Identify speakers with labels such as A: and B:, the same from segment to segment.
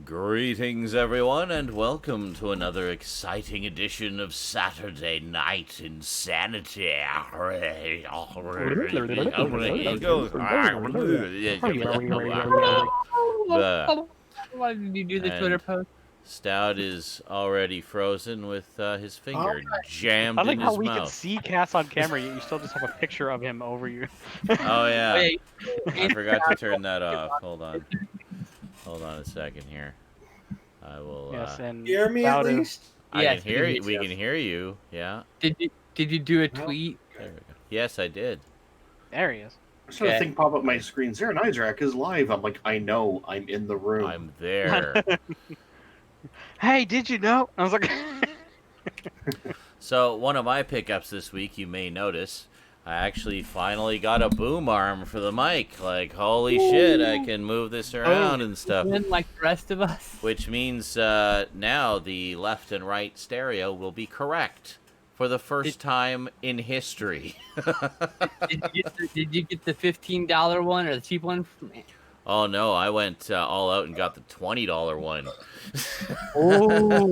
A: Greetings, everyone, and welcome to another exciting edition of Saturday Night InSaNiTy.
B: Why did you do the Twitter post?
A: Stout is already frozen with his finger jammed
C: I like
A: in
C: how
A: his
C: we
A: mouth.
C: can see Cass on camera, yet you still just have a picture of him over you.
A: Oh, yeah.
B: Wait,
A: I forgot to turn that off. Hold on. Hold on a second here. I will.
C: Yes, and
D: Hear me at
C: Stout is-
D: least?
A: I
B: Yes,
A: can hear you.
B: yes.
A: We can hear you. Yeah.
B: Did you do a tweet?
A: There we go. Yes, I did.
C: There he is.
D: I saw the thing pop up my screen. Zaranyzerak is live. I'm like, I know, I'm in the room.
A: I'm there.
C: Hey, did you know? I was like,
A: So one of my pickups this week, you may notice, I actually finally got a boom arm for the mic. Like, holy shit, I can move this around and stuff.
B: Then, like the rest of us.
A: Which means now the left and right stereo will be correct for the first time in history.
B: Did you get the $15 one or the cheap one?
A: Oh no, I went all out and got the $20 one.
B: Oh,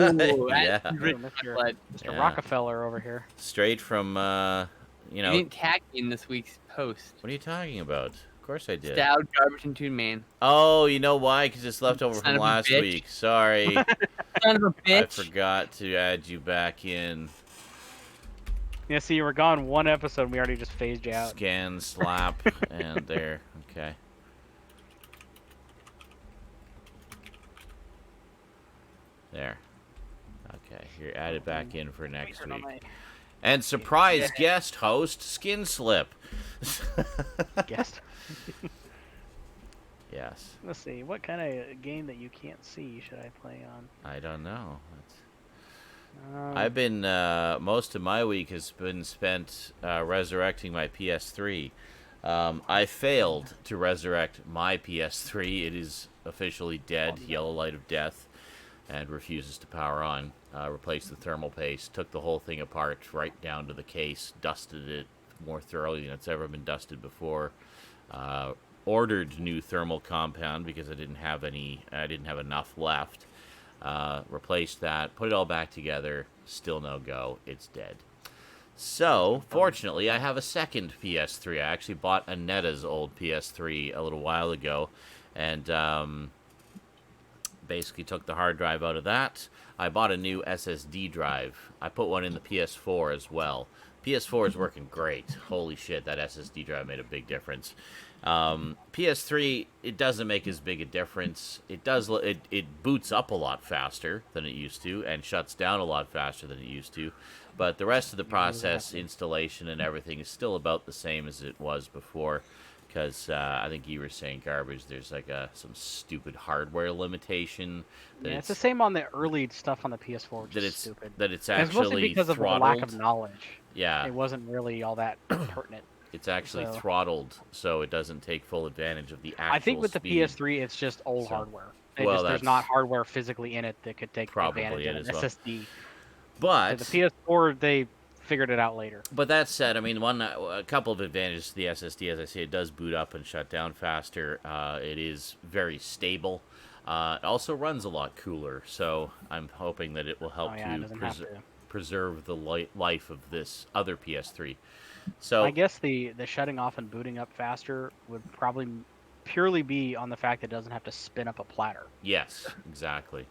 A: Yeah.
C: Mr.
A: Yeah.
C: Rockefeller over here.
A: Straight from, you
B: You
A: know.
B: didn't tag me in this week's post.
A: What are you talking about? Of course I did.
B: Stout, Garbage, and Tune Man.
A: Oh, you know why? Because it's left over
B: Son
A: from
B: of a
A: last
B: bitch.
A: week. Sorry.
B: Son of a
A: I
B: bitch.
A: forgot to add you back in.
C: Yeah, see, you were gone one episode, and we already just phased you out.
A: Scan, slap, and there. Okay. There. Okay, you're added back in for next week. And surprise guest host, Skinslip.
C: Guest.
A: Yes.
C: Let's see, what kind of game that you can't see should I play on?
A: I don't know. I've been, most of my week has been spent resurrecting my PS3. I failed to resurrect my PS3. It is officially dead, yellow light of death, and refuses to power on. Replaced the thermal paste, took the whole thing apart right down to the case, dusted it more thoroughly than it's ever been dusted before. Ordered new thermal compound because I didn't have enough left. Replaced that, put it all back together, still no go, it's dead. So, fortunately, I have a second PS3. I actually bought Anetta's old PS3 a little while ago, and basically took the hard drive out of that. I bought a new SSD drive. I put one in the PS4 as well. PS4 is working great. Holy shit, that SSD drive made a big difference. PS3, it doesn't make as big a difference. It boots up a lot faster than it used to, and shuts down a lot faster than it used to. But the rest of the process, installation, and everything is still about the same as it was before. Because I think you were saying, Garbage, there's like some stupid hardware limitation.
C: Yeah, it's the same on the early stuff on the PS4, which is stupid.
A: That it's
C: And it's mostly
A: actually
C: because of the lack of knowledge.
A: Yeah.
C: It wasn't really all that pertinent.
A: It's actually throttled, so it doesn't take full advantage of the actual
C: I think with
A: speed.
C: the PS3, it's just old hardware. There's not hardware physically in it that could take advantage of an SSD.
A: But
C: the PS4, they figured it out later.
A: But that said, I mean, a couple of advantages to the SSD, as I say, it does boot up and shut down faster. It is very stable. It also runs a lot cooler, so I'm hoping that it will help preserve the life of this other PS3. So
C: I guess the shutting off and booting up faster would probably purely be on the fact that it doesn't have to spin up a platter.
A: Yes, exactly.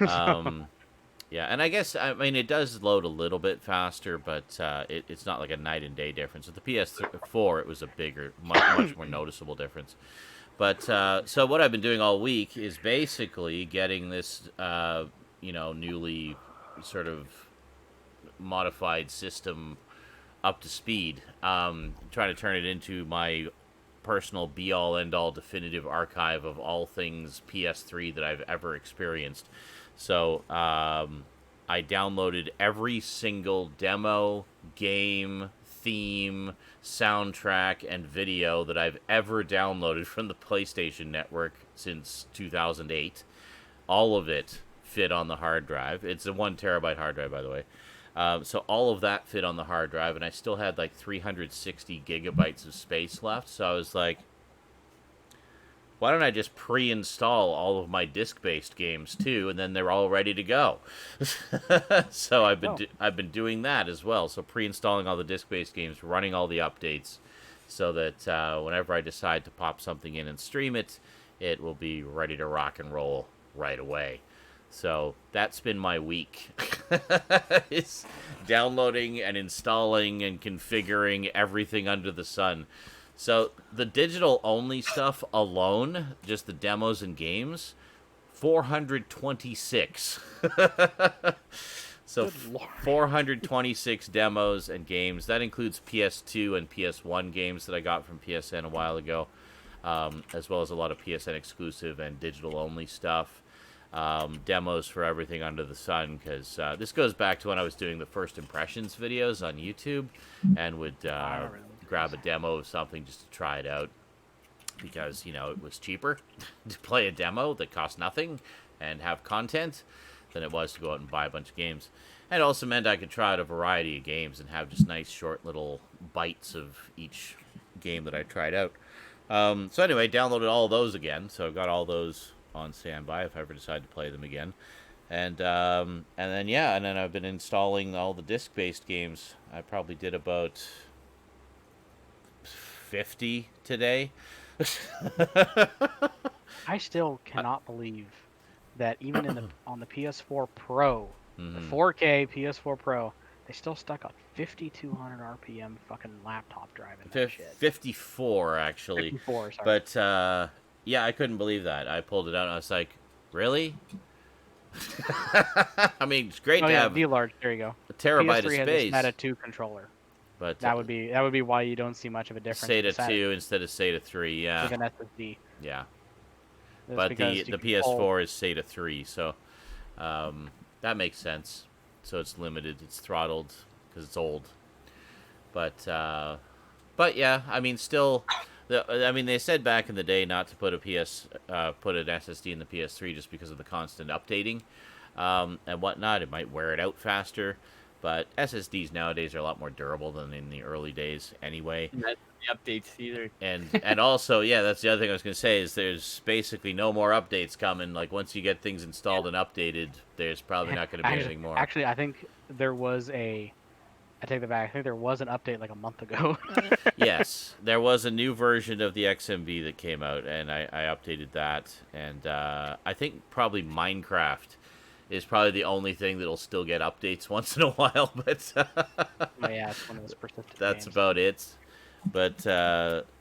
A: Yeah, and I guess, I mean, it does load a little bit faster, but it's not like a night and day difference. With the PS4, it was a bigger, much more noticeable difference. But, so what I've been doing all week is basically getting this, newly sort of modified system up to speed. Trying to turn it into my personal be-all, end-all definitive archive of all things PS3 that I've ever experienced. So, I downloaded every single demo, game, theme, soundtrack, and video that I've ever downloaded from the PlayStation Network since 2008. All of it fit on the hard drive. It's a 1 terabyte hard drive, by the way. So all of that fit on the hard drive, and I still had like 360 gigabytes of space left. So I was like, why don't I just pre-install all of my disc-based games too, and then they're all ready to go. So I've been doing that as well. So pre-installing all the disc-based games, running all the updates, so that whenever I decide to pop something in and stream it, it will be ready to rock and roll right away. So that's been my week. It's downloading and installing and configuring everything under the sun. So the digital-only stuff alone, just the demos and games, 426. So 426 demos and games. That includes PS2 and PS1 games that I got from PSN a while ago, as well as a lot of PSN exclusive and digital-only stuff. Demos for everything under the sun, because this goes back to when I was doing the first impressions videos on YouTube, and would grab a demo of something just to try it out, because it was cheaper to play a demo that cost nothing and have content than it was to go out and buy a bunch of games. And it also meant I could try out a variety of games and have just nice short little bites of each game that I tried out. So anyway, downloaded all of those again, so I've got all those on standby if I ever decide to play them again. And then I've been installing all the disc-based games. I probably did about 50 today.
C: I still cannot believe that even on the PS4 Pro, the 4K PS4 Pro, they still stuck a 5200 RPM fucking laptop drive in that shit.
A: 54 actually.
C: 54, sorry.
A: But yeah, I couldn't believe that. I pulled it out and I was like, really? I mean, it's great to have
C: V-Large, there you go.
A: A terabyte
C: PS3
A: of
C: has
A: space.
C: a SATA 2 controller.
A: But
C: that would be why you don't see much of a difference.
A: SATA 2 instead of SATA 3, yeah.
C: With an SSD.
A: Yeah. But the PS4 is SATA 3, so that makes sense. So it's limited, it's throttled because it's old. But yeah, I mean, still, they said back in the day not to put an SSD in the PS3 just because of the constant updating and whatnot. It might wear it out faster. But SSDs nowadays are a lot more durable than in the early days anyway.
B: Not the updates either.
A: And also, yeah, that's the other thing I was going to say, is there's basically no more updates coming. Like, once you get things installed and updated, there's probably not going to be anything more.
C: Actually, I think there was I take that back. I think there was an update like a month ago.
A: Yes, there was a new version of the XMB that came out, and I updated that. And I think probably Minecraft is probably the only thing that'll still get updates once in a while, but
C: yeah, it's one of those persistent
A: that's
C: games.
A: about it. But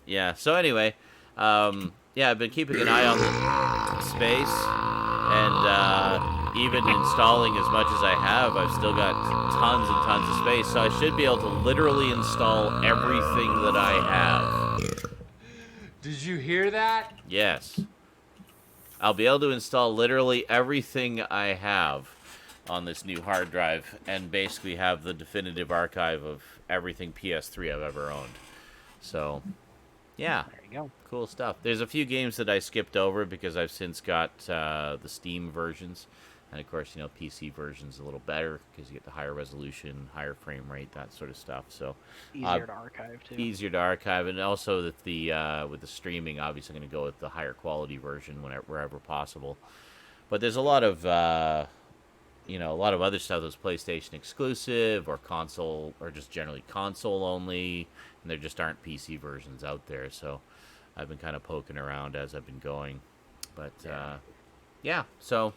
A: yeah, so anyway, yeah, I've been keeping an eye on the space, and even installing as much as I have, I've still got tons and tons of space, so I should be able to literally install everything that I have.
E: Did you hear that?
A: Yes. I'll be able to install literally everything I have on this new hard drive and basically have the definitive archive of everything PS3 I've ever owned. So, yeah.
C: There you go.
A: Cool stuff. There's a few games that I skipped over because I've since got the Steam versions And of course, PC version's a little better because you get the higher resolution, higher frame rate, that sort of stuff. So
C: Easier to archive too.
A: easier to archive, and also that with the streaming, obviously, I'm going to go with the higher quality version wherever possible. But there's a lot of a lot of other stuff that's PlayStation exclusive or console, or just generally console only, and there just aren't PC versions out there. So I've been kind of poking around as I've been going, but yeah, so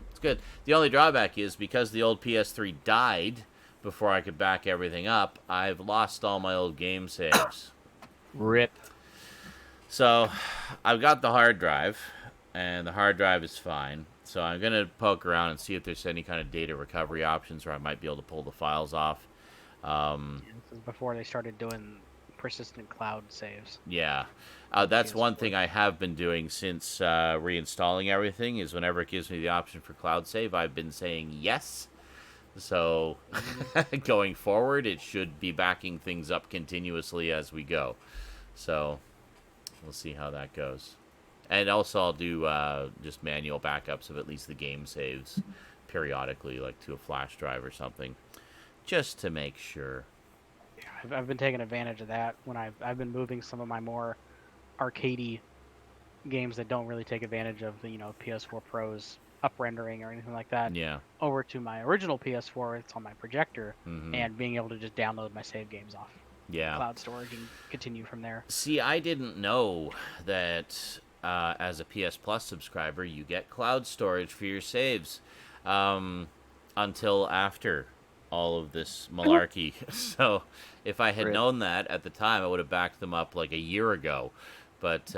A: it's good. The only drawback is because the old PS3 died before I could back everything up, I've lost all my old game saves.
B: Rip.
A: So I've got the hard drive, and the hard drive is fine. So I'm going to poke around and see if there's any kind of data recovery options where I might be able to pull the files off.
C: This is before they started doing persistent cloud saves.
A: Yeah. That's one thing I have been doing since reinstalling everything, is whenever it gives me the option for cloud save, I've been saying yes. So going forward, it should be backing things up continuously as we go. So we'll see how that goes. And also I'll do just manual backups of at least the game saves periodically, like to a flash drive or something, just to make sure.
C: Yeah, I've been taking advantage of that when I've been moving some of my more arcadey games that don't really take advantage of the PS4 Pro's up rendering or anything like that.
A: Yeah.
C: Over to my original PS4, it's on my projector,
A: Mm-hmm.
C: and being able to just download my save games off cloud storage and continue from there.
A: See, I didn't know that as a PS Plus subscriber, you get cloud storage for your saves until after all of this malarkey. So if I had known that at the time, I would have backed them up like a year ago. But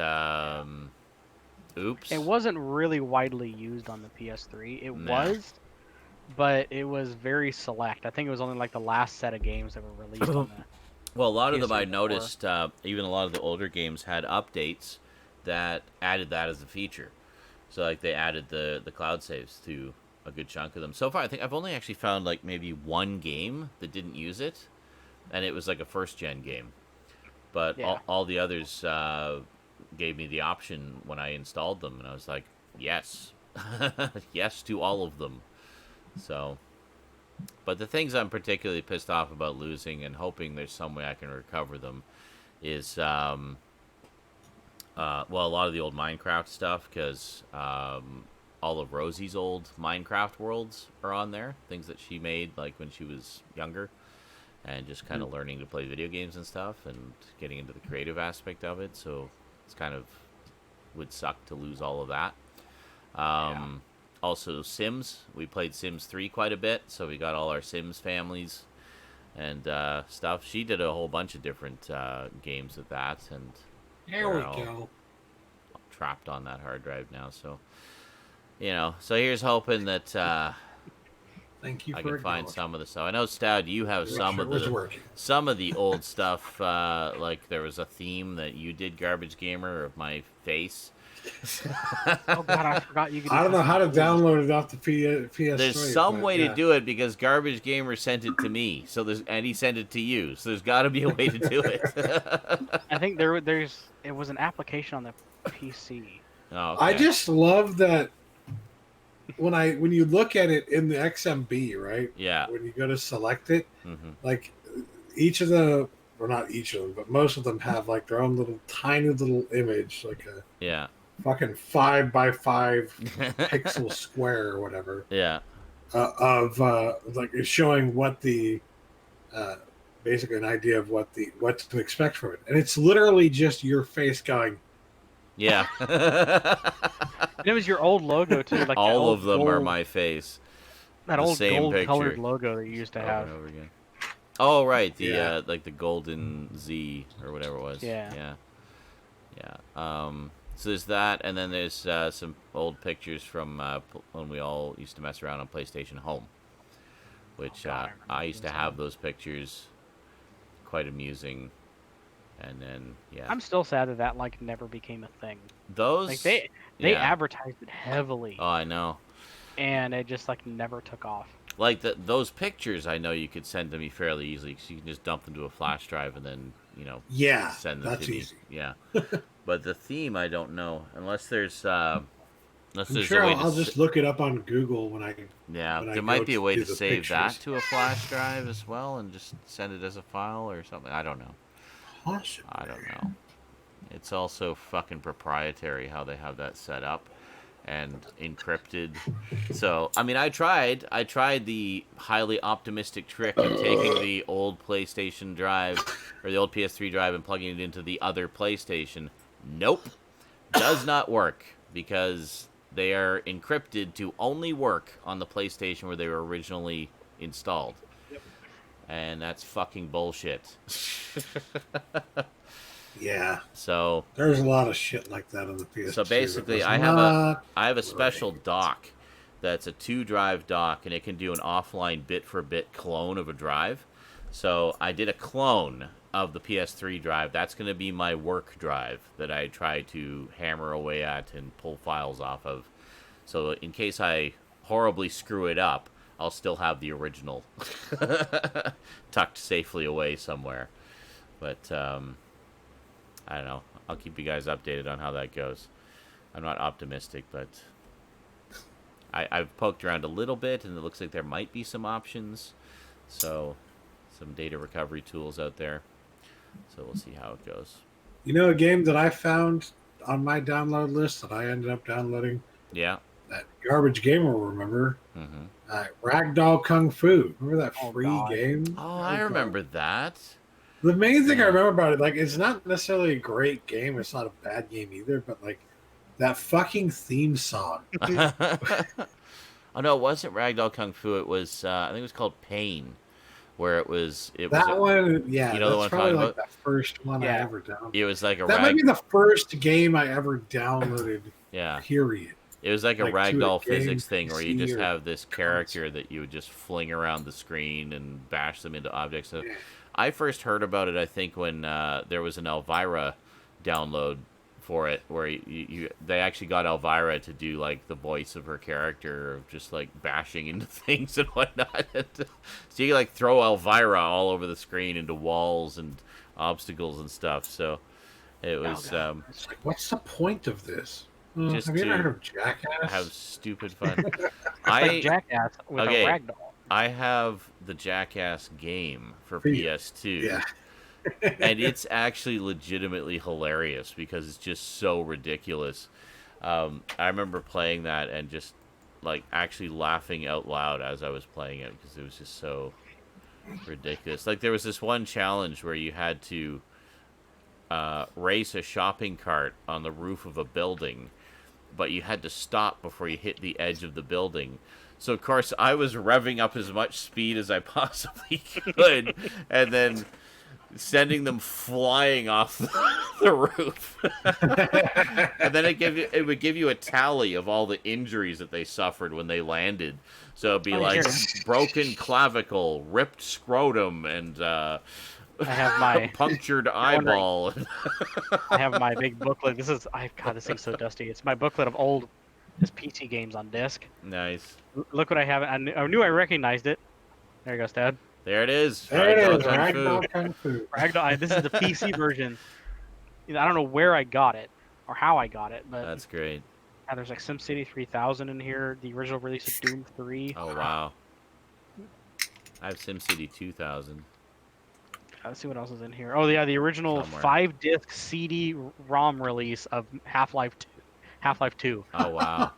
A: oops.
C: It wasn't really widely used on the PS3. It was, but it was very select. I think it was only like the last set of games that were released on the
A: Well, a lot of them I
C: PS4.
A: noticed, even a lot of the older games had updates that added that as a feature. So like they added the cloud saves to a good chunk of them. So far, I think I've only actually found like maybe one game that didn't use it, and it was like a first-gen game. But all the others gave me the option when I installed them, and I was like, yes. Yes to all of them. So, but the things I'm particularly pissed off about losing and hoping there's some way I can recover them is, well, a lot of the old Minecraft stuff, because all of Rosie's old Minecraft worlds are on there. Things that she made like when she was younger, and just kind of learning to play video games and stuff, and getting into the creative aspect of it. So it's kind of would suck to lose all of that. Also Sims. We played Sims 3 quite a bit, so we got all our Sims families and stuff. She did a whole bunch of different games with that, and
F: There we go.
A: trapped on that hard drive now. So, so here's hoping that
F: Thank you
A: I
F: for
A: can find
F: acknowledging.
A: some of the stuff. I know, Stoud, you have some of the old stuff. Like there was a theme that you did, Garbage Gamer, of my face.
C: Oh god, I forgot you could.
F: I don't know how to download it off the PS3.
A: There's some way to do it, because Garbage Gamer sent it to me, and he sent it to you. So there's got to be a way to do it.
C: I think it was an application on the PC.
A: Oh, okay.
F: I just love that when you look at it in the XMB, right?
A: Yeah.
F: When you go to select it,
A: Mm-hmm.
F: like each of the, or not each of them, but most of them have like their own little tiny little image, like a fucking 5x5 pixel square or whatever.
A: Yeah.
F: Of like it's showing what the basically an idea of what to expect from it, and it's literally just your face going.
A: Yeah.
C: And it was your old logo too, like
A: all of them are my face.
C: That
A: the
C: old
A: same
C: gold-colored
A: picture.
C: logo that you used to have.
A: Over and over again. Oh right, the like the golden Z or whatever it was.
C: Yeah.
A: So there's that, and then there's some old pictures from when we all used to mess around on PlayStation Home, which I used to have those pictures. Quite amusing. And then
C: I'm still sad that like never became a thing.
A: Those
C: like they advertised it heavily.
A: Oh, I know.
C: And it just like never took off.
A: Like those pictures, I know you could send to me fairly easily, because you can just dump them to a flash drive and then send them
F: that's
A: to me.
F: easy.
A: Yeah. But the theme, I don't know, unless there's Unless
F: I'm
A: there's
F: sure
A: a way
F: I'll just look it up on Google when I.
A: Yeah,
F: when I
A: there might
F: go
A: be a way
F: do
A: to
F: the
A: save that
F: pictures.
A: to a flash drive as well and just send it as a file or something. I don't know.
F: Possibly.
A: I don't know. It's also fucking proprietary how they have that set up and encrypted. So, I mean, I tried the highly optimistic trick of taking the old PlayStation drive or the old PS3 drive and plugging it into the other PlayStation. Nope. Does not work because they are encrypted to only work on the PlayStation where they were originally installed.
F: Yep.
A: And that's fucking bullshit.
F: Yeah.
A: So
F: there's a lot of shit like that on the PS2.
A: So basically, I have a special dock that's a 2-drive dock, and it can do an offline bit-for-bit clone of a drive. So I did a clone of the PS3 drive. That's going to be my work drive that I try to hammer away at and pull files off of. So in case I horribly screw it up, I'll still have the original tucked safely away somewhere. But I don't know. I'll keep you guys updated on how that goes. I'm not optimistic, but I've poked around a little bit, and it looks like there might be some options. So, some data recovery tools out there. So we'll see how it goes.
F: You know, a game that I found on my download list that I ended up downloading?
A: Yeah.
F: That Garbage Gamer will remember.
A: Mm-hmm.
F: Ragdoll Kung Fu. Remember that free game?
A: Oh, I remember that.
F: The main thing I remember about it, like, it's not necessarily a great game. It's not a bad game either, but, like, that fucking theme song.
A: Oh, no, it wasn't Ragdoll Kung Fu. It was, I think it was called Pain, where it was...
F: one, yeah,
A: you know the one
F: that's probably
A: I'm
F: like
A: talking about?
F: the first one I ever downloaded.
A: It was like a
F: That might be the first game I ever downloaded, period.
A: It was like a ragdoll physics thing where you just
F: PC
A: have this character that you would just fling around the screen and bash them into objects. So I first heard about it, I think, when there was an Elvira download for it, where they actually got Elvira to do like the voice of her character, of just like bashing into things and whatnot. So you can like throw Elvira all over the screen into walls and obstacles and stuff. So it was.
F: It's like, what's the point of this?
A: Just
F: have you
A: to
F: ever heard of Jackass?
A: Have stupid fun.
C: Like Jackass with a ragdoll.
A: I have the Jackass game for PS2.
F: Yeah.
A: And it's actually legitimately hilarious because it's just so ridiculous. I remember playing that and just like actually laughing out loud as I was playing it because it was just so ridiculous. Like there was this one challenge where you had to race a shopping cart on the roof of a building, but you had to stop before you hit the edge of the building. So, of course, I was revving up as much speed as I possibly could, and then sending them flying off the roof. And then it would give you a tally of all the injuries that they suffered when they landed. So it'd be like broken clavicle, ripped scrotum, and
C: I have my
A: punctured eyeball.
C: I have my big booklet. God, this thing's so dusty. It's my booklet of old PC games on disc.
A: Nice.
C: Look what I have. I knew I recognized it. There you go, Dad.
A: There it is.
F: There it is. Ragdoll Kung Fu.
C: Ragdoll. This is the PC version. I don't know where I got it or how I got it, but
A: that's great.
C: There's like SimCity 3000 in here. The original release of Doom 3.
A: Oh wow. I have SimCity 2000.
C: Let's see what else is in here. Oh yeah, the original 5-disc CD-ROM release of Half-Life 2. Half-Life 2.
A: Oh wow.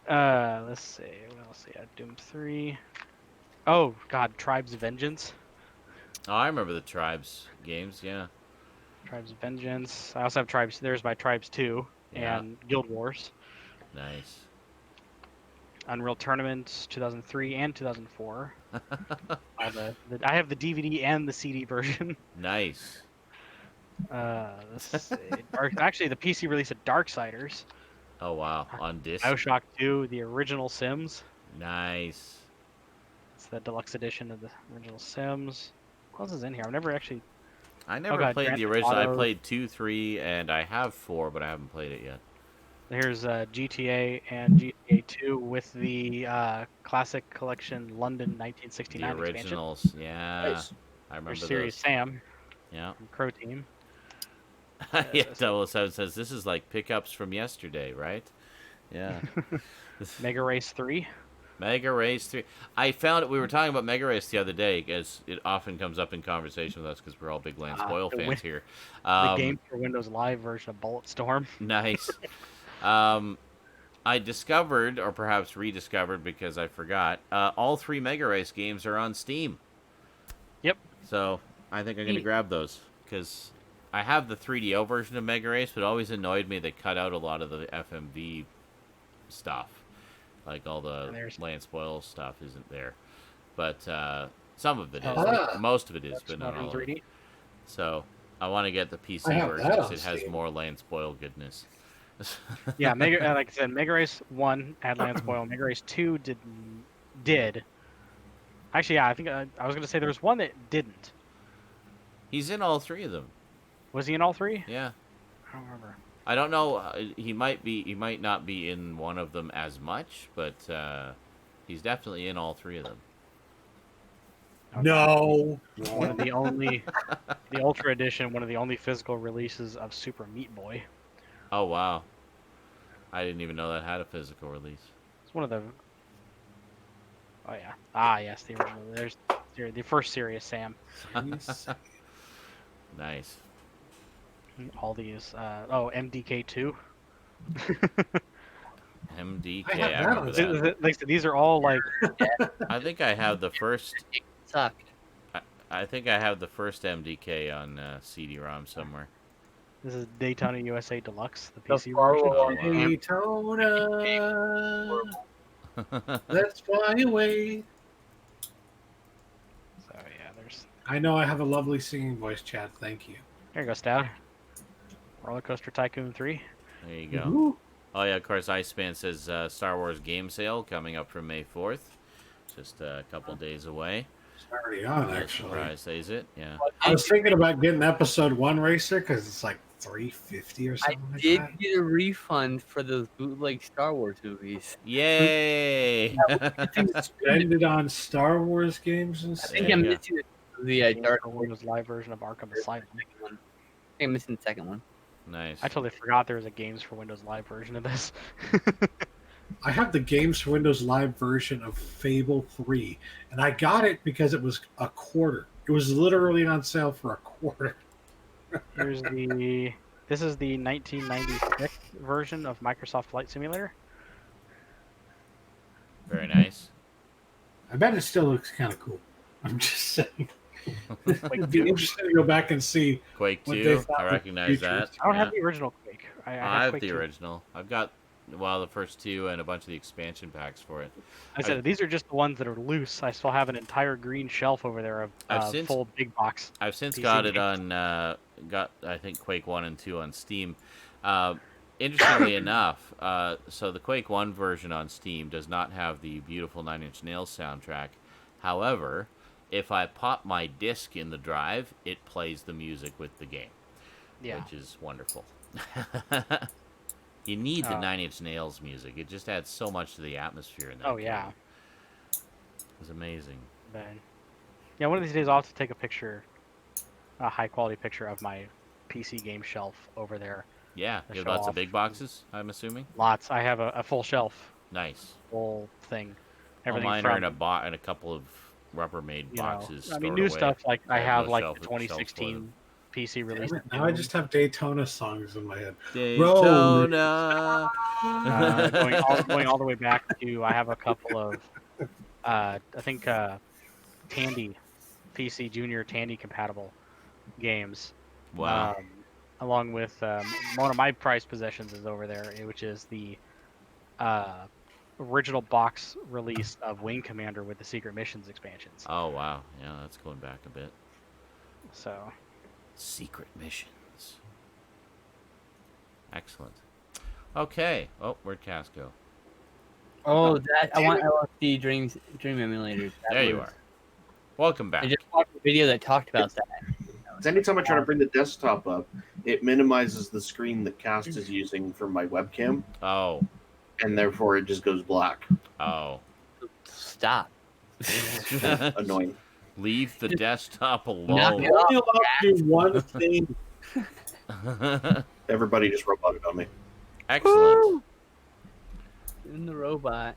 C: Let's see. What else? Yeah, Doom 3. Oh God, Tribes Vengeance.
A: Oh, I remember the Tribes games. Yeah.
C: Tribes Vengeance. I also have Tribes. There's my Tribes 2 and Guild Wars.
A: Nice.
C: Unreal Tournament 2003 and 2004. I have the DVD and the CD version.
A: Nice.
C: Let's see. Actually, the PC release of Darksiders.
A: Oh wow, on disc.
C: BioShock 2, the original Sims.
A: Nice.
C: It's the deluxe edition of the original Sims. What else is in here? I've never actually.
A: I never played the original. I played 2, 3, and I have 4, but I haven't played it yet.
C: Here's GTA and GTA 2 with the Classic Collection London 1969
A: the originals,
C: expansion.
A: Yeah.
D: Nice.
A: I remember
C: There's Serious
A: those.
C: Sam.
A: Yeah.
C: From Crow Team.
A: Yeah, 007 says this is like pickups from yesterday, right? Yeah.
C: Mega Race 3.
A: Mega Race 3. I found it. We were talking about Mega Race the other day, as it often comes up in conversation with us because we're all big Lance Boyle fans here.
C: The game for Windows Live version of Bulletstorm.
A: Nice. I discovered, or perhaps rediscovered because I forgot, all 3 Mega Race games are on Steam.
C: Yep.
A: So I think I'm going to grab those because I have the 3DO version of Mega Race, but it always annoyed me they cut out a lot of the FMV stuff. Like all the Lance Boyle stuff isn't there. But some of it is. Most of it is, but not all of it. So I want to get the PC version because it has more Lance Boyle goodness.
C: Yeah, like I said, Mega Race 1 had Lance Boyle. Mega Race 2 did. Actually, yeah, I think I was going to say there was one that didn't.
A: He's in all 3 of them.
C: Was he in all 3?
A: Yeah.
C: I don't remember.
A: I don't know. He might not be in one of them as much, but he's definitely in all 3 of them.
F: No.
C: One of the only, the Ultra Edition, one of the only physical releases of Super Meat Boy.
A: Oh wow! I didn't even know that had a physical release.
C: It's one of the. Oh yeah. Ah yes, the original. There's the first Serious Sam.
A: Nice.
C: All these. MDK2.
A: MDK.
F: I remember that.
C: Like these are all like.
A: I think I have the first.
B: It sucked.
A: I think I have the first MDK on CD-ROM somewhere.
C: This is Daytona USA Deluxe, the
B: The
C: PC
B: follow-up.
C: version.
F: Daytona. Let's fly away.
C: So yeah, there's.
F: I know I have a lovely singing voice, Chad. Thank you.
C: There you go, Stout. Roller Coaster Tycoon 3.
A: There you go.
F: Woo.
A: Oh yeah, of course. Iceman says Star Wars game sale coming up from May 4th, just a couple days away.
F: It's already on,
A: No
F: actually.
A: surprise, is it? Yeah.
F: I was thinking about getting Episode 1 Racer because it's like $350 or
B: I
F: something like
B: did
F: that.
B: get a refund for those bootleg Star Wars movies.
A: Yay!
F: Spend it on Star Wars games
B: I
F: instead.
B: think
A: There
B: I'm
A: you go.
B: missing the Dark
C: The Windows Live version of Arkham Asylum.
B: one. I think I'm missing the second one.
A: Nice.
C: I totally forgot there was a Games for Windows Live version of this.
F: I have the Games for Windows Live version of Fable 3, and I got it because it was a quarter. It was literally on sale for a quarter.
C: Here's the. This is the 1996 version of Microsoft Flight Simulator.
A: Very nice.
F: I bet it still looks kind of cool. I'm just saying.
C: Quake
F: It'd be
C: 2.
F: interesting to go back and see.
A: Quake
F: What
A: 2.
F: they thought
A: I
F: the
A: recognize
F: features-
A: that.
C: I don't
A: Yeah.
C: have the original Quake. I
A: I have
C: Quake
A: the
C: 2.
A: original. I've got the first 2 and a bunch of the expansion packs for it.
C: I said these are just the ones that are loose. I still have an entire green shelf over there of
A: I've since-
C: full big box.
A: I've since
C: PC
A: got it
C: games.
A: on I think Quake 1 and 2 on Steam. Interestingly enough, so the Quake 1 version on Steam does not have the beautiful 9 Inch Nails soundtrack. However, if I pop my disc in the drive, it plays the music with the game,
C: Yeah.
A: which is wonderful. You need the 9 Inch Nails music. It just adds so much to the atmosphere in that
C: Oh
A: game.
C: yeah.
A: It's amazing.
C: Then, yeah, one of these days I'll have to take a picture, a high quality picture of my PC game shelf over there.
A: Yeah,
C: To
A: you have
C: show
A: lots of
C: off.
A: big boxes, I'm assuming.
C: Lots. I have a full shelf,
A: Nice.
C: full thing.
A: Well,
C: Everything
A: mine
C: from
A: are in a couple of Rubbermaid
C: you know,
A: boxes.
C: I mean,
A: stored
C: new
A: away.
C: stuff like I
A: I have
C: have
A: no
C: like
A: shelf-
C: the
A: shelves full of
C: 2016 PC release.
F: Damn it, now I just have Daytona songs in my head.
A: Daytona.
C: Going all the way back to I have a couple of I think Tandy PC Junior Tandy compatible games.
A: Wow.
C: Along with one of my prized possessions is over there, which is the original box release of Wing Commander with the Secret Missions expansions.
A: Oh wow. Yeah, that's going back a bit.
C: So
A: Secret missions. Excellent. Okay. Oh, where'd Cass go?
B: Oh, that I want LSD Dream Emulator.
A: There you are. Welcome back.
B: I just watched a video that talked about that.
D: Anytime I try to bring the desktop up, it minimizes the screen that Cast is using for my webcam,
A: Oh.
D: and therefore it just goes black.
A: Oh.
B: Stop.
D: Annoying.
A: Leave the desktop
B: Knock
A: alone.
B: it off.
F: Only allowed to do one thing.
D: Everybody just roboted on me.
A: Excellent.
B: in the robot.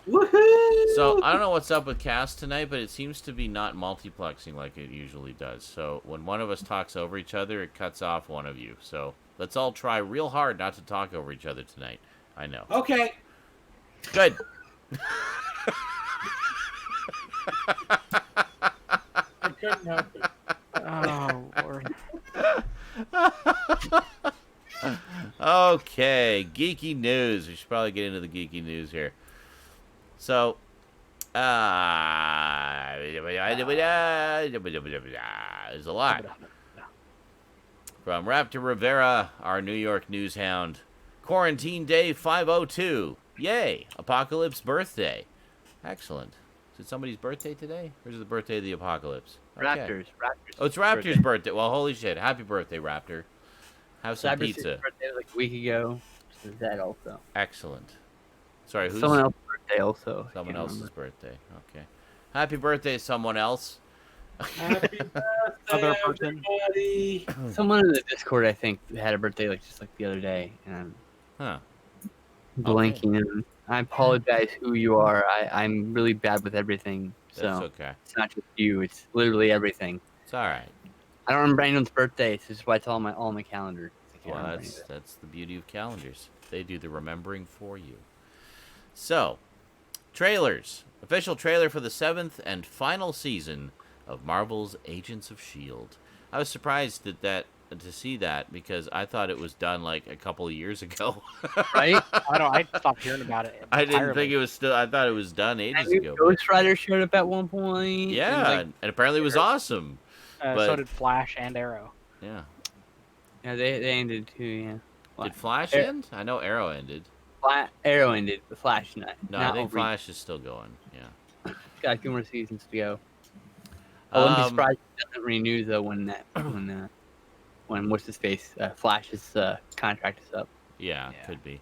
D: Woohoo!
A: So I don't know what's up with cast tonight, but it seems to be not multiplexing like it usually does. So when one of us talks over each other, it cuts off one of you. So let's all try real hard not to talk over each other tonight. I know.
F: Okay.
A: Good.
F: I couldn't help it.
C: Oh Lord.
A: Okay, geeky news. We should probably get into the geeky news here. So, there's a lot. From Raptor Rivera, our New York news hound. Quarantine Day 502. Yay! Apocalypse birthday. Excellent. Is it somebody's birthday today? Or is it the birthday of the apocalypse? Okay.
B: Raptors.
A: Oh, it's Raptor's birthday. Well, holy shit. Happy birthday, Raptor. Have some
B: Cyber
A: pizza.
B: City's birthday was like a week ago. So that also.
A: Excellent. Sorry, who's...
B: Someone else's birthday also. I
A: Someone
B: can't
A: else's
B: remember.
A: birthday. Okay. Happy birthday, someone else.
F: Happy birthday,
C: Other person.
F: everybody.
B: Someone in the Discord, I think, had a birthday like just like the other day, and I'm
A: Huh.
B: blanking. And I apologize who you are. I'm really bad with everything. So
A: That's okay.
B: it's not just you. It's literally everything.
A: It's all right.
B: I don't remember anyone's birthday. It's just why it's all on my calendar. I can't
A: Well,
B: remember any of it.
A: that's the beauty of calendars. They do the remembering for you. So, trailers. Official trailer for the 7th and final season of Marvel's Agents of S.H.I.E.L.D. I was surprised to see that because I thought it was done like a couple of years ago.
B: Right?
C: I stopped hearing about it.
A: I didn't think
C: entirely.
A: it was still. I thought it was done ages
B: And
A: ago.
B: Ghost Rider showed up at one point.
A: Yeah,
B: And,
A: and apparently it was awesome.
C: So
A: but-
C: did Flash and Arrow.
A: Yeah.
B: yeah, they ended too. Yeah.
A: Did Flash
B: Ar-
A: end? I know Arrow ended.
B: Arrow ended. The Flash not.
A: No,
B: not
A: I think
B: over.
A: Flash is still going. Yeah.
B: Got a few more seasons to go. I wouldn't be
A: Um,
B: surprised if it doesn't renew though when what's his face Flash's contract is up.
A: Yeah,
C: Yeah.
A: could be.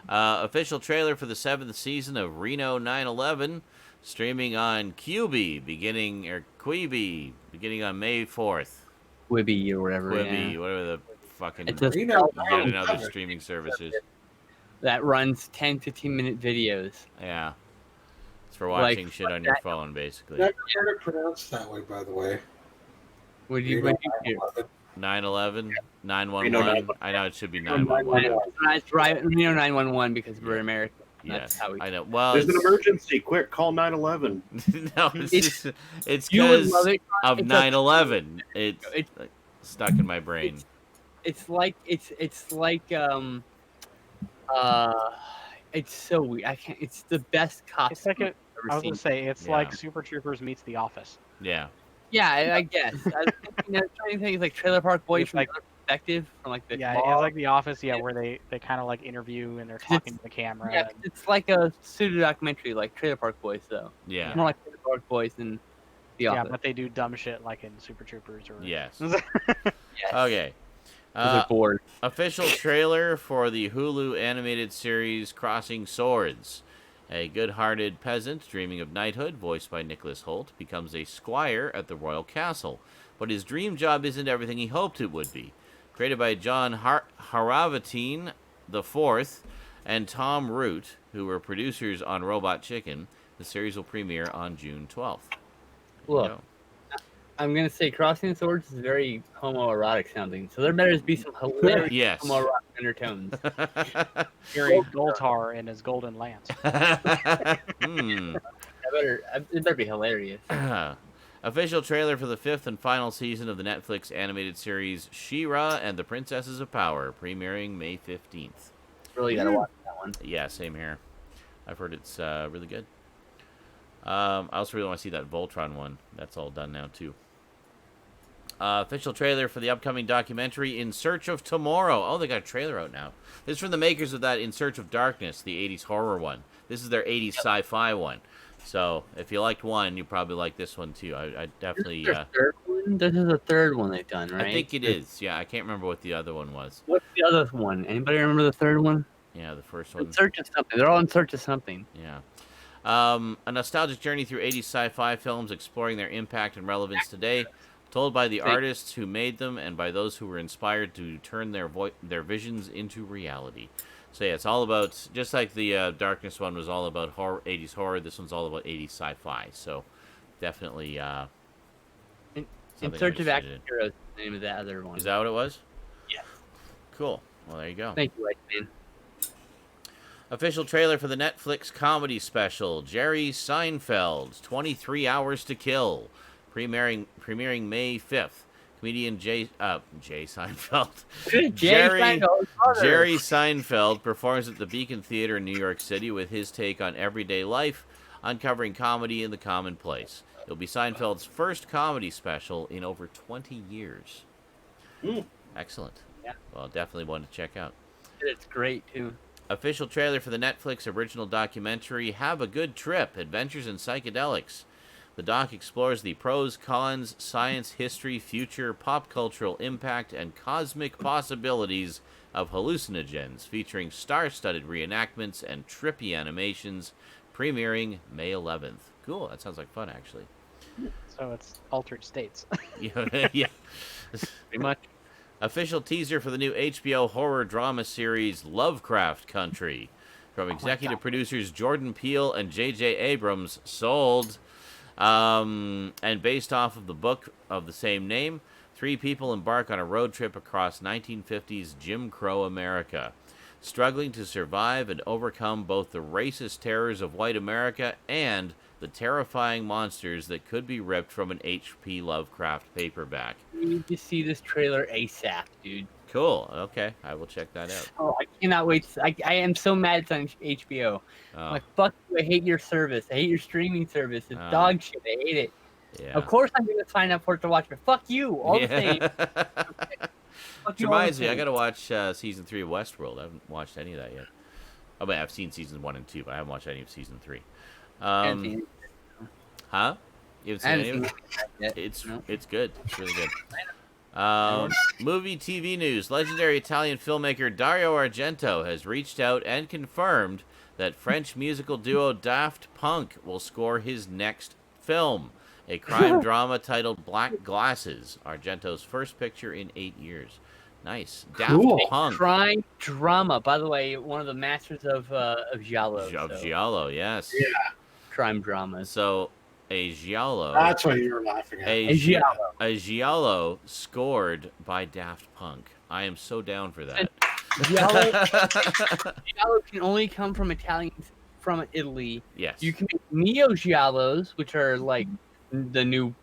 A: Official trailer for the 7th season of Reno 9/11, streaming on Quibi beginning on May 4th.
B: Quibi or whatever.
A: Quibi,
B: yeah.
A: whatever the fucking
B: It's a
F: Reno
A: I don't know the
F: 9/11.
A: streaming services.
B: that runs 10-15-minute videos.
A: Yeah, it's for
B: Like,
A: watching shit on your phone, basically.
F: Never heard it pronounced that way, by the way.
B: What do you
F: Reno
B: hear?
F: 9/11.
A: 9/11,
D: Reno
A: 911. I know it should be 911.
B: It's right, 911 because we're American. That's
A: Yes,
B: how we.
A: I know. Well,
D: There's an
A: it's-
D: emergency. Quick, call 911.
A: no, it's
B: It's-
A: just it's
B: You would
A: because
B: love it.
A: of
B: It's a-
A: 9/11. It's
B: It's
A: like, stuck in my brain.
B: it's like it's so weird. I can't. It's the best costume
C: It's like
B: I've
C: I
B: ever
C: was
B: seen.
C: gonna say it's
A: Yeah.
C: like Super Troopers meets The Office.
A: Yeah.
B: Yeah, I guess. I was thinking, trying to think it's like Trailer Park Boys
C: It's
B: from
C: like-
B: another perspective, from like the
C: Yeah,
B: mall.
C: it's like The Office. Yeah, where they kind of like interview and they're talking to the camera.
B: Yeah, it's like a pseudo documentary, like Trailer Park Boys, though.
A: Yeah.
B: It's more like Trailer Park Boys than The
C: yeah,
B: Office.
C: but they do dumb shit like in Super Troopers or
A: Yes.
B: Yes,
A: Okay.
B: 'cause they're bored.
A: Official trailer for the Hulu animated series Crossing Swords. A good-hearted peasant dreaming of knighthood, voiced by Nicholas Hoult, becomes a squire at the royal castle. But his dream job isn't everything he hoped it would be. Created by John Haravatine IV and Tom Root, who were producers on Robot Chicken, the series will premiere on June 12th. There you
B: Look, I'm gonna say Crossing Swords is very homoerotic sounding, so there better be some hilarious
A: Yes.
B: homoerotic undertones.
A: go.
C: hearing Goltar in his golden lance.
A: Hmm.
B: It better be hilarious.
A: Official trailer for the 5th and final season of the Netflix animated series She-Ra and the Princesses of Power, premiering May 15th.
B: Really gotta watch that one.
A: Yeah, same here. I've heard it's really good. I also really want to see that Voltron one. That's all done now, too. Official trailer for the upcoming documentary In Search of Tomorrow. Oh, they got a trailer out now. This is from the makers of that In Search of Darkness, the 80s horror one. This is their 80s sci-fi one. So, if you liked one, you probably like this one, too. I definitely...
B: This is their third one? This is the third one they've done, right?
A: I think it is. Yeah, I can't remember what the other one was.
B: What's the other one? Anybody remember the third one?
A: Yeah, the first one.
B: In search of something. They're all in search of something.
A: Yeah. A nostalgic journey through 80s sci-fi films exploring their impact and relevance today, told by the artists who made them and by those who were inspired to turn their visions into reality. So yeah, it's all about, just like the Darkness one was all about horror, 80s horror, this one's all about 80s sci-fi. So definitely
B: In
A: something
B: Search
A: I'm
B: of
A: interested
B: Action Heroes is the name of that other one.
A: Is that what it was?
B: Yeah.
A: Cool. Well, there you go.
B: Thank you, White Man.
A: Official trailer for the Netflix comedy special, Jerry Seinfeld, 23 Hours to Kill, premiering May 5th. Comedian Jay Seinfeld. Jerry Seinfeld performs at the Beacon Theater in New York City with his take on everyday life, uncovering comedy in the commonplace. It'll be Seinfeld's first comedy special in over 20 years. Excellent.
B: Yeah.
A: Well, definitely one to check out.
B: It's great, too.
A: Official trailer for the Netflix original documentary, Have a Good Trip, Adventures in Psychedelics. The doc explores the pros, cons, science, history, future, pop cultural impact, and cosmic possibilities of hallucinogens, featuring star-studded reenactments and trippy animations, premiering May 11th. Cool, that sounds like fun, actually.
C: So it's altered states.
A: Yeah.
B: Pretty much.
A: Official teaser for the new HBO horror drama series Lovecraft Country from executive producers Jordan Peele and J.J. Abrams. Sold. And based off of the book of the same name, 3 people embark on a road trip across 1950s Jim Crow America, struggling to survive and overcome both the racist terrors of white America and the terrifying monsters that could be ripped from an H.P. Lovecraft paperback.
B: You need to see this trailer ASAP, dude.
A: Cool. Okay, I will check that out.
B: Oh, I cannot wait. I am so mad it's on HBO. I'm like, fuck you, I hate your service. I hate your streaming service. It's dog shit. I hate it.
A: Yeah.
B: Of course I'm going to sign up for it to watch, but fuck you. All the same.
A: Which reminds me, I got to watch Season 3 of Westworld. I haven't watched any of that yet. I mean, I've seen Seasons 1 and 2, but I haven't watched any of Season 3. Huh? You haven't seen any of it? It's good. It's really good. Movie TV news. Legendary Italian filmmaker Dario Argento has reached out and confirmed that French musical duo Daft Punk will score his next film, a crime drama titled Black Glasses, Argento's first picture in 8 years. Nice.
F: Cool.
A: Daft Punk.
B: Crime drama. By the way, one of the masters of giallo.
A: Giallo, yes.
F: Yeah.
B: Crime dramas.
A: So, a giallo.
F: That's what you were laughing at.
A: A giallo scored by Daft Punk. I am so down for that.
B: Giallo can only come from Italy.
A: Yes.
B: You can make neo giallos, which are like the new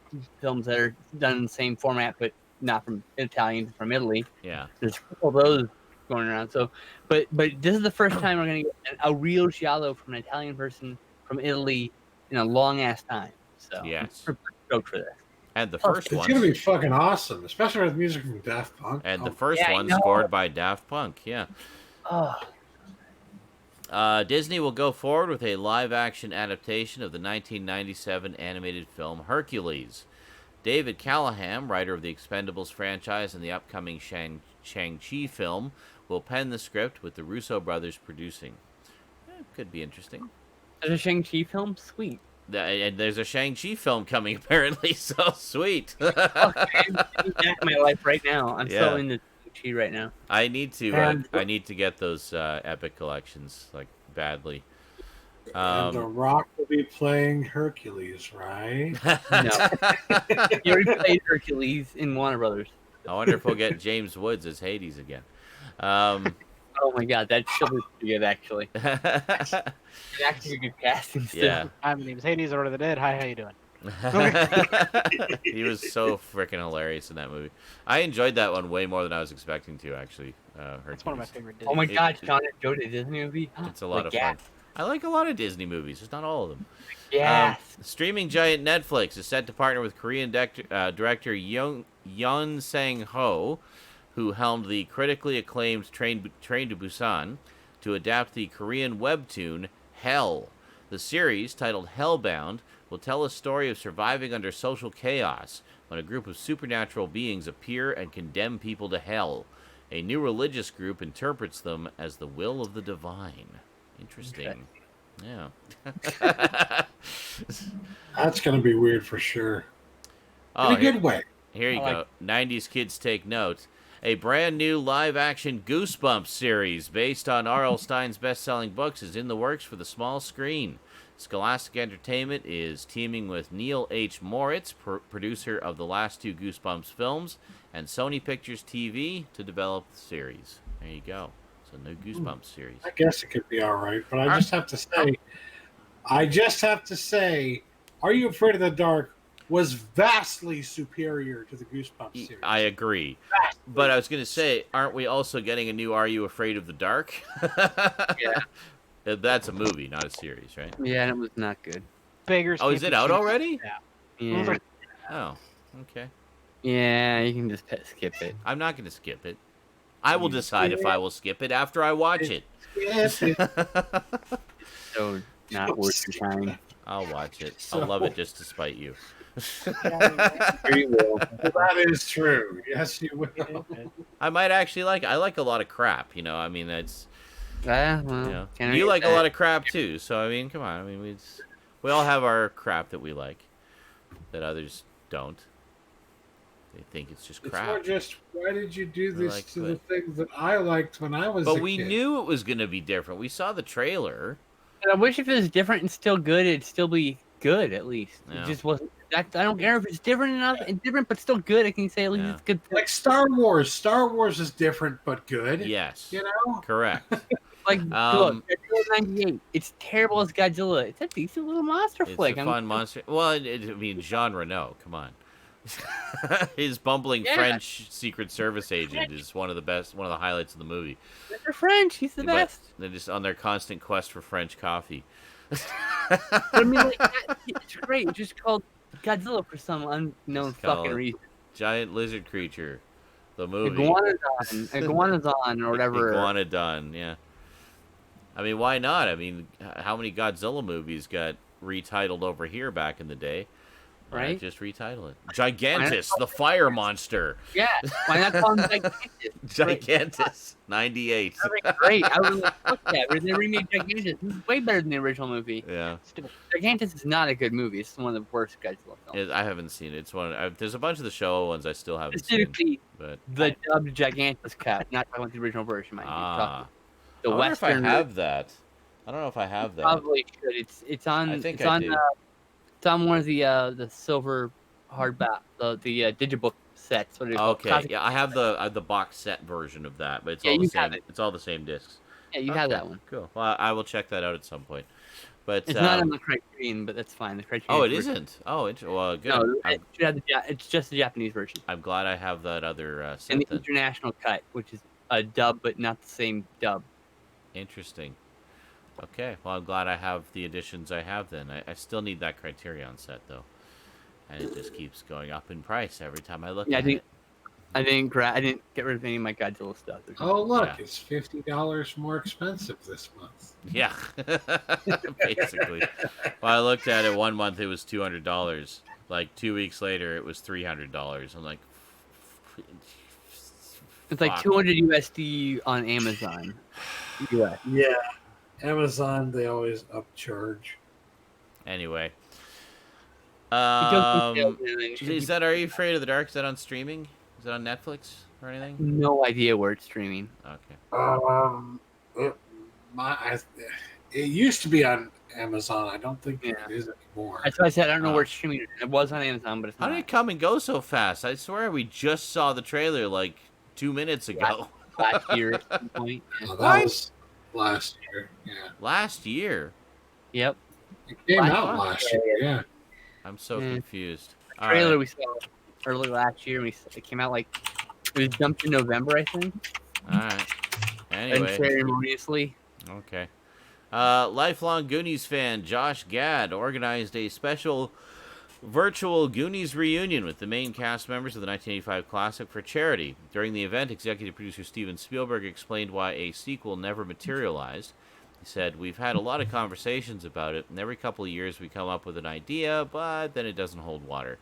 B: films that are done in the same format, but not from Italian, from Italy.
A: Yeah.
B: There's a couple of those going around. So, but this is the first time we're gonna get a real giallo from an Italian person from Italy in a long ass time. So
A: yes,
B: I'm stoked for this.
A: And the first one,
F: it's gonna be fucking awesome, especially with music from Daft Punk.
A: And the first one scored by Daft Punk. Yeah.
B: Oh.
A: Disney will go forward with a live-action adaptation of the 1997 animated film Hercules. David Callahan, writer of the Expendables franchise and the upcoming Shang-Chi film, will pen the script with the Russo brothers producing. Could be interesting.
B: There's a Shang-Chi film? Sweet.
A: And there's a Shang-Chi film coming, apparently, so sweet.
B: I'm in my life right now. I'm so into Shang-Chi right now.
A: I need to get those Epic collections, like, badly.
F: And The Rock will be playing Hercules, right?
B: No. He already played Hercules in Warner Brothers.
A: I wonder if we'll get James Woods as Hades again.
B: Oh my god, that should be pretty good, actually. It's actually a good casting still.
A: Yeah.
C: Hi, my name's Hades, Order of the Dead. Hi, how you doing?
A: He was so freaking hilarious in that movie. I enjoyed that one way more than I was expecting to, actually.
C: It's one of my favorite Disney.
B: Oh my god, John and Joe did Disney movie?
A: It's a lot of fun. I like a lot of Disney movies, just not all of them.
B: Yeah.
A: Streaming giant Netflix is set to partner with Korean director Yeon Sang-ho, who helmed the critically acclaimed Train to Busan, to adapt the Korean webtoon Hell. The series, titled Hellbound, will tell a story of surviving under social chaos when a group of supernatural beings appear and condemn people to hell. A new religious group interprets them as the will of the divine. Interesting. Yeah.
F: That's going to be weird for sure.
A: Oh,
F: In a good way.
A: Here you go. 90s kids take note. A brand new live-action Goosebumps series based on R.L. Stine's best-selling books is in the works for the small screen. Scholastic Entertainment is teaming with Neil H. Moritz, producer of the last 2 Goosebumps films, and Sony Pictures TV to develop the series. There you go. It's a new Goosebumps series.
F: I guess it could be all right, but I just have to say, Are You Afraid of the Dark was vastly superior to the Goosebumps series.
A: I agree. But I was going to say, aren't we also getting a new Are You Afraid of the Dark?
B: Yeah.
A: That's a movie, not a series, right?
B: Yeah, and it was not good.
C: Beggars.
A: Oh, is it out already?
B: Yeah.
A: Oh, okay.
B: Yeah, you can just skip it.
A: I'm not going to skip it. I will decide if I will skip it after I watch it.
B: So not worth your time.
A: I'll watch it. I'll love it just to spite you.
B: Very well.
F: That is true. Yes, you will.
A: I might actually like it. I like a lot of crap, I mean, it's...
B: Well,
A: you like a lot of crap too, so I mean, come on. I mean, we all have our crap that we like, that others don't. They think it's just crap.
F: It's more just, why did you do this
A: like
F: to the things that I liked when I was a
A: But
F: kid?
A: we knew it was going to be different. We saw the trailer.
B: And I wish if it was different and still good, it'd still be good at least.
A: Yeah.
B: It just wasn't. I don't care if it's different enough and different, but still good. I can say at least it's good.
F: Like Star Wars. Star Wars is different but good.
A: Yes.
F: Correct.
B: Like, look, Godzilla 98. It's terrible as Godzilla. It's a decent little monster flick.
A: It's a fun monster. Well, I mean, Jean Reno. Come on. His bumbling French Secret Service agent is one of the highlights of the movie.
B: They're French. He's the best.
A: They're just on their constant quest for French coffee.
B: But I mean, like, it's great. It's just called Godzilla for some unknown fucking reason.
A: Giant lizard creature. The movie.
B: Iguanodon or whatever.
A: Iguanodon, yeah. I mean, why not? I mean, how many Godzilla movies got retitled over here back in the day?
B: Right?
A: Just retitle it. Gigantus, the fire monster.
B: Yeah. Why not call him Gigantus?
A: Gigantus, 98.
B: That'd be great. I would like, fuck that. They remade Gigantus. It's way better than the original movie.
A: Yeah.
B: Gigantus is not a good movie. It's one of the worst Godzilla films.
A: I haven't seen it. It's there's a bunch of the Showa ones I still haven't seen.
B: Specifically,
A: but
B: the dubbed Gigantus cut, not talking about the original version, mind you. The
A: I wonder
B: Western.
A: if I have that. I don't know if I have that.
B: Probably should. It's on.
A: I think
B: it's
A: I
B: on.
A: do.
B: It's on one of the silver hardback, the digibook sets. What
A: Okay, yeah, I have the box set version of that, but it's all the same. It's all the same discs.
B: Yeah, you have that one.
A: Cool. Well, I will check that out at some point. But
B: it's not on the Criterion, but that's fine. The Criterion.
A: Oh, it isn't. Oh, well, good.
B: No, it's just the Japanese version.
A: I'm glad I have that other set.
B: And the international cut, which is a dub, but not the same dub.
A: Interesting. Okay, well, I'm glad I have the editions I have then. I still need that Criterion set, though. And it just keeps going up in price every time I look at it.
B: I didn't get rid of any of my Godzilla stuff.
F: Oh, look, it's $50 more expensive this month.
A: Yeah, basically. Well, I looked at it 1 month, it was $200. Like 2 weeks later, it was $300. I'm like...
B: It's like 200 USD on Amazon. US.
F: Yeah. Amazon, they always upcharge.
A: Anyway. Are You Afraid of the Dark? Is that on streaming? Is it on Netflix or anything?
B: No idea where it's streaming.
A: Okay.
F: It used to be on Amazon. I don't think it is anymore.
B: That's why I said I don't know where it's streaming. It was on Amazon, but it's not.
A: How did it come and go so fast? I swear we just saw the trailer like 2 minutes ago.
B: Last year at some point.
F: Oh, that was last year. Yeah.
A: Last year?
B: Yep.
F: It came out last year. Yeah.
A: I'm so confused.
B: The trailer we saw early last year. It came out like it was dumped in November, I think.
A: All right. Anyway.
B: Unceremoniously.
A: Okay. Lifelong Goonies fan Josh Gad organized a special virtual Goonies reunion with the main cast members of the 1985 classic for charity. During the event, executive producer Steven Spielberg explained why a sequel never materialized. He said, "We've had a lot of conversations about it, and every couple of years we come up with an idea, but then it doesn't hold water.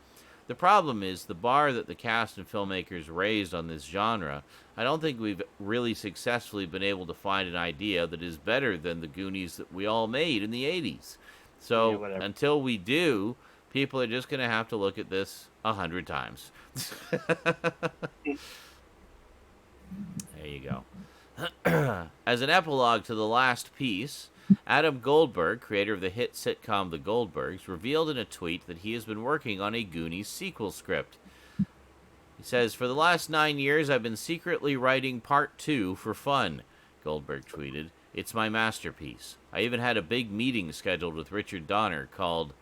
A: The problem is the bar that the cast and filmmakers raised on this genre. I don't think we've really successfully been able to find an idea that is better than the Goonies that we all made in the 80s. So until we do, people are just going to have to look at this 100 times." There you go. As an epilogue to the last piece, Adam Goldberg, creator of the hit sitcom The Goldbergs, revealed in a tweet that he has been working on a Goonies sequel script. He says, "For the last 9 years, I've been secretly writing part 2 for fun," Goldberg tweeted. "It's my masterpiece. I even had a big meeting scheduled with Richard Donner called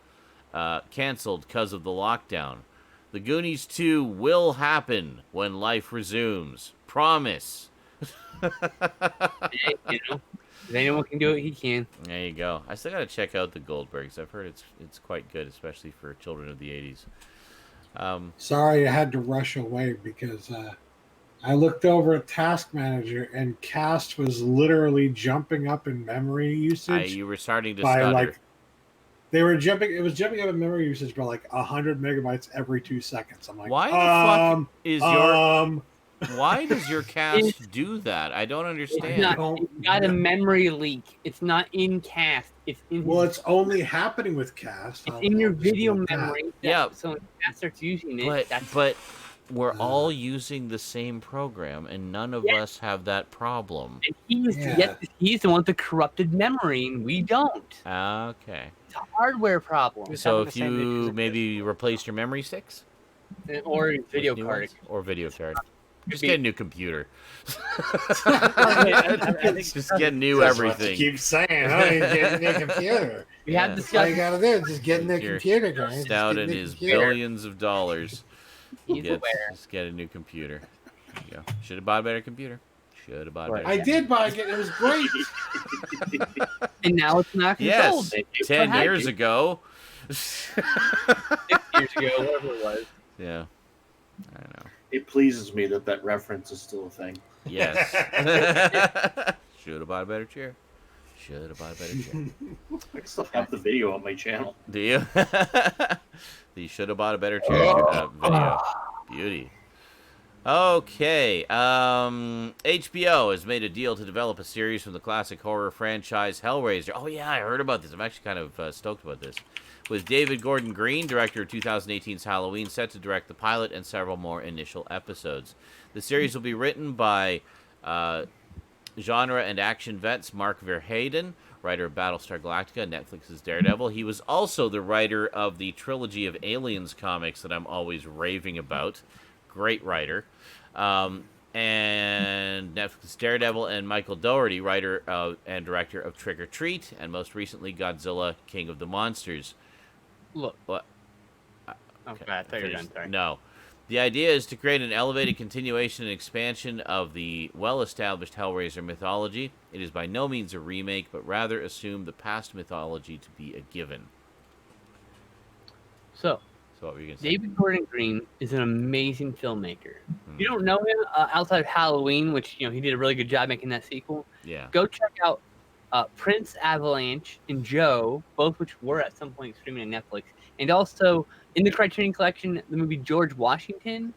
A: canceled because of the lockdown. The Goonies 2 will happen when life resumes. Promise."
B: Hey, you know, if anyone can do it, he can.
A: There you go. I still got to check out The Goldbergs. I've heard it's quite good, especially for children of the 80s.
F: Sorry, I had to rush away because I looked over at Task Manager and Cast was literally jumping up in memory usage.
A: You were starting to
F: by
A: stutter.
F: It was jumping up in memory usage by like 100 megabytes every 2 seconds. I'm like,
A: Why the fuck is your... Why does your Cast do that? I don't understand.
B: It's got a memory leak. It's not in Cast. It's in.
F: Well, it's only happening with Cast.
B: It's in your video memory.
A: Yeah.
B: So when Cast starts using it,
A: but we're all using the same program, and none of us have that problem.
B: And he's the one with the corrupted memory, and we don't.
A: Okay.
B: It's a hardware problem.
A: So if you maybe replace your memory sticks?
B: Or video card.
A: Or video card. Just get a new computer. Just get new everything.
F: Keep saying, get a new computer.
B: We have discussed.
F: All you gotta do is just get a new computer, guys.
A: Stoudman is billions of dollars. Just get a new computer. There you go. Should have bought a better computer. Should have bought a better
F: I did buy it. It was great.
B: And now it's not controlled.
A: Yes. 10 years ago.
B: 6 years ago, whatever it was.
A: Yeah. I don't know.
D: It pleases me that reference is still a thing.
A: Yes. Should have bought a better chair. Should have bought a better chair.
D: I still have the video on my channel.
A: Do you? You should have bought a better chair video. Beauty. Okay. HBO has made a deal to develop a series from the classic horror franchise Hellraiser. Oh, yeah, I heard about this. I'm actually kind of stoked about this. With David Gordon Green, director of 2018's Halloween, set to direct the pilot and several more initial episodes. The series will be written by genre and action vets Mark Verheiden, writer of Battlestar Galactica, Netflix's Daredevil. He was also the writer of the trilogy of Aliens comics that I'm always raving about. Great writer. And Netflix's Daredevil, and Michael Dougherty, writer and director of Trick or Treat, and most recently Godzilla, King of the Monsters.
B: Look.
A: What?
B: Okay, I thought you were done. Sorry.
A: No. The idea is to create an elevated continuation and expansion of the well-established Hellraiser mythology. It is by no means a remake, but rather assume the past mythology to be a given.
B: So
A: what were you going to say?
B: David Gordon Green is an amazing filmmaker. If you don't know him outside of Halloween, which he did a really good job making that sequel.
A: Yeah.
B: Go check out Prince, Avalanche, and Joe, both which were at some point streaming on Netflix, and also in the Criterion Collection, the movie George Washington.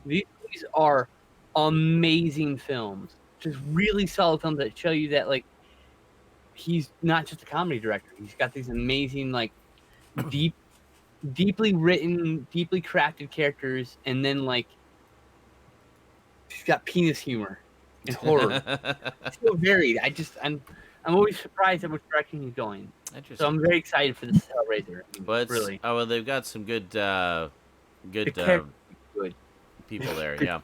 B: These movies are amazing films, just really solid films that show you that he's not just a comedy director. He's got these amazing deeply written, deeply crafted characters, and then he's got penis humor and horror. It's so varied. I'm always surprised at which direction he's going. So I'm very excited for this Hellraiser. Really.
A: Oh, well, they've got some good people there. Yeah.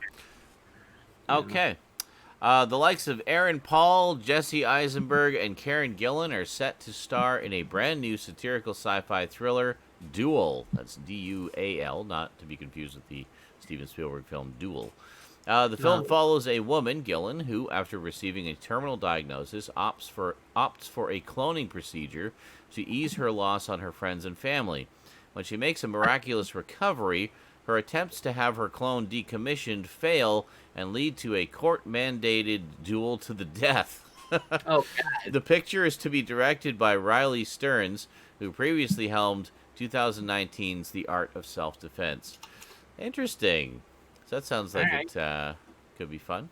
A: Okay. The likes of Aaron Paul, Jesse Eisenberg, and Karen Gillan are set to star in a brand new satirical sci-fi thriller, Duel. That's D-U-A-L, not to be confused with the Steven Spielberg film Duel. The film follows a woman, Gillan, who, after receiving a terminal diagnosis, opts for a cloning procedure to ease her loss on her friends and family. When she makes a miraculous recovery, her attempts to have her clone decommissioned fail and lead to a court-mandated duel to the death.
B: Oh, God.
A: The picture is to be directed by Riley Stearns, who previously helmed 2019's The Art of Self-Defense. Interesting. So that sounds like it could be fun.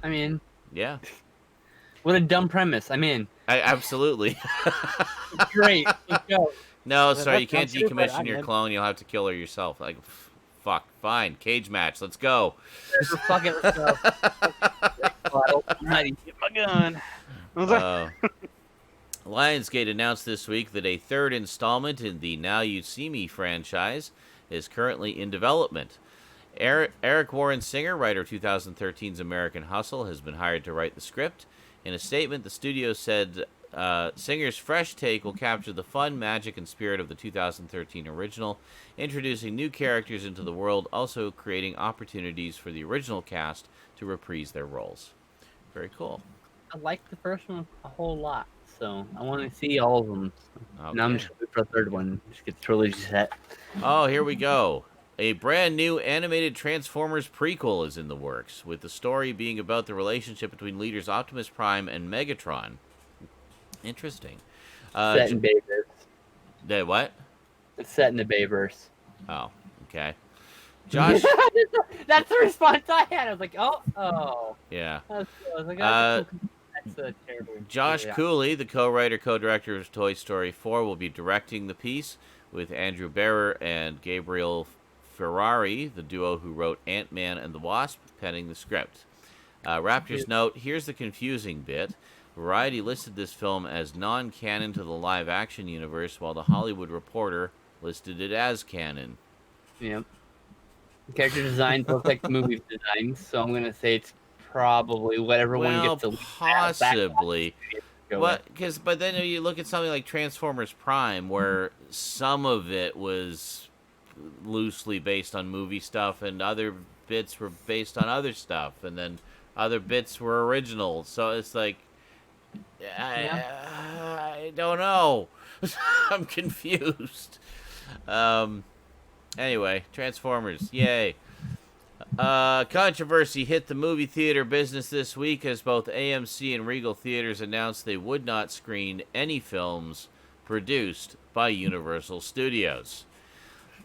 B: I'm in.
A: Yeah.
B: What a dumb premise. I'm in.
A: Absolutely.
B: Great. Let's go.
A: No, sorry, you can't decommission your clone. You'll have to kill her yourself. fuck, fine. Cage match. Let's go.
B: Fuck it, let's go.
C: Get my gun.
A: Lionsgate announced this week that a third installment in the Now You See Me franchise is currently in development. Eric Warren Singer, writer of 2013's American Hustle, has been hired to write the script. In a statement, the studio said Singer's fresh take will capture the fun, magic, and spirit of the 2013 original, introducing new characters into the world, also creating opportunities for the original cast to reprise their roles. Very cool.
B: I like the first one a whole lot, so I want to see all of them.
A: Okay.
B: Now I'm just looking for a third one. Just get the trilogy set.
A: Oh, here we go. A brand new animated Transformers prequel is in the works, with the story being about the relationship between leaders Optimus Prime and Megatron. Interesting.
B: Set in Bayverse.
A: What?
B: It's set in the Bayverse.
A: Oh, okay. Josh.
B: That's the response I had. I was like, oh.
A: Yeah.
B: I was like, that's a terrible.
A: Josh Cooley, the co-writer, co-director of Toy Story 4, will be directing the piece, with Andrew Barrer and Gabriel Ferrari, the duo who wrote Ant-Man and the Wasp, penning the script. Raptors note, here's the confusing bit. Variety listed this film as non-canon to the live-action universe, while The Hollywood Reporter listed it as canon.
B: Yep. Character design looks like movie design, so I'm going to say it's probably whatever one gets the
A: possibly. But then you look at something like Transformers Prime, where some of it was loosely based on movie stuff, and other bits were based on other stuff, and then other bits were original. So it's like, I don't know. I'm confused. Anyway, Transformers, yay. Controversy hit the movie theater business this week as both AMC and Regal Theaters announced they would not screen any films produced by Universal Studios.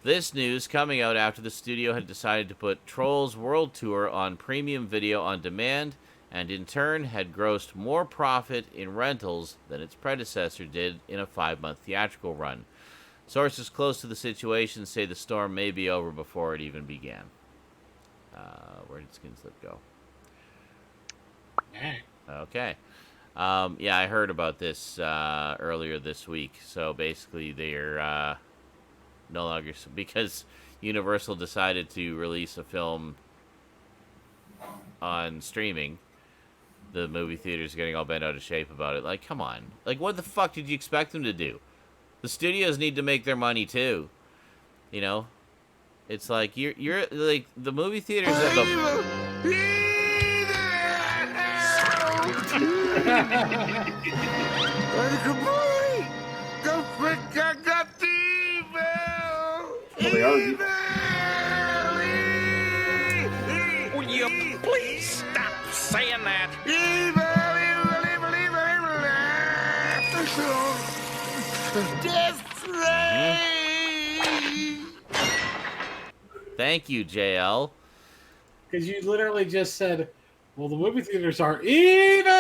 A: This news coming out after the studio had decided to put Trolls World Tour on premium video on demand, and in turn had grossed more profit in rentals than its predecessor did in a 5-month theatrical run. Sources close to the situation say the storm may be over before it even began. Where did Skinslip go? Okay. Yeah, I heard about this earlier this week. So basically they're no longer... Because Universal decided to release a film on streaming, the movie theater's getting all bent out of shape about it. Like, come on. Like, what the fuck did you expect them to do? The studios need to make their money too. You know? It's like you're like the movie theaters are the
G: Will you please stop saying that?
A: Thank you, JL.
F: Because you literally just said, well, the movie theaters are evil!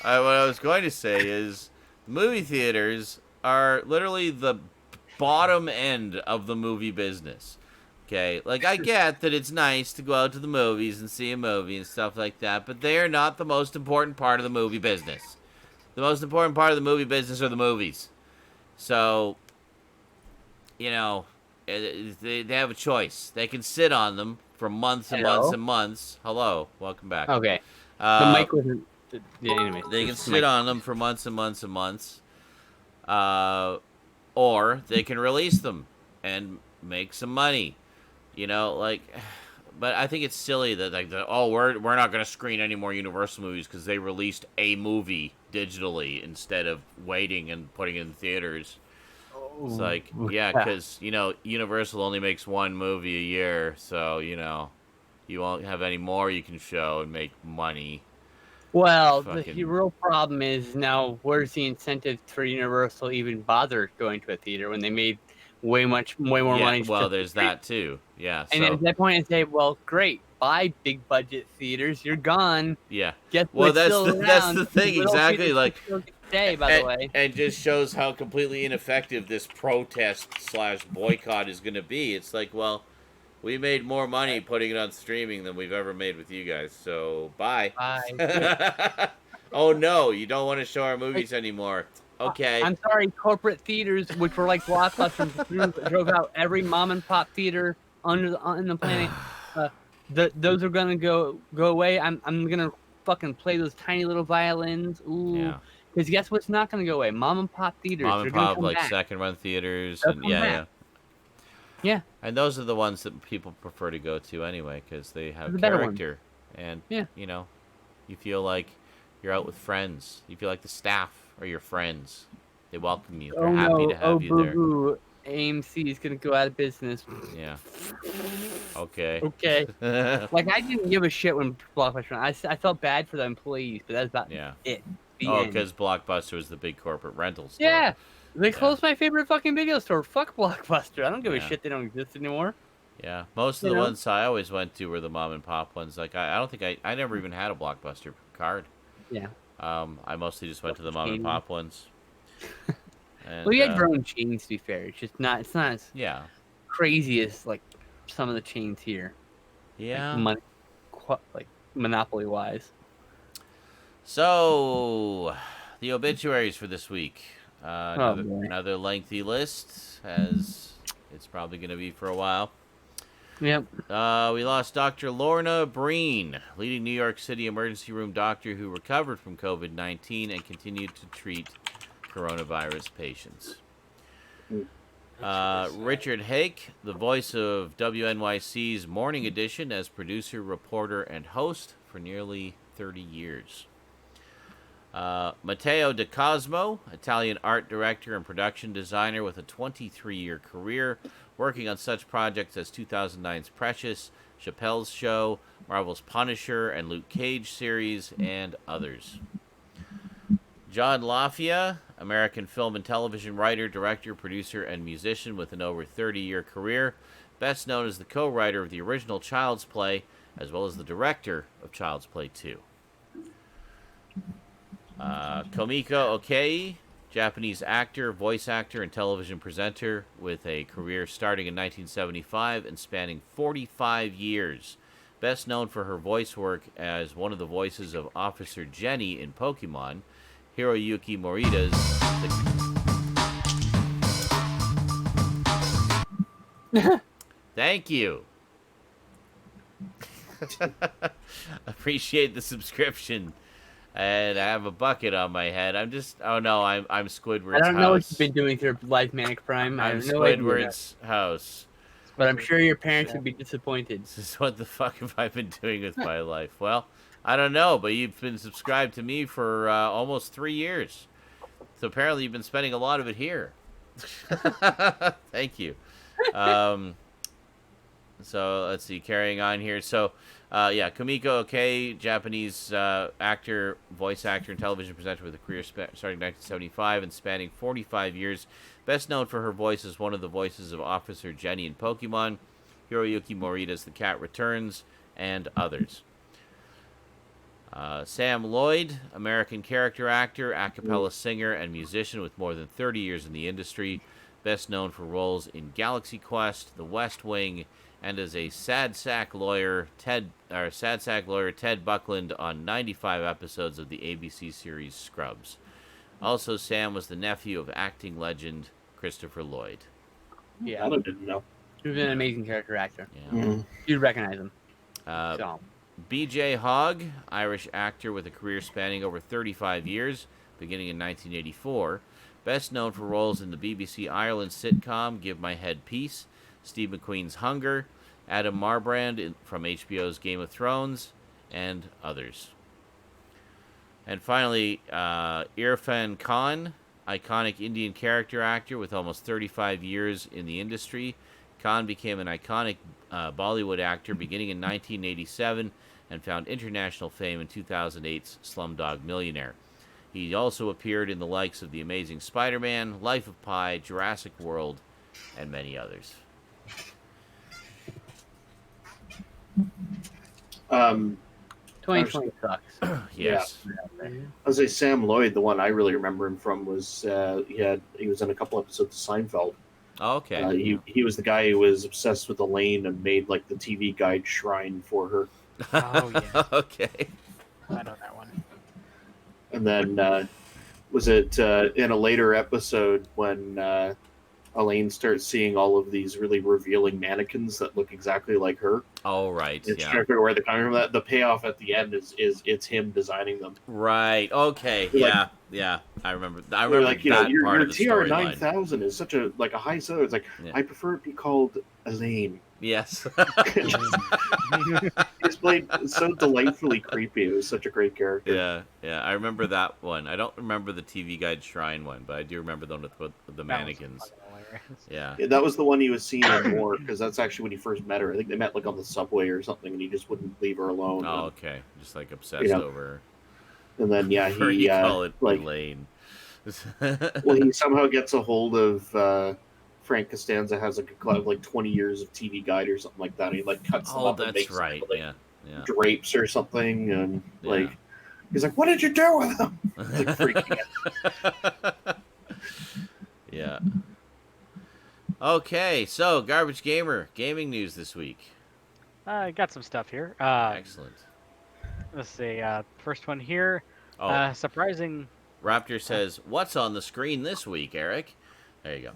A: What I was going to say is movie theaters are literally the bottom end of the movie business. Okay, like I get that it's nice to go out to the movies and see a movie and stuff like that, but they are not the most important part of the movie business. The most important part of the movie business are the movies. So, you know, they have a choice. They can sit on them for months and months and months. Hello, welcome back.
B: Okay. The mic wasn't... Anyway,
A: they can sit on them for months and months and months. Or they can release them and make some money. You know, like, but I think it's silly that we're not going to screen any more Universal movies because they released a movie digitally instead of waiting and putting it in theaters. It's like, yeah, because, you know, Universal only makes one movie a year, so, you know, you won't have any more you can show and make money.
B: Well, the real problem is now, where's the incentive for Universal even bother going to a theater when they made way more money?
A: Well, there's that too. Yeah.
B: And at that point, I say, well, great, Bye, big budget theaters. You're gone.
A: Yeah.
B: Guess
A: Well,
B: what's
A: that's
B: still
A: that's
B: around?
A: the thing,
B: Little
A: exactly.
B: theaters
A: Like,
B: still get stay, by the way.
A: and just shows how completely ineffective this protest / boycott is going to be. It's like, well, we made more money putting it on streaming than we've ever made with you guys. So bye.
B: Bye.
A: Oh no, you don't want to show our movies anymore. Okay.
B: I'm sorry, corporate theaters, which were like Blockbuster, drove out every mom and pop theater on the planet. Those are gonna go away. I'm gonna fucking play those tiny little violins. Ooh.
A: Yeah.
B: Because guess what's not gonna go away? Mom and pop theaters.
A: Mom and
B: They're gonna
A: pop,
B: come
A: like
B: back.
A: second run theaters,
B: They'll
A: and
B: come
A: yeah.
B: back. Yeah.
A: And those are the ones that people prefer to go to anyway, because they have
B: The better ones.
A: character, and
B: Yeah.
A: you know, you feel like you're out with friends. You feel like the staff are your friends. They welcome you. They're happy to have you there.
B: Boo-hoo. AMC is gonna go out of business.
A: Yeah. Okay.
B: Okay. Like, I didn't give a shit when Blockbuster went. I felt bad for the employees, but that's about
A: Yeah.
B: it. The
A: Oh,
B: end.
A: because Blockbuster was the big corporate rental store.
B: Yeah. They closed my favorite fucking video store. Fuck Blockbuster. I don't give a
A: Yeah.
B: shit they don't exist anymore.
A: Yeah. Most of
B: You
A: the
B: know?
A: ones I always went to were the mom and pop ones. Like, I don't think I never even had a Blockbuster card.
B: Yeah.
A: I mostly just went to the mom and pop ones. And,
B: Well, you had your own chains, to be fair. It's not as
A: yeah.
B: crazy as, like, some of the chains here.
A: Yeah.
B: Like monopoly-wise.
A: So, the obituaries for this week.
B: boy.
A: Another lengthy list, as it's probably going to be for a while.
B: Yep.
A: We lost Dr. Lorna Breen, leading New York City emergency room doctor who recovered from COVID-19 and continued to treat coronavirus patients. Richard Hake, the voice of WNYC's Morning Edition as producer, reporter, and host for nearly 30 years. Matteo De Cosmo, Italian art director and production designer with a 23-year career, working on such projects as 2009's Precious, Chappelle's Show, Marvel's Punisher, and Luke Cage series, and others. John Lafia, American film and television writer, director, producer, and musician with an over 30-year career, best known as the co-writer of the original Child's Play, as well as the director of Child's Play 2. Komiko Okei, Japanese actor, voice actor, and television presenter with a career starting in 1975 and spanning 45 years. Best known for her voice work as one of the voices of Officer Jenny in Pokemon, Hiroyuki Morida's... Thank you. Appreciate the subscription. And I have a bucket on my head. I'm Squidward's house.
B: I don't know what you've been doing to your life, Manic Prime. I
A: I'm
B: have no idea.
A: Squidward's house.
B: But I'm sure your parents would be disappointed.
A: This is what the fuck have I been doing with my life? Well, I don't know, but you've been subscribed to me for almost 3 years. So apparently you've been spending a lot of it here. Thank you. So let's see, carrying on here. So, Komiko Okei, Japanese actor, voice actor, and television presenter with a career starting in 1975 and spanning 45 years. Best known for her voice as one of the voices of Officer Jenny in Pokemon, Hiroyuki Morida's The Cat Returns, and others. Sam Lloyd, American character actor, a cappella singer, and musician with more than 30 years in the industry. Best known for roles in Galaxy Quest, The West Wing, and as a sad sack lawyer Ted Buckland on 95 episodes of the ABC series Scrubs. Also, Sam was the nephew of acting legend Christopher Lloyd.
B: Yeah,
D: I didn't know.
B: he was an amazing character actor.
A: Yeah.
B: You'd recognize him.
A: B.J. Hogg, Irish actor with a career spanning over 35 years, beginning in 1984. Best known for roles in the BBC Ireland sitcom Give My Head Peace, Steve McQueen's Hunger, Adam Marbrand from HBO's Game of Thrones, and others. And finally, Irfan Khan, iconic Indian character actor with almost 35 years in the industry. Khan became an iconic Bollywood actor beginning in 1987 and found international fame in 2008's Slumdog Millionaire. He also appeared in the likes of The Amazing Spider-Man, Life of Pi, Jurassic World, and many others.
D: Um,
B: 2020 sucks.
A: Yes.
D: I was say Sam Lloyd. The one I really remember him from was he was in a couple episodes of Seinfeld.
A: Okay.
D: He was the guy who was obsessed with Elaine and made like the TV guide shrine for her.
C: Oh yeah.
A: Okay.
C: I know that one.
D: And then was it in a later episode when Elaine starts seeing all of these really revealing mannequins that look exactly like her?
A: Oh, right.
D: It's
A: Yeah.
D: trying to figure where they're coming from. That the payoff at the end is it's him designing them.
A: Right. Okay.
D: They're
A: Yeah. Yeah. I remember. I
D: They're
A: remember
D: like,
A: that
D: your
A: part of the
D: TR
A: storyline.
D: 9000 is such a high seller. It's like
A: Yeah.
D: I prefer it be called Elaine.
A: Yes.
D: It's played so delightfully creepy. It was such a great character.
A: Yeah. Yeah. I remember that one. I don't remember the TV Guide Shrine one, but I do remember the one with the mannequins. Yeah.
D: Yeah, that was the one he was seeing in more because that's actually when he first met her. I think they met like on the subway or something, and he just wouldn't leave her alone.
A: Oh, okay. Just like obsessed
D: Yeah.
A: over.
D: And then yeah,
A: Or
D: he
A: you call it
D: like
A: Elaine.
D: well, he somehow gets a hold of Frank Costanza has like a club of like 20 years of TV Guide or something like that. And he like cuts them
A: Oh,
D: up and
A: that's
D: makes
A: right.
D: them, like,
A: Yeah. Yeah.
D: drapes or something, and
A: Yeah.
D: like he's like, "What did you do with them?" Like freaking out.
A: Yeah. Okay, so Garbage Gamer gaming news this week.
C: I got some stuff here.
A: Excellent.
C: Let's see. First one here.
A: Oh,
C: Surprising.
A: Raptor says, "What's on the screen this week, Eric?" There you go.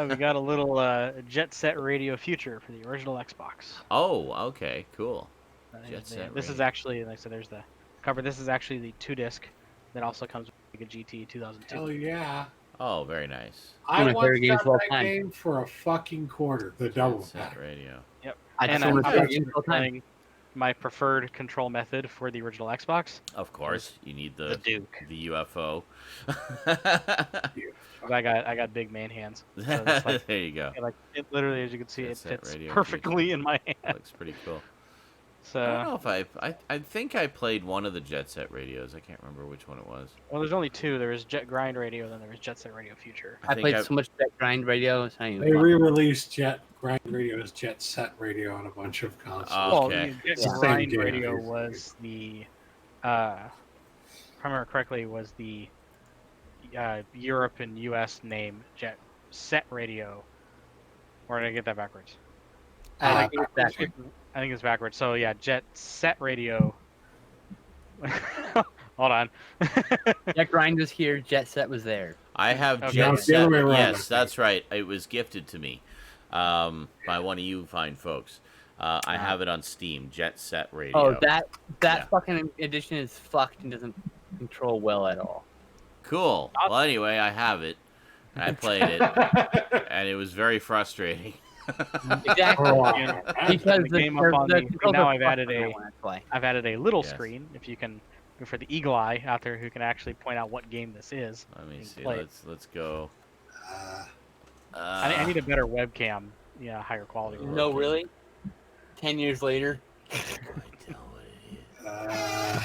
C: We got a little Jet Set Radio Future for the original Xbox.
A: Oh, okay, cool. Jet
C: This
A: Set
C: is
A: Radio.
C: actually, like I said, there's the cover. This is actually the 2-disc that also comes with like a GT 2002.
F: Hell yeah.
A: Oh, very nice.
F: I
B: One of my favorite
F: once
B: games
F: got
B: of all
F: that
B: time.
F: game for a fucking quarter. The double
A: Jet Set
F: pack.
A: Radio.
B: I
C: And
B: just
C: I'm
B: want to
C: actually
B: all time.
C: playing my preferred control method for the original Xbox.
A: Of course, you need
C: The
A: the
C: Duke.
A: UFO.
C: I got big man hands. So it's like,
A: There you go.
C: like it literally, as you can see,
A: Jet
C: it
A: Set
C: fits
A: Radio
C: perfectly in my hand.
A: Looks pretty cool. I
C: So,
A: don't know if I think I played one of the Jet Set radios. I can't remember which one it was.
C: well, there's only two. There was Jet Grind Radio, then there was Jet Set Radio Future.
B: I
A: think
B: played so much Jet Grind Radio. It's not even
F: They
B: fun.
F: re-released Jet Grind Radio as Jet Set Radio on a bunch of consoles.
A: Oh,
C: Well,
A: okay.
C: the Jet
F: It's the same
C: Grind
F: game,
C: Radio
F: basically.
C: was the, if I remember correctly, was the Europe and U.S. name Jet Set Radio. Or did I get that backwards?
B: I think it's that.
C: I think it's backwards. So yeah, Jet Set Radio. Hold on.
B: Jet Grind was here. Jet Set was there.
A: I have
C: Okay.
A: Jet
F: No, it's the other
A: Set.
F: way around, I
A: Yes,
F: think.
A: that's right. It was gifted to me by one of you fine folks. I have it on Steam. Jet Set Radio.
B: Oh, that
A: Yeah.
B: fucking edition is fucked and doesn't control well at all.
A: Cool. Well, anyway, I have it. And I played it, and it was very frustrating.
B: Exactly.
F: Oh,
C: And
B: Because
C: the game up on the,
B: controls
C: now
B: are
C: I've added
B: fucked when I
C: a
B: wanna play.
C: I've added a little
A: Yes.
C: screen. If you can, for the eagle eye out there who can actually point out what game this is.
A: Let me
C: You can
A: see.
C: play it.
A: Let's go.
C: I need a better webcam. Yeah, higher quality.
A: No,
B: No,
A: Okay.
B: really? 10 years later?
A: Tell what it is.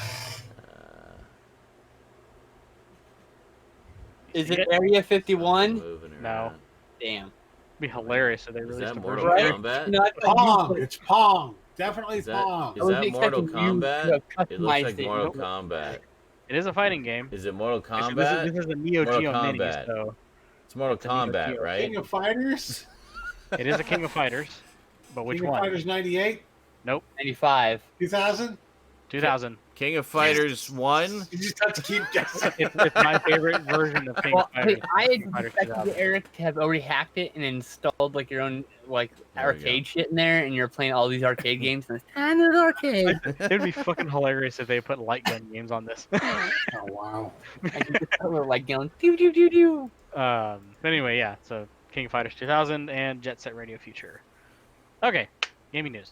B: Is it Area 51?
A: Moving
C: No.
A: around.
B: Damn.
C: It'd be hilarious if they
A: Is
C: released
A: that
C: a
A: Mortal
C: version.
A: Kombat?
B: No, I thought
F: Pong!
B: you-
F: It's Pong! Definitely
A: Is that,
F: Pong!
A: is
B: I was
A: that Mortal
B: expecting you to
A: Kombat?
B: have
A: It looks like
B: customized it.
A: Mortal
B: Nope.
A: Kombat.
C: It is a fighting game.
A: Is it Mortal
C: Actually,
A: Kombat?
C: This is a Neo
A: Mortal
C: Geo Mini,
A: Kombat.
C: so
A: It's Mortal
C: It's a Neo
A: Kombat,
C: Geo.
A: right?
F: King of Fighters?
C: it is a King of Fighters. But which
F: King
C: one?
F: of Fighters 98?
B: 95.
F: 2000?
C: 2000.
A: King of Fighters 1?
F: You just have to keep guessing.
C: It's my favorite version of King
B: Well,
C: of Fighters.
B: hey, I
C: King of Fighters
B: had expected
C: 2000.
B: Eric to have already hacked it and installed like your own like
A: There we
B: arcade shit in there, and you're playing all these arcade games. And it's time to the arcade.
C: It'd be fucking hilarious if they put light gun games on this.
F: Oh, wow.
B: I can just tell like going doo doo doo doo.
C: But anyway, yeah. So King of Fighters 2000 and Jet Set Radio Future. Okay, gaming news.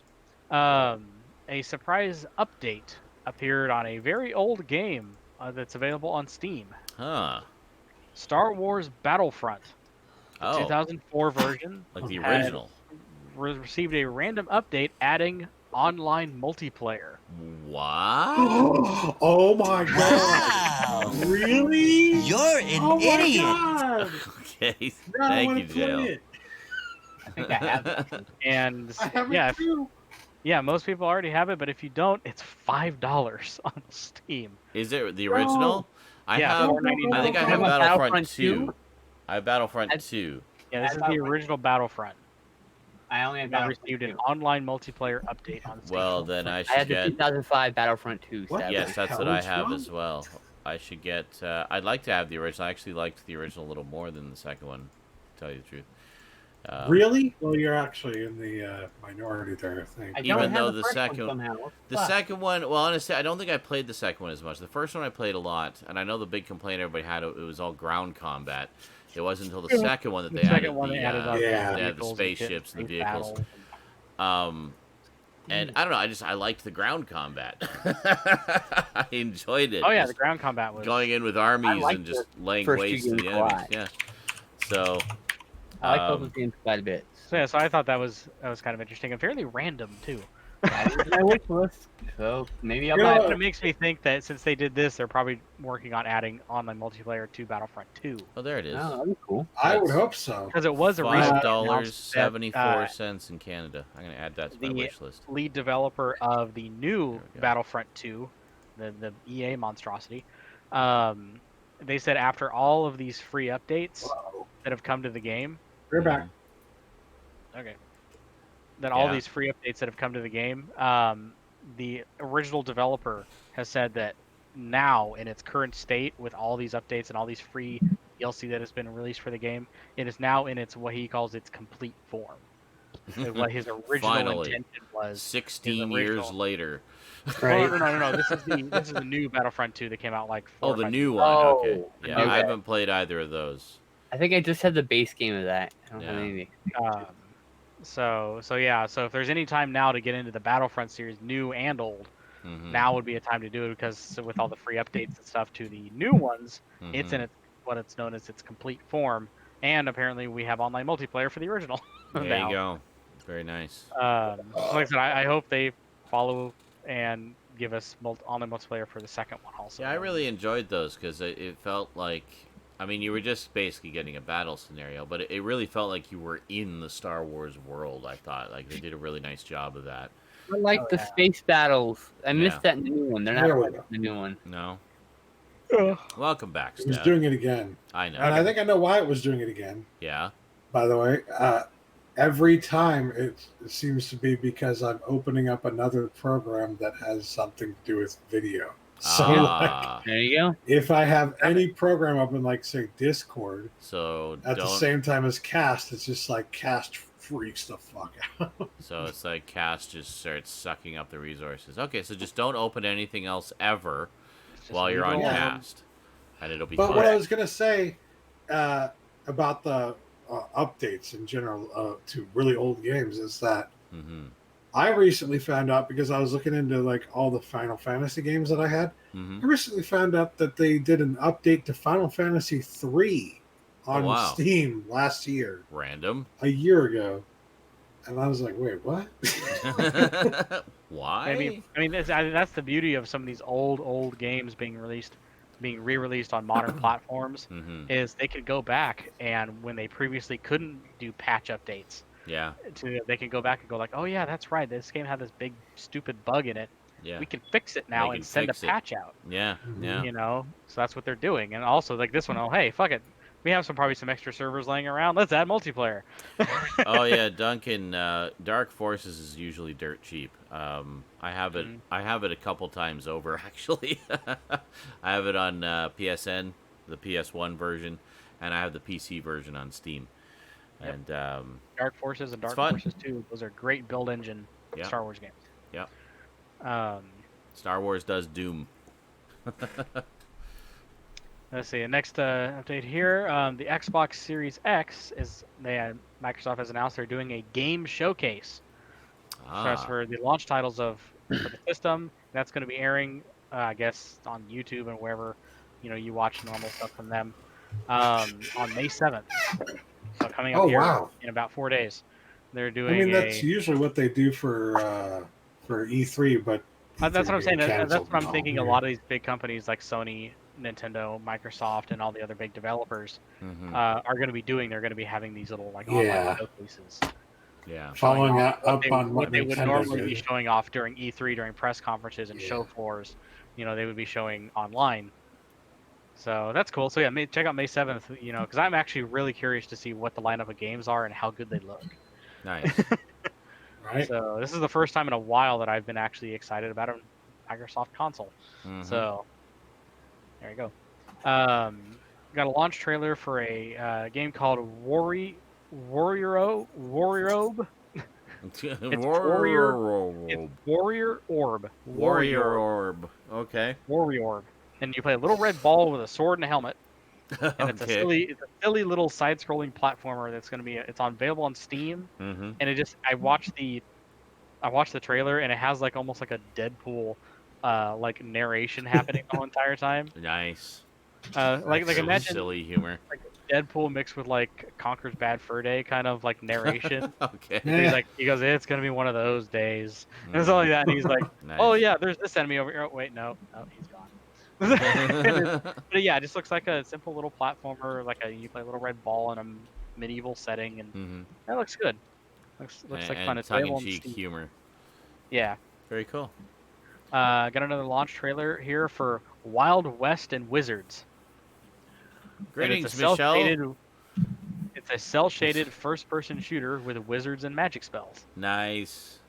C: A surprise update appeared on a very old game that's available on Steam.
A: Huh.
C: Star Wars Battlefront,
A: Oh,
C: 2004 version,
A: like the
C: had-
A: original.
C: received a random update adding online multiplayer.
A: What?
F: Oh my god. Really?
G: You're an
F: Oh my
G: idiot.
F: god.
A: Okay,
F: I
A: thank
F: wanna
A: you,
F: play
A: Jail.
F: it.
B: I think I have that.
C: And
F: I have
C: yeah,
F: it too.
C: Yeah, most people already have it, but if you don't, it's $5 on Steam.
A: Is it the original? I
C: Yeah,
A: have.
C: $4.99.
A: I think I have
B: Have a
A: Battlefront
B: Battlefront
A: 2.
B: 2?
A: I have Battlefront 2.
C: Yeah, this is the original Battlefront.
B: I only have
C: That
B: Battlefront
C: received an
B: 2.
C: online multiplayer update on Steam.
A: Well, then I
B: I
A: should
B: have the
A: get.
B: 2005 Battlefront 2.
F: What?
B: Sadly.
A: Yes, that's
F: hell
A: what I
F: is
A: have
F: wrong?
A: as well. I should get. I'd like to have the original. I actually liked the original a little more than the second one, to tell you the truth.
F: Really? Well, you're actually in the minority there, I think.
B: I don't
A: Even
B: have
A: though
B: the
A: the
B: first one
A: second-
B: somehow. What
A: The
B: fuck?
A: second one, well, honestly, I don't think I played the second one as much. The first one I played a lot, and I know the big complaint everybody had, it was all ground combat. It wasn't until the second one that they added
C: one
A: the,
C: they added
F: Yeah.
A: they had the
C: vehicles and
A: spaceships and the
C: space
A: vehicles.
C: battles.
A: And I don't know, I liked the ground combat. I enjoyed it.
C: Oh yeah,
A: Just
C: the ground combat was.
A: going in with armies
B: liked
A: and just
B: the
A: laying
B: first
A: waste
B: two
A: to the
B: games a
A: enemies.
B: lot.
A: Yeah. So,
B: I like both of games quite a bit.
C: So yeah, so I thought that was kind of interesting and fairly random too.
B: That was my wish list, so maybe I'll
F: You know
B: buy
F: what?
C: But
B: it.
C: it makes me think that since they did this, they're probably working on adding online multiplayer to Battlefront 2.
A: oh, there it is.
B: Oh, that'd be cool.
F: I would
A: That's-
F: hope so.
C: Because it was originally announced that,
A: $5.74 in Canada. I'm gonna add that to my
C: the
A: wish list.
C: lead developer of the new
A: There we go.
C: Battlefront 2, the EA monstrosity, they said after all of these free updates
F: Whoa.
C: that have come to the game,
F: We're back.
C: okay, that all
A: Yeah.
C: these free updates that have come to the game, the original developer has said that now in its current state with all these updates and all these free DLC that has been released for the game, it is now in its what he calls its complete form. And what his original
A: Finally.
C: intention was.
A: 16
C: his
A: years
C: original-
A: later.
C: Oh, no. This is the new Battlefront 2 that came out like 4
A: Oh,
C: or
A: the
C: 5
A: new
C: years
A: one.
B: Oh,
A: Okay. Yeah,
B: okay.
A: I haven't played either of those.
B: I think I just had the base game of that. I don't have
A: Yeah.
B: anything.
C: So if there's any time now to get into the Battlefront series, new and old,
A: Mhm.
C: now would be a time to do it because with all the free updates and stuff to the new ones, it's
A: Mhm.
C: in what it's known as its complete form, and apparently we have online multiplayer for the original.
A: There
C: now.
A: you go. Very nice.
C: Like I said, I hope they follow and give us online multiplayer for the second one also.
A: Yeah, I really enjoyed those because it felt like, I mean, you were just basically getting a battle scenario, but it really felt like you were in the Star Wars world. I thought like they did a really nice job of that.
B: I like the space battles. I missed
A: Yeah.
B: that in the new one. They're not
F: There we
B: like
F: go.
B: the new one.
A: No. Welcome back,
F: It was
A: Steph.
F: doing it again.
A: I know.
F: And I think I know why it was doing it again,
A: Yeah.
F: by the way. Every time it seems to be because I'm opening up another program that has something to do with video. So like,
A: Ah,
B: There you go.
F: if I have any program open, like say Discord,
A: so
F: at the
A: don't.
F: same time as Cast, it's just like Cast freaks the fuck out.
A: So it's like Cast just starts sucking up the resources. Okay, so just don't open anything else ever while you're on
F: leave it alone.
A: Cast, and it'll be
F: But
A: fine.
F: what I was gonna say about the updates in general to really old games is that
A: Mm-hmm.
F: I recently found out, because I was looking into like all the Final Fantasy games that I had.
A: Mm-hmm.
F: I recently found out that they did an update to Final Fantasy 3 on
A: wow.
F: Steam last year,
A: Random.
F: a year ago, and I was like, "Wait, what?"
A: Why?
C: I mean, that's the beauty of some of these old games being re-released on modern platforms.
A: Mm-hmm.
C: Is they could go back and when they previously couldn't do patch updates,
A: Yeah.
C: they can go back and go like, oh yeah, that's right, this game had this big stupid bug in it.
A: Yeah.
C: We can fix it now
A: They
C: and
A: can
C: send a
A: fix it.
C: patch out.
A: Yeah. Yeah.
C: You know, so that's what they're doing. And also like this one, oh hey, fuck it, we have probably some extra servers laying around. Let's add multiplayer.
A: Oh yeah, Duncan. Dark Forces is usually dirt cheap. I have it.
C: Mhm.
A: I have it a couple times over actually. I have it on PSN, the PS1 version, and I have the PC version on Steam.
C: Yep.
A: And
C: Dark Forces and
A: It's
C: Dark
A: fun.
C: Forces 2, those are great build engine
A: Yeah.
C: Star Wars games.
A: Yep.
C: Star
A: Wars does Doom.
C: Let's see. The next update here, the Xbox Series X Microsoft has announced they're doing a game showcase. So that's for the launch titles for the system. That's going to be airing, I guess, on YouTube and wherever you watch normal stuff from them on May 7th. So coming up
F: Oh,
C: here
F: wow.
C: in about 4 days, they're
F: I
C: doing.
F: mean, that's usually what they do for E3, but
C: That's what I'm saying. That's
F: canceled
C: what I'm
F: now.
C: thinking. A
F: Yeah.
C: lot of these big companies like Sony, Nintendo, Microsoft, and all the other big developers
A: Mm-hmm.
C: are going to be doing. They're going to be having these little like
F: Yeah.
C: online showcases.
A: Yeah.
F: Following up on
C: what they would normally
F: did.
C: be showing off during E3 during press conferences and show floors. They would be showing online. So that's cool. So yeah, check out May 7th. Because I'm actually really curious to see what the lineup of games are and how good they look.
A: Nice.
F: Right.
C: So this is the first time in a while that I've been actually excited about a Microsoft console.
A: Mm-hmm.
C: So there you go. Got a launch trailer for a game called Warrior Orb. It's Warrior Orb.
A: Warrior Orb. Okay.
C: Warrior Orb. And you play a little red ball with a sword and a helmet. And it's a silly little side-scrolling platformer that's it's available on Steam.
A: Mm-hmm.
C: And I watched the trailer, and it has almost like a Deadpool narration happening the whole entire time.
A: Nice.
C: Imagine
A: silly humor.
C: Like Deadpool mixed with Conker's Bad Fur Day kind of narration.
A: Okay.
C: He goes, it's gonna be one of those days. And it's all like that, and he's like,
A: Nice.
C: oh yeah, there's this enemy over here. Oh wait, no, he's gone. But yeah, it just looks like a simple little platformer, you play a little red ball in a medieval setting, and that looks good. Looks like fun. It's
A: tongue-in-cheek humor.
C: Yeah.
A: Very cool.
C: Got another launch trailer here for Wild West and Wizards.
A: Greetings, Michelle.
C: It's a cel-shaded first-person shooter with wizards and magic spells.
A: Nice.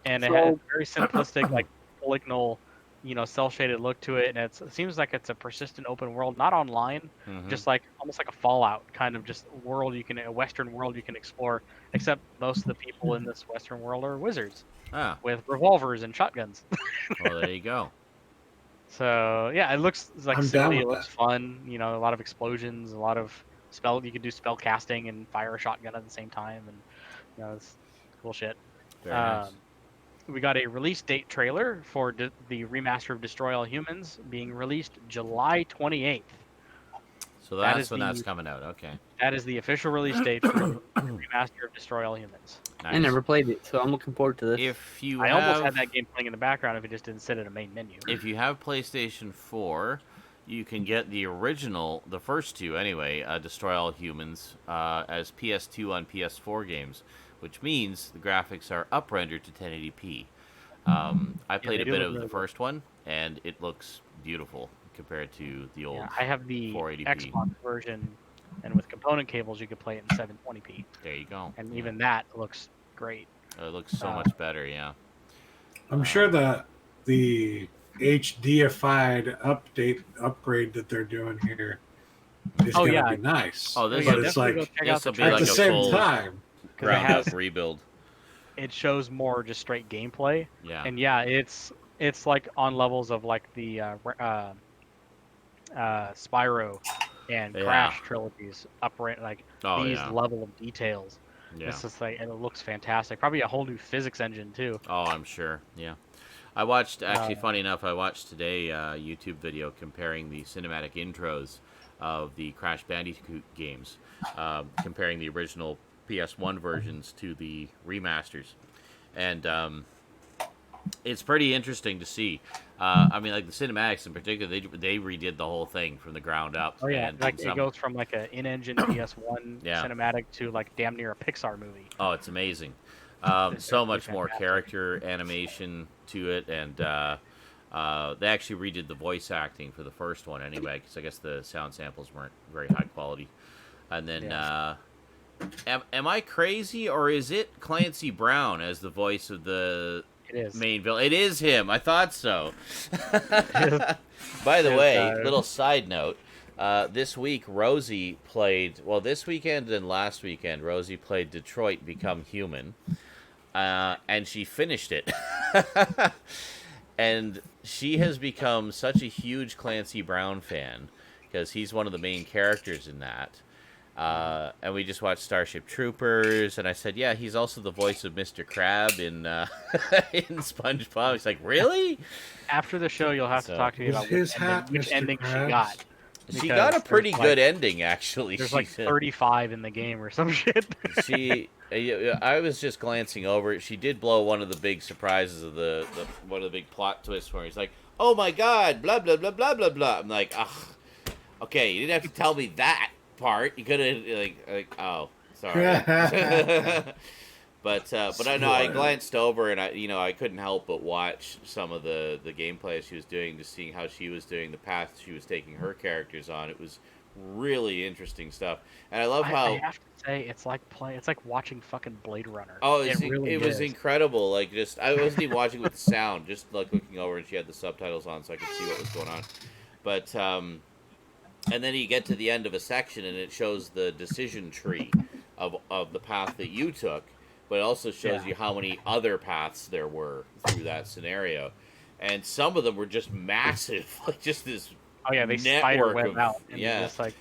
C: And it has a very simplistic, polygonal, cel-shaded look to it, and it seems like it's a persistent open world, not online, just almost like a Fallout kind of just world a Western world you can explore. Except most of the people in this Western world are wizards with revolvers and shotguns.
A: Well, there you go.
C: So yeah, it looks
F: silly. It
C: looks fun. A lot of explosions, a lot of spell. You can do spell casting and fire a shotgun at the same time, and it's cool shit.
A: Very nice.
C: We got a release date trailer for the remaster of Destroy All Humans being released July 28th.
A: So that's when that's coming out. Okay.
C: That is the official release date for the remaster of Destroy All Humans.
A: Nice.
B: I never played it, so I'm looking forward to this.
C: I almost had that game playing in the background if it just didn't sit in a main menu.
A: If you have PlayStation 4, you can get the original, the first two anyway, Destroy All Humans, as PS2 on PS4 games, which means the graphics are up-rendered to 1080p. I played a bit of the first one, and it looks beautiful compared to the old 480p.
C: I have the Xbox version, and with component cables, you could play it in 720p.
A: There you go.
C: And even that looks great.
A: It looks so much better, yeah.
F: I'm sure that the HDified upgrade that they're doing here is going to be nice.
A: Oh, this
F: but it's
A: this will be
F: at the
A: a
F: same
A: full
F: time,
A: ground-up rebuild.
C: It shows more just straight gameplay.
A: Yeah.
C: And yeah, it's on levels of the Spyro and Crash trilogies, these level of details.
A: Yeah.
C: It's just and it looks fantastic. Probably a whole new physics engine too.
A: Oh, I'm sure. Yeah. I watched, funny enough, today a YouTube video comparing the cinematic intros of the Crash Bandicoot games, comparing the original PS1 versions to the remasters. And it's pretty interesting to see. The cinematics in particular, they redid the whole thing from the ground up.
C: Oh yeah, it goes from an in-engine PS1 cinematic to damn near a Pixar movie.
A: Oh, it's amazing. So much more character animation to it, and they actually redid the voice acting for the first one anyway, because I guess the sound samples weren't very high quality. And then, am I crazy, or is it Clancy Brown as the voice of the main villain? It is him. I thought so. By the way, little side note. This week, Rosie played... Well, this weekend and last weekend, Rosie played Detroit Become Human. And she finished it. And she has become such a huge Clancy Brown fan, because he's one of the main characters in that. And we just watched Starship Troopers, and I said, yeah, he's also the voice of Mr. Crab in SpongeBob. He's like, really?
C: After the show, you'll have to talk to me about which ending she got.
A: She got a pretty good ending, actually.
C: There's 35 in the game or some shit.
A: I was just glancing over it. She did blow one of the big surprises of one of the big plot twists where he's like, oh my god, blah, blah, blah, blah, blah, blah. I'm like, ugh, okay, you didn't have to tell me that part. You could have, oh, sorry. But I know I glanced over and I couldn't help but watch some of the gameplay she was doing, just seeing how she was doing the path she was taking her characters on. It was really interesting stuff, and I love how
C: I have to say it's like watching fucking Blade Runner.
A: oh
C: It
A: was
C: is.
A: incredible. Like just I wasn't even watching with the sound, just like looking over and she had the subtitles on so I could see what was going on. But and then you get to the end of a section and it shows the decision tree of the path that you took, but it also shows you how many other paths there were through that scenario, and some of them were just massive, like just this.
C: Oh yeah, they spider web out. And just like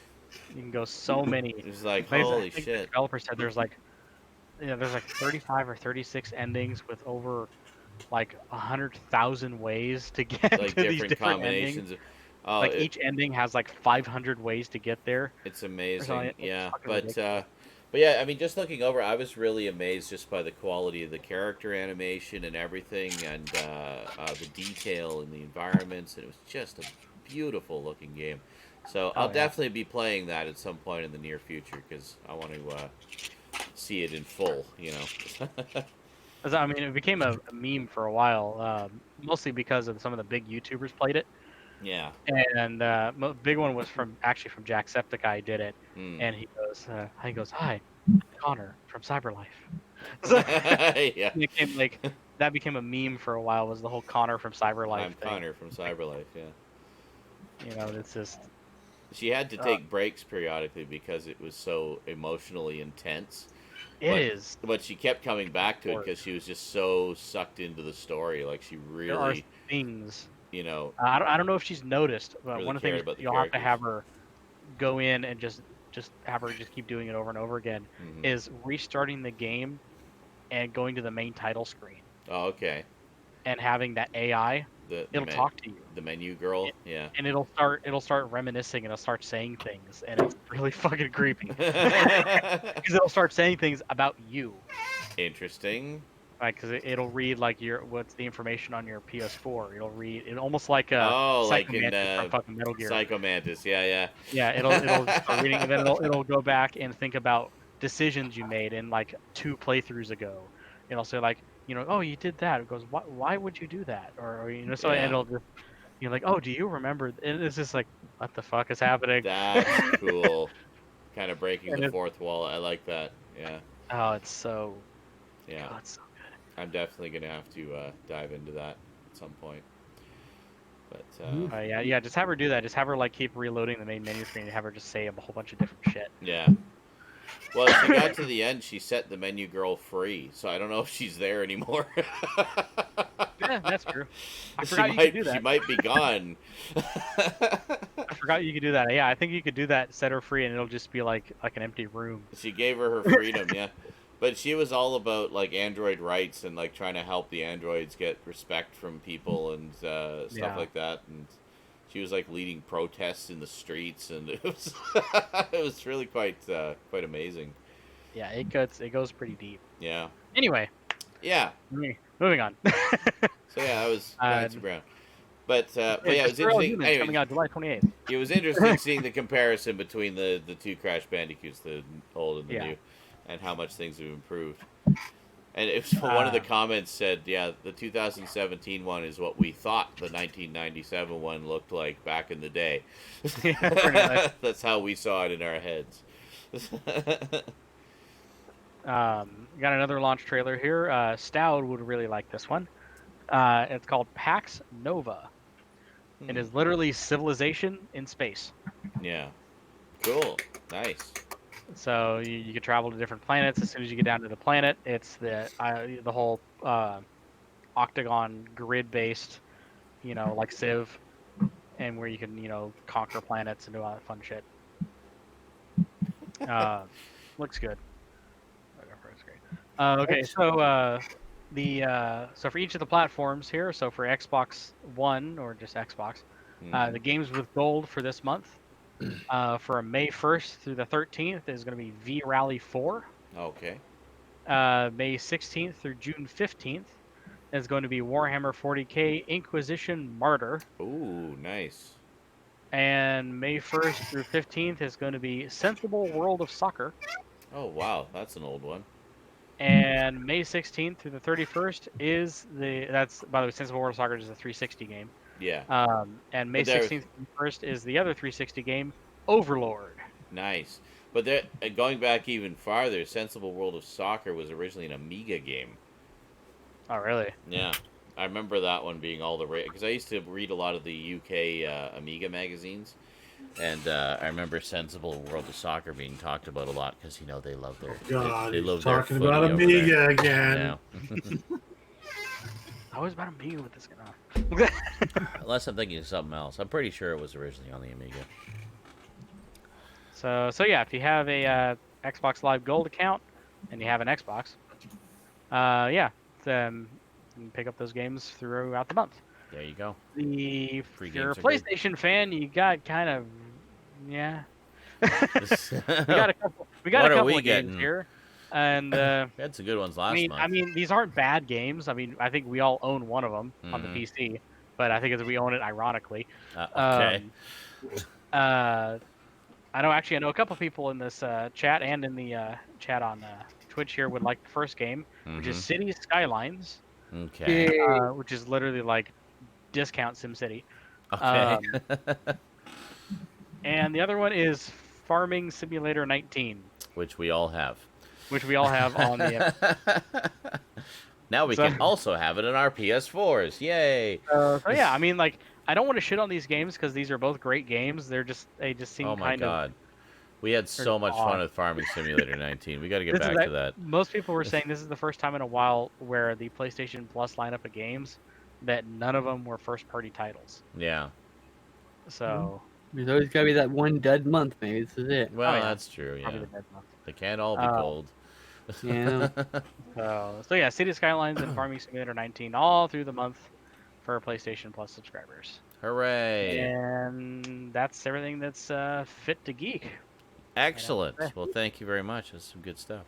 C: you can go so many.
A: It's like holy shit.
C: The developer said there's like 35 or 36 endings with over like 100,000 ways to get
A: like
C: to these different
A: combinations.
C: Like each ending has like 500 ways to get there.
A: It's amazing, yeah. But yeah, I mean, just looking over, I was really amazed just by the quality of the character animation and everything, and the detail in the environments. And it was just a beautiful looking game. So I'll definitely be playing that at some point in the near future because I want to see it in full.
C: I mean, it became a meme for a while, mostly because of some of the big YouTubers played it.
A: Yeah.
C: And big one was from Jacksepticeye did it, and he goes, "Hi, Connor from Cyberlife."
A: Yeah.
C: That became a meme for a while. Was the whole Connor from Cyberlife
A: I'm
C: thing.
A: Connor from Cyberlife. Yeah.
C: It's just.
A: She had to take breaks periodically because it was so emotionally intense.
C: It is.
A: But she kept coming back to it because she was just so sucked into the story. Like she really.
C: There are things.
A: I
C: don't know if she's noticed, but
A: really
C: one of the things you'll have to have her go in and just have her just keep doing it over and over again is restarting the game and going to the main title screen.
A: Oh, okay.
C: And having that AI, it'll talk to you.
A: The menu girl, yeah.
C: And it'll start reminiscing and it'll start saying things, and it's really fucking creepy. Because it'll start saying things about you.
A: Interesting.
C: Like, because it'll read like what's the information on your PS4. It'll read it almost like
A: like in
C: from fucking Metal Gear.
A: Psycho Mantis, yeah.
C: Yeah, it'll start reading, and then it'll go back and think about decisions you made in like 2 playthroughs ago. It'll say like, oh, you did that. It goes, why would you do that? Or so and it'll just, you're like, oh, do you remember? And it's just like, what the fuck is happening?
A: That's cool. Kind of breaking the fourth wall. I like that. Yeah.
C: Oh, it's so.
A: Yeah.
C: Oh, it's so good.
A: I'm definitely gonna have to dive into that at some point. But
C: yeah, just have her do that. Just have her like keep reloading the main menu screen and have her just say a whole bunch of different shit.
A: Yeah. Well, she got to the end. She set the menu girl free, so I don't know if she's there anymore.
C: Yeah, that's true. I forgot you could do that.
A: She might be gone.
C: I forgot you could do that. Yeah, I think you could do that. Set her free, and it'll just be like an empty room.
A: She gave her freedom, yeah. But she was all about like android rights and like trying to help the androids get respect from people and stuff like that. And she was like leading protests in the streets, and it was it was really quite amazing.
C: Yeah, it goes pretty deep.
A: Yeah.
C: Anyway.
A: Yeah.
C: Moving on.
A: So yeah, that was Clancy Brown. But yeah, it was interesting.
C: Anyways, coming out July 28th.
A: It was interesting seeing the comparison between the two Crash Bandicoots, the old and the new, and how much things have improved. And it was one of the comments said, yeah, the 2017 one is what we thought the 1997 one looked like back in the day. That's how we saw it in our heads.
C: Got another launch trailer here. Stoud would really like this one. It's called Pax Nova. It is literally civilization in space.
A: Yeah. Cool. Nice.
C: So you can travel to different planets. As soon as you get down to the planet, it's the whole octagon grid-based, like Civ, and where you can conquer planets and do all that fun shit. Looks good. Okay, so so for each of the platforms here, so for Xbox One or just Xbox, the games with gold for this month. For May 1st through the 13th is going to be V-Rally 4.
A: Okay.
C: May 16th through June 15th is going to be Warhammer 40k Inquisition Martyr.
A: Ooh, nice.
C: And May 1st through 15th is going to be Sensible World of Soccer.
A: Oh, wow. That's an old one.
C: And May 16th through the 31st is that's by the way, Sensible World of Soccer is a 360 game.
A: Yeah.
C: And May 16th through the 1st is the other 360 game, Overlord.
A: Nice. But going back even farther, Sensible World of Soccer was originally an Amiga game.
C: Oh, really?
A: Yeah. I remember that one being all the rage, because I used to read a lot of the UK Amiga magazines, and I remember Sensible World of Soccer being talked about a lot, because, they love their...
F: God,
A: they love
F: talking
A: their
F: about Amiga again.
A: Yeah.
C: I was about Amiga with this guy.
A: Unless I'm thinking of something else. I'm pretty sure it was originally on the Amiga.
C: So yeah, if you have a Xbox Live Gold account and you have an Xbox, you can pick up those games throughout the month.
A: There you go.
C: If you're a PlayStation fan, you got kind of we got a couple of games here, and
A: we had some good ones last month.
C: I mean, these aren't bad games. I mean, I think we all own one of them on the PC, but I think we own it ironically.
A: Okay.
C: I know a couple people in this chat and in the chat on Twitch here would like the first game, which is Cities Skylines.
A: Okay.
C: Which is literally like discount SimCity.
A: Okay.
C: And the other one is Farming Simulator 19.
A: Which we all have.
C: On the...
A: Now we can also have it on our PS4s. Yay!
C: So yeah, I mean, like, I don't want to shit on these games because these are both great games. They just seem
A: oh my
C: kind
A: God. We had so much fun with Farming Simulator 19. We got to get back to that.
C: Most people were saying this is the first time in a while where the PlayStation Plus lineup of games that none of them were first-party titles.
A: Yeah.
C: So
B: there's always got to be that one dead month. Maybe this is it.
A: Well, that's true. Yeah. They can't all be cold.
B: Yeah.
C: So yeah, City Skylines and Farming Simulator 19 all through the month for PlayStation Plus subscribers.
A: Hooray!
C: And that's everything that's fit to geek.
A: Excellent. Well, thank you very much. That's some good stuff.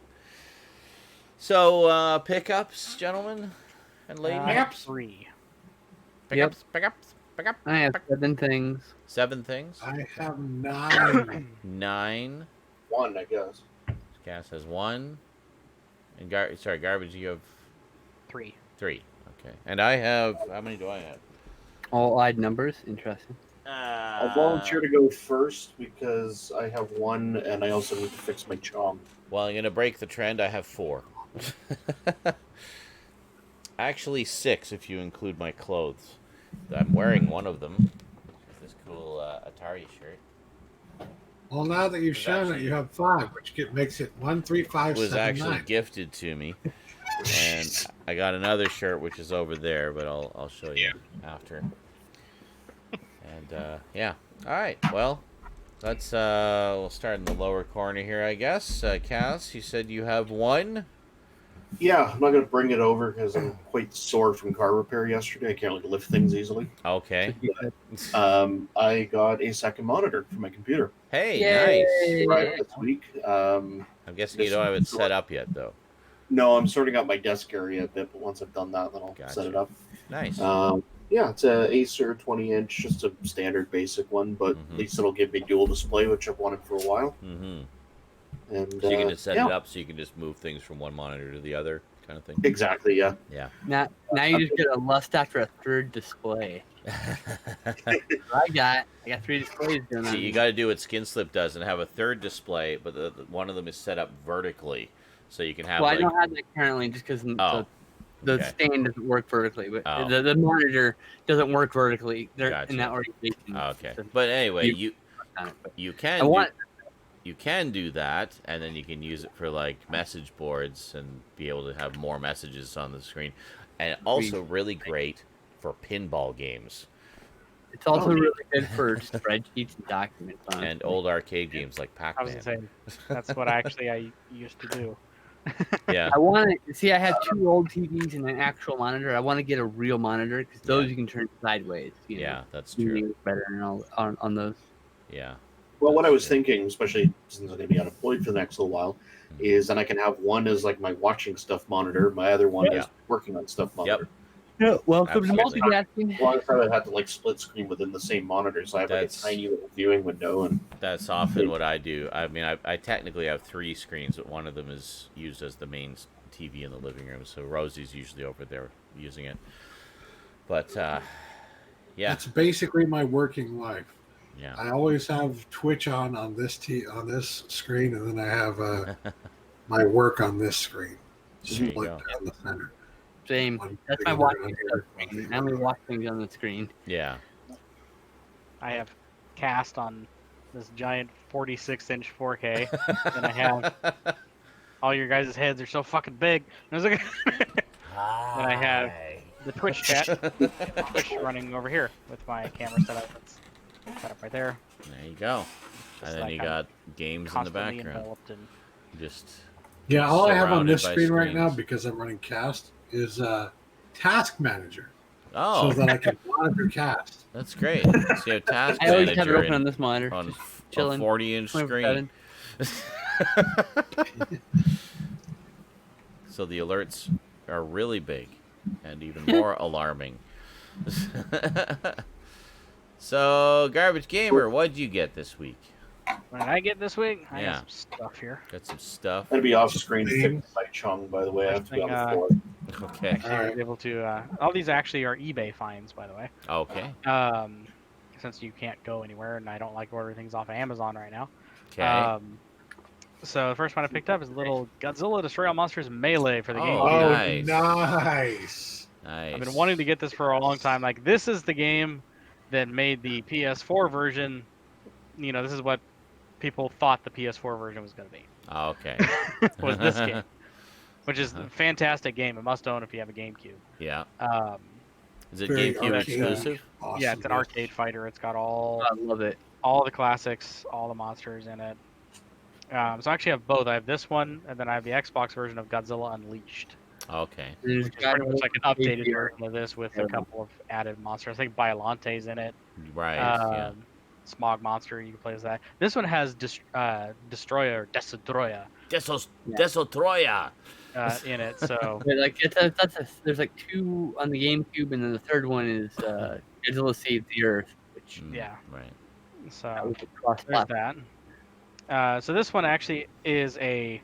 A: So, pickups, gentlemen and ladies?
C: Pickups? 3.
A: Pickups.
B: I have 7 things.
A: 7 things?
F: I have 9.
A: 9.
D: 1, I guess.
A: Cass has 1. And Garbage, you have
C: 3.
A: 3. Okay. And I have, how many do I have?
B: All odd numbers. Interesting.
D: I'll volunteer to go first because I have 1 and I also need to fix my chom.
A: Well, I'm going to break the trend. I have 4. Actually, 6 if you include my clothes. I'm wearing one of them. This cool Atari shirt.
F: Well, now that you've shown it, you have 5, which makes it 1, 3, 5,
A: it was
F: 7,
A: actually
F: 9.
A: gifted to me. And I got another shirt which is over there, but I'll show you after. And yeah. All right. Well, let's we'll start in the lower corner here, I guess. Cass, you said you have 1.
D: Yeah, I'm not going to bring it over because I'm quite sore from car repair yesterday. I can't like lift things easily.
A: Okay.
D: I got a second monitor for my computer.
A: Hey,
B: Yay.
A: nice.
D: Right this week.
A: I'm guessing you don't have it set up yet, though.
D: No, I'm sorting out my desk area a bit, but once I've done that, then I'll set it up.
A: Nice.
D: Yeah, it's a Acer 20-inch, just a standard basic one, but at least it'll give me dual display, which I've wanted for a while.
A: Mm-hmm.
D: And
A: so you can just set it up so you can just move things from one monitor to the other, kind of thing.
D: Exactly, yeah.
A: Yeah.
B: Now you just get a lust after a third display. I got 3 displays going on.
A: See, you got to do what Skinslip does and have a third display, but one of them is set up vertically, so you can have.
B: Well, I don't have that currently, just because the stand doesn't work vertically, but the monitor doesn't work vertically. They're in that orientation.
A: Okay, but anyway, you can do that, and then you can use it for like message boards and be able to have more messages on the screen, and also really great for pinball games.
B: It's also really good for spreadsheets and documents. Honestly.
A: And old arcade games like Pac-Man.
C: I was going to say, that's what I used to do.
A: Yeah.
B: I have 2 old TVs and an actual monitor. I want to get a real monitor because those you can turn sideways.
A: Yeah, that's true.
B: Better and all on those.
A: Yeah.
D: Well, what I was thinking, especially since I'm going to be unemployed for the next little while, is then I can have one as like my watching stuff monitor, my other one is working on stuff monitor.
B: Yeah, welcome to multitasking.
D: As long as I have to like split screen within the same monitor, so I have like a tiny little viewing window. And
A: that's often what I do. I mean, I technically have 3 screens, but one of them is used as the main TV in the living room, so Rosie's usually over there using it. But yeah,
F: it's basically my working life.
A: Yeah.
F: I always have Twitch on this screen, and then I have my work on this screen, split down the center.
B: Same. That's my watching screen. I only watch things on the screen.
A: Yeah.
C: I have cast on this giant 46-inch 4K, and I have all your guys' heads are so fucking big. And I was like, and I have the Twitch chat, Twitch running over here with my camera set up. It's set up right there.
A: There you go. And then
C: like
A: you got games in the background. Just
F: all I have on this
A: surrounded by
F: screen right now,
A: screens.
F: because I'm running cast, is Task Manager.
A: Oh.
F: So that I can monitor cast.
A: That's great. So you have Task
B: I always have it
A: Manager
B: open on this monitor.
A: on
B: Chilling.
A: a 40-inch screen. So the alerts are really big and even more alarming. So, Garbage Gamer, what'd you get this week?
C: What did I get this week? I
A: Yeah.
C: got some stuff here.
A: Got some stuff.
D: That'd be off screen fixed by Chung, by the way. I have to be on the floor.
A: Okay.
C: Actually, I was able to. All these actually are eBay finds, by the way.
A: Okay.
C: Since you can't go anywhere, and I don't like ordering things off of Amazon right now.
A: Okay.
C: So the first one I picked up is a little Godzilla Destroy All Monsters Melee for the game.
A: Oh,
F: Nice.
A: Nice.
C: I've been wanting to get this for a long time. Like, this is the game that made the PS4 version. You know, this is what people thought the PS4 version was going to be.
A: Oh, okay.
C: Was this game, which is a fantastic game. A must own if you have a GameCube.
A: Yeah. Is it
F: Very
A: GameCube
F: arcade.
A: exclusive?
F: Awesome.
C: Yeah, it's an arcade fighter. It's got all
B: I love it.
C: all the classics, all the monsters in it. So I actually have both. I have this one, and then I have the Xbox version of Godzilla Unleashed.
A: Okay.
C: Which is pretty much like an updated version of this with a couple of added monsters. I think Biolante's in it.
A: Right. Yeah.
C: Smog Monster, you can play as that. This one has Destroyer, Destroya
A: Desotroya.
C: In it, so...
B: But like there's like two on the GameCube, and then the third one is Godzilla Saves the Earth, which
C: Yeah.
A: Right.
C: So there's that. So this one actually is a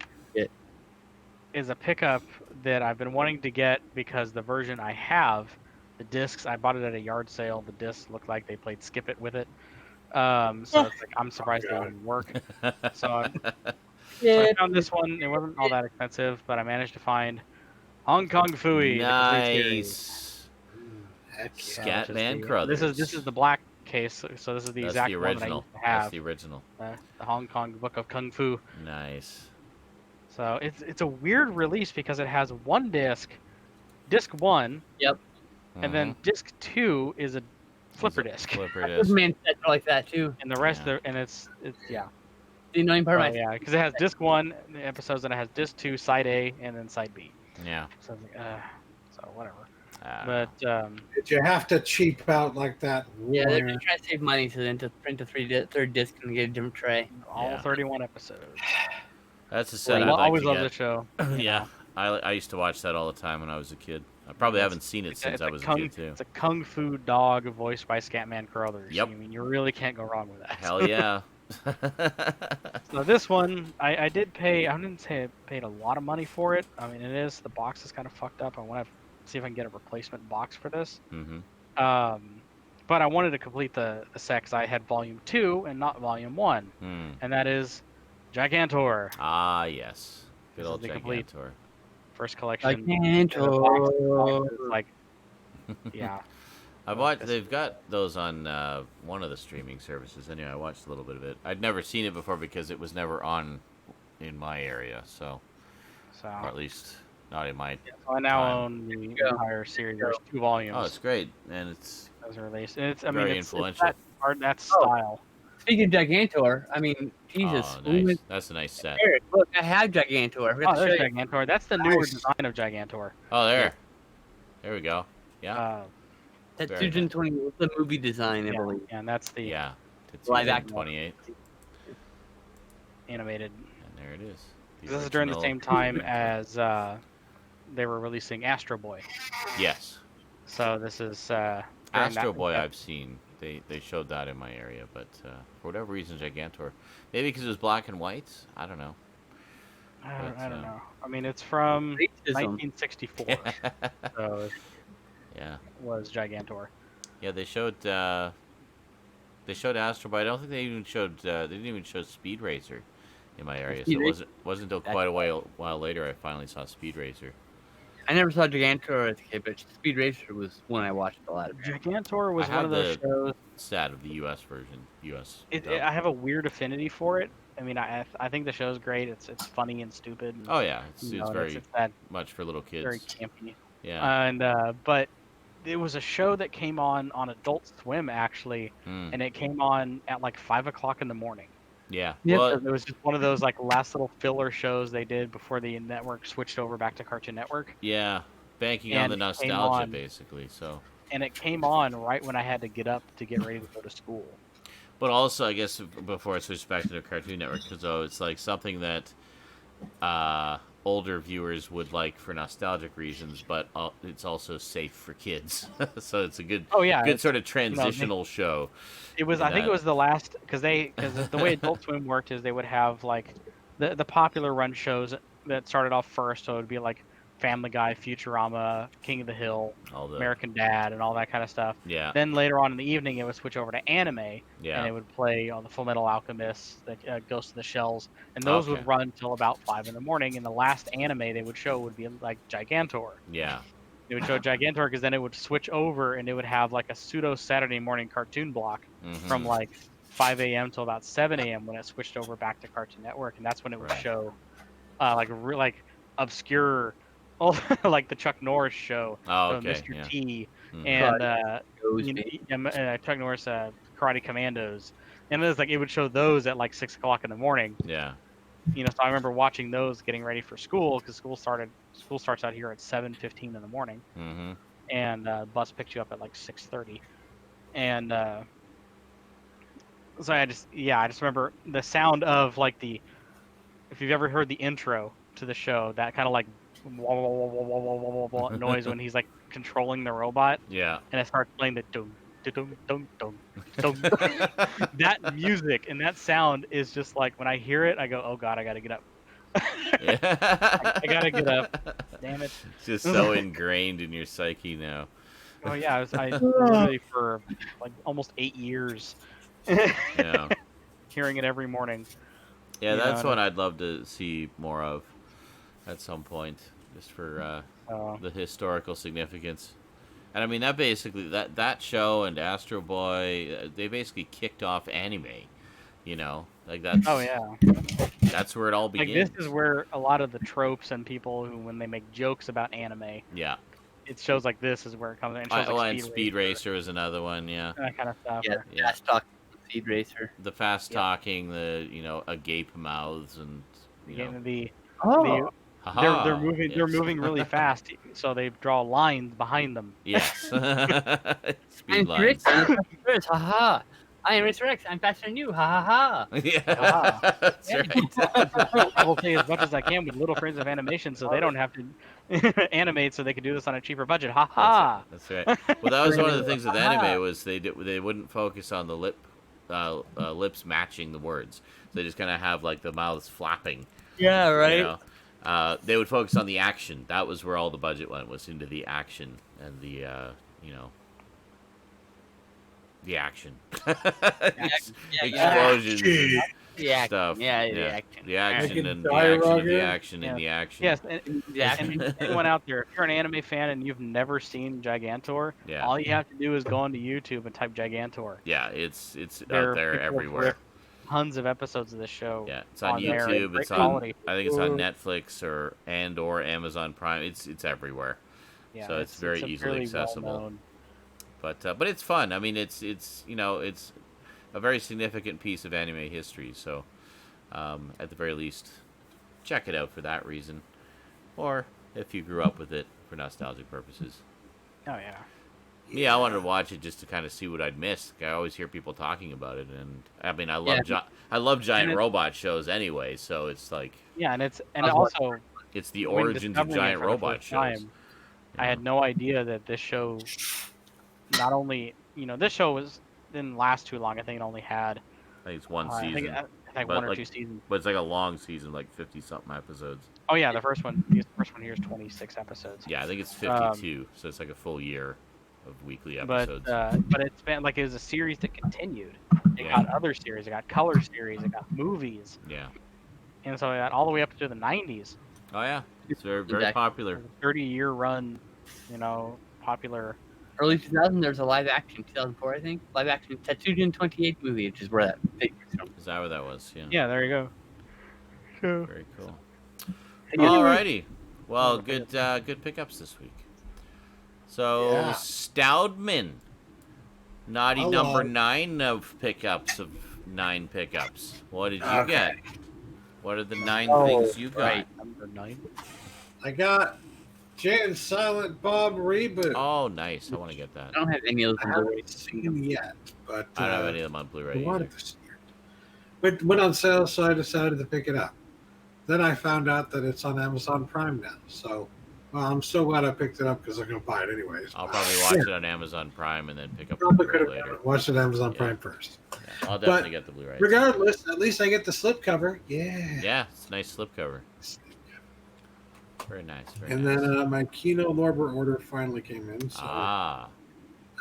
C: pickup that I've been wanting to get because the version I have, the discs, I bought it at a yard sale. The discs looked like they played Skip It with it. So it's like, I'm surprised they didn't work. So I found this one. It wasn't all that expensive, but I managed to find Hong Kong Phooey.
A: Nice.
F: Heck yeah.
A: Scatman Crothers.
C: This is the black case. So this is the
A: That's
C: exact
A: the
C: one that I
A: original.
C: used to have.
A: That's the original.
C: The Hong Kong Book of Kung Fu.
A: Nice.
C: So it's a weird release because it has one disc, disc 1.
B: Yep.
C: And then disc 2 is a flipper disc.
A: Flipper disc.
B: Man sets are like that too.
C: And the rest and it's yeah.
B: The annoying part
C: Yeah, because it has disc 1 episodes, and it has disc 2 side A and then side B.
A: Yeah.
C: So I was like, so whatever.
A: Ah.
C: But
F: Did you have to cheap out like that?
B: Yeah, they're just trying to save money, so then to print a third disc and get a different tray.
C: all
A: Yeah.
C: 31 episodes.
A: That's a set I'd
C: I
A: like
C: always
A: to
C: love
A: get.
C: the show.
A: Yeah. I used to watch that all the time when I was a kid. I probably haven't seen it since I was a kid too.
C: It's a kung fu dog voiced by Scatman Crothers.
A: Yep.
C: I mean, you really can't go wrong with that.
A: Hell yeah.
C: So this one, I did pay. I wouldn't say I paid a lot of money for it. I mean, the box is kind of fucked up. I want to see if I can get a replacement box for this.
A: Mm-hmm.
C: But I wanted to complete the set because I had Volume 2 and not Volume 1, and that is Gigantor.
A: Ah, yes. Good
C: This is
A: old
C: the complete
A: Gigantor.
C: First collection.
B: Gigantor.
C: Like, yeah.
A: They've got those on one of the streaming services. Anyway, I watched a little bit of it. I'd never seen it before because it was never on in my area, or at least not in my.
C: So I now
A: time.
C: own the entire series. There's 2 volumes.
A: Oh, it's great, and it's
C: Those are released. And it's
A: very influential.
C: It's that style.
B: Speaking of Gigantor, I mean, Jesus.
A: Oh, nice. That's a nice set.
B: Eric, look, I have Gigantor. I forgot
C: Oh,
B: to
C: there's
B: show you.
C: Gigantor. That's the newer design of Gigantor.
A: Oh, there. There we go. Yeah.
B: That's
A: Very
B: 2020, the movie design, I believe.
C: And that's the
A: Yeah. It's
B: Live action.
A: 28.
C: animated.
A: And there it is.
C: This is during the same time as they were releasing Astro Boy.
A: Yes.
C: So this is
A: Astro Boy I've seen. They showed that in my area, but for whatever reason, Gigantor. Maybe because it was black and white? I don't know.
C: I don't know. I mean, it's from
B: Racism.
C: 1964, so
A: Yeah.
C: it was Gigantor.
A: Yeah, they showed Astro Boy. I don't think they even showed. They didn't even show Speed Racer in my area. So it wasn't until quite a while later I finally saw Speed Racer.
B: I never saw Gigantor as a kid, but Speed Racer was one I watched a lot of.
C: Gigantor was
A: I
C: one
A: have
C: of those shows.
A: stat of the U.S. version.
C: I have a weird affinity for it. I mean, I think the show's great. It's funny and stupid. And,
A: Oh yeah, it's
C: and
A: very
C: it's that
A: much for little kids.
C: very campy.
A: Yeah.
C: And but it was a show that came on Adult Swim actually, and it came on at like 5 o'clock in the morning.
A: Yeah.
B: Yep.
A: Well,
C: It was just one of those like last little filler shows they did before the network switched over back to Cartoon Network.
A: yeah, banking on
C: And
A: the
C: it came
A: nostalgia
C: on-
A: basically. So.
C: And it came on right when I had to get up to get ready to go to school.
A: But also, I guess before I switch back to the Cartoon Network, because it's like something that older viewers would like for nostalgic reasons, but it's also safe for kids. So it's a good, good sort of transitional show.
C: It was, I think it was the last, because the way Adult Swim worked is they would have like the popular run shows that started off first, so it would be like Family Guy, Futurama, King of the Hill, American Dad, and all that kind of stuff.
A: Yeah.
C: Then later on in the evening, it would switch over to anime,
A: Yeah.
C: and it would play on the Full Metal Alchemist, the Ghost in the Shells, and those would run till about 5 in the morning. And the last anime they would show would be like Gigantor.
A: Yeah.
C: They would show Gigantor because then it would switch over and it would have like a pseudo Saturday morning cartoon block from like 5 a.m. till about 7 a.m. when it switched over back to Cartoon Network, and that's when it would show like obscure. Like the Chuck Norris show, Mr. T, and Chuck Norris Karate Commandos, and it was like it would show those at like 6 o'clock in the morning.
A: Yeah.
C: So I remember watching those getting ready for school because school starts out here at 7:15 in the morning, and bus picks you up at like 6:30, and so I just remember the sound of like if you've ever heard the intro to the show, that kind of like noise when he's like controlling the robot.
A: Yeah.
C: And it starts playing the dum dum dum dum dum. That music and that sound is just like when I hear it, I go, "Oh God, I gotta get up." I gotta get up. Damn it!
A: It's just so ingrained in your psyche now.
C: Oh yeah, I literally for like almost 8 years.
A: Yeah.
C: Hearing it every morning.
A: Yeah, that's what I'd love to see more of at some point, just for the historical significance. And I mean, that basically that show and Astro Boy, they basically kicked off anime. Like that's.
C: Oh yeah.
A: That's where it all begins.
C: Like this is where a lot of the tropes and people who, when they make jokes about anime.
A: Yeah.
C: It shows like this is where it comes in.
A: And Speed Racer is another one, yeah.
C: That kind of stuff.
B: Yeah. Fast talking Speed Racer.
A: The fast talking, the agape mouths, and
C: they're moving really fast, so they draw lines behind them.
A: Yes. Speed lines.
B: Haha. I am Racer X. I'm faster than you. Ha ha ha.
A: Yeah. That's right.
C: I will play as much as I can with little frames of animation, so they don't have to animate, so they can do this on a cheaper budget. Ha ha.
A: That's right. Well, that was one of the things with anime was they wouldn't focus on the lips matching the words. They just kind of have like the mouths flapping.
B: Yeah, right.
A: They would focus on the action. That was where all the budget went, was into the action and the the action. Explosions and stuff.
B: Yeah, the action.
A: The action and the action of the action and the action.
C: Yes, and anyone out there, if you're an anime fan and you've never seen Gigantor, all you have to do is go onto YouTube and type Gigantor.
A: Yeah, it's out there everywhere.
C: Tons of episodes of this show.
A: Yeah, it's on YouTube. It's on. I think it's on Netflix or Amazon Prime. It's everywhere. Yeah, so it's very easily accessible. But it's fun. I mean, it's a very significant piece of anime history. So, at the very least, check it out for that reason, or if you grew up with it for nostalgic purposes.
C: Oh yeah.
A: Yeah, I wanted to watch it just to kind of see what I'd missed. I always hear people talking about it, and I mean, I love giant robot shows anyway. So it's like
C: it's
A: the origins of giant robot shows.
C: I had no idea that this show. Not only, this show didn't last too long. I think it only had.
A: I think it's one season.
C: I think
A: But,
C: one or
A: like,
C: two seasons.
A: But it's like a long season, like 50-something episodes.
C: Oh yeah, the first one here is 26 episodes.
A: Yeah, I think it's 52, so it's like a full year of weekly episodes.
C: But it's been like it was a series that continued. It
A: Yeah.
C: got other series, it got color series, it got movies,
A: Yeah.
C: and so it got all the way up to the 90s.
A: Oh yeah, it's very popular.
C: 30-year run, popular.
B: Early 2000, there's a live action, 2004, I think. Live action Tatsujin 28 movie, which is where that figure is from.
A: Is that what that was? Yeah.
C: Yeah, there you go. So,
A: Very cool.
B: Yeah.
A: Alrighty. Well, good pickups this week. So
F: Yeah.
A: Stoudman, naughty
F: Hello.
A: number 9 of 9 pickups. What did you get? What are the 9 things you got?
B: right.
C: number 9.
F: I got Jay and Silent Bob reboot.
A: Oh, nice. I want to get that.
B: I don't have any of
F: I
B: those on Blu-ray.
F: haven't seen yet, but
A: I don't have any of them on Blu-ray.
F: I
A: either.
F: wanted to see it. But went on sale, so I decided to pick it up. Then I found out that it's on Amazon Prime now. So, well, I'm so glad I picked it up because I'm going to buy it anyways.
A: I'll probably watch it on Amazon Prime and then pick up the
F: Probably could
A: Blu-ray
F: have
A: later.
F: watched it on Amazon
A: Yeah.
F: Prime first.
A: Yeah, I'll definitely get the Blu-ray.
F: Regardless, at least I get the slipcover. Yeah.
A: Yeah, it's a nice slipcover. Very nice. Very
F: And
A: nice.
F: then my Kino Lorber order finally came in. So
A: Ah,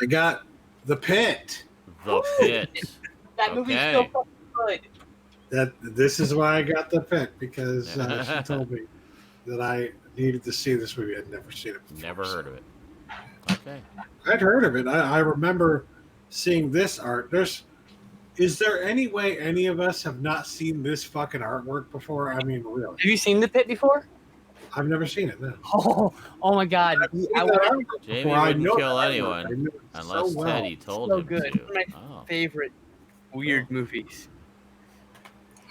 F: I got The Pit.
A: The Pit.
B: That movie's
A: Okay.
B: so fucking good.
F: This is why I got The Pit, because she told me that I needed to see this movie. I'd never seen it before.
A: Never heard of it. Okay.
F: I'd heard of it. I remember seeing this art. Is there any way any of us have not seen this fucking artwork before? I mean, really.
B: Have you seen The Pit before?
F: I've never seen it, no.
B: Oh my god.
F: I've seen
B: I
F: that
B: was
F: artwork
A: Jamie
F: before. I
A: wouldn't
F: know
A: kill
F: that artwork.
A: anyone
F: I know it
A: unless
F: so well.
A: Teddy told
B: so
A: him
B: good.
A: to.
B: One of my
A: Oh.
B: favorite weird movies.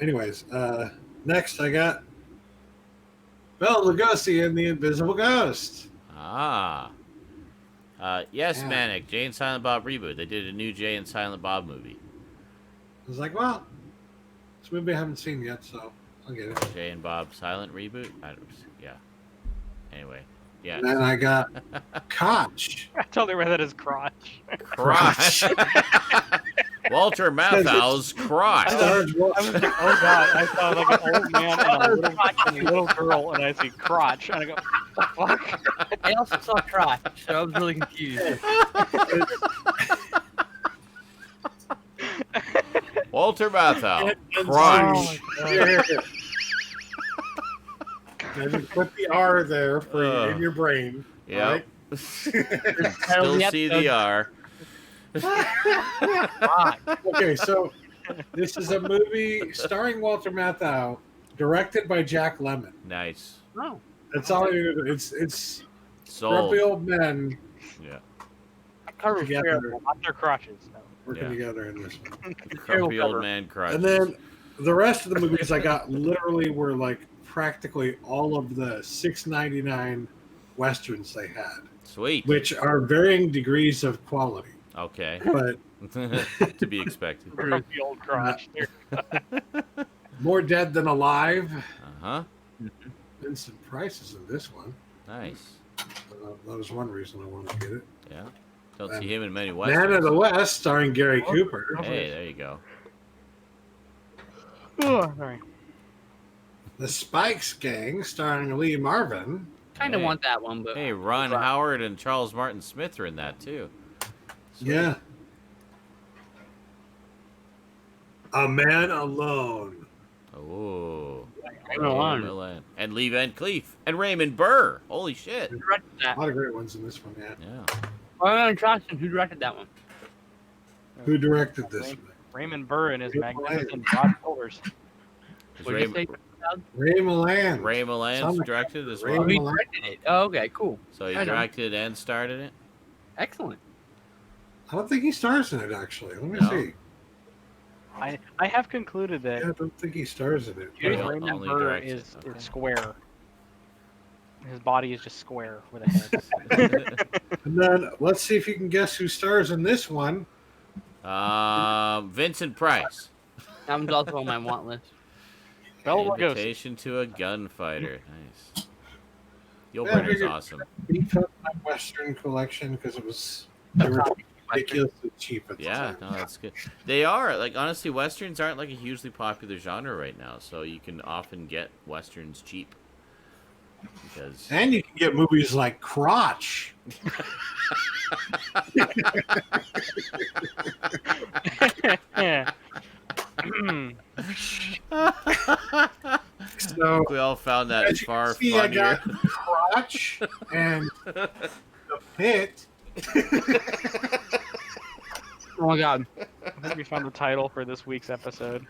F: Anyways, next I got Bela Lugosi and the Invisible Ghost.
A: Ah. Yes,
F: Yeah.
A: Manic. Jay and Silent Bob reboot. They did a new Jay and Silent Bob movie.
F: I was like, well, this movie I haven't seen yet, so I'll get it.
A: Jay and Bob Silent reboot? Yeah. Anyway. Yeah.
F: And then I got KROTCH.
C: I totally read that as crotch.
A: Crotch. Walter Matthau's Crotch.
F: Stars
C: I was like, oh god, I saw like an old man and a little girl, and I see crotch, and I go, what the fuck?
B: I also saw Crotch, so I was really confused.
A: Walter Matthau.
F: And
A: Crotch.
F: Yeah. And you put the R there for in your brain.
A: Yep.
F: Right?
A: Still see the R.
F: Okay, so this is a movie starring Walter Matthau, directed by Jack Lemmon.
A: Nice.
B: Oh.
F: That's all you do. It's
A: Sold.
F: grumpy old men
A: Yeah.
B: Cover was
F: together,
B: terrible.
C: Not their crotches. No.
F: working
A: Yeah.
F: together in this one.
A: Grumpy old man Crotch.
F: And then the rest of the movies I got literally were like practically all of the $6.99 westerns they had,
A: Sweet.
F: which are varying degrees of quality.
A: Okay.
F: But
A: To be expected.
C: Grumpy old crotch.
F: More Dead Than Alive.
A: Uh-huh.
F: Vincent Price is in this one.
A: Nice.
F: That was one reason I wanted to get it.
A: Yeah. Don't see him in many
F: Man
A: westerns.
F: of the West, starring Gary Cooper.
A: Hey, there you go.
C: Oh, sorry.
F: The Spikes Gang, starring Lee Marvin.
B: Kind of
A: Hey.
B: want that one, but
A: Hey, Ron Howard and Charles Martin Smith are in that too. Sweet.
F: Yeah. A Man Alone.
A: Oh.
B: on.
A: And Lee Van Cleef. And Raymond Burr. Holy shit.
B: Who directed
F: A
B: that?
F: lot of great ones in this one, yeah.
A: Yeah.
B: Ryan Johnson, who directed that one?
F: Who directed this one?
C: Raymond Burr and his
F: Raymond
C: magnificent broad shoulders.
A: Is
B: What did you say?
F: Ray Milland.
A: Ray Milland's
F: Sound
A: directed as
F: Ray
A: well.
B: He
F: Milland.
B: directed it. Oh, okay, cool.
A: So he
B: I know.
A: directed and starred in it?
B: Excellent.
F: I don't think he stars in it, actually. Let me
A: No?
F: see.
C: I have concluded
F: Yeah,
C: that
F: I don't think he stars in it.
C: James
A: Well,
C: Raymond
A: only
C: Burr
A: directs it,
C: is
A: okay.
C: square. His body is just square with a head.
F: And then let's see if you can guess who stars in this one.
A: Vincent Price.
B: That one's also on my want list.
C: Bela Lugosi.
A: Invitation to a Gunfighter. Nice. Yul
F: Yeah, I
A: Brynner's
F: figured-
A: awesome.
F: He took my Western collection because it was. They were ridiculously cheap at the
A: Yeah,
F: time.
A: no, that's good. They are like honestly, westerns aren't like a hugely popular genre right now, so you can often get westerns cheap. Because
F: And you can get movies like KROTCH.
C: Yeah.
F: So
A: we all found that
F: as you
A: far
F: can see,
A: funnier.
F: I got KROTCH and The Pit.
B: Oh my god.
C: I think we found the title for this week's episode.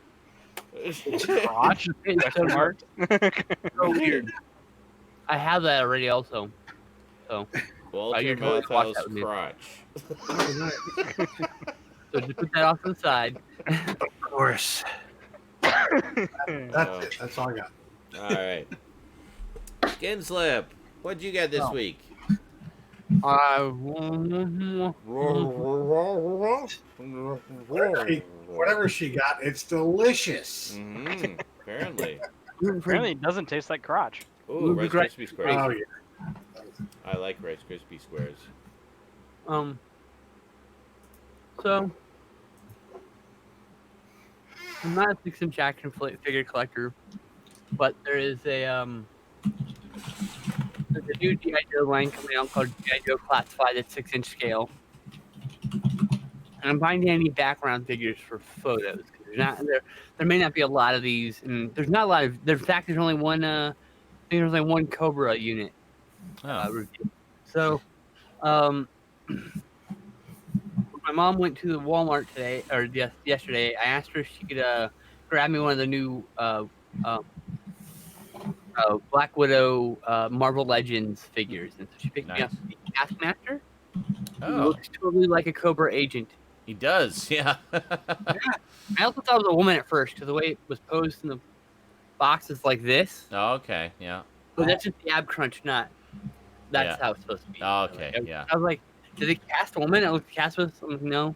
B: Crotch? It's so
C: Mark.
B: so weird. I have that already also. So
A: Walter
B: you're totally
A: Matthau's
B: watch that with me.
A: crotch.
B: so just put that off to the side.
F: Of course. That's it. That's all I got.
A: All right. Skinslip, what'd you get this week?
F: Hey, whatever she got, it's delicious.
A: Mm-hmm. Apparently.
C: Apparently, it doesn't taste like crotch.
A: Ooh, Rice Krispie Squares.
F: Oh yeah.
A: I like Rice Krispie Squares.
B: So I'm not a 6-inch action figure collector, but there is a there's a new G.I. Joe line coming out called G.I. Joe Classified at 6-inch scale. And I'm finding any background figures for photos because there's not there may not be a lot of these, and there's not a lot of. In fact, there's only one. I think there's only one Cobra unit review. So, when my mom went to the Walmart today or yesterday, I asked her if she could grab me one of the new Black Widow Marvel Legends figures, and so she picked me up the Taskmaster. He looks totally like a Cobra agent.
A: He does, yeah.
B: I also thought it was a woman at first because the way it was posed in the box is like this.
A: Oh, okay, yeah.
B: But that's just the ab crunch, not. That's how it's supposed to be.
A: Oh, okay, yeah.
B: I was like, did they cast a woman? I looked at cast with. I'm like, no.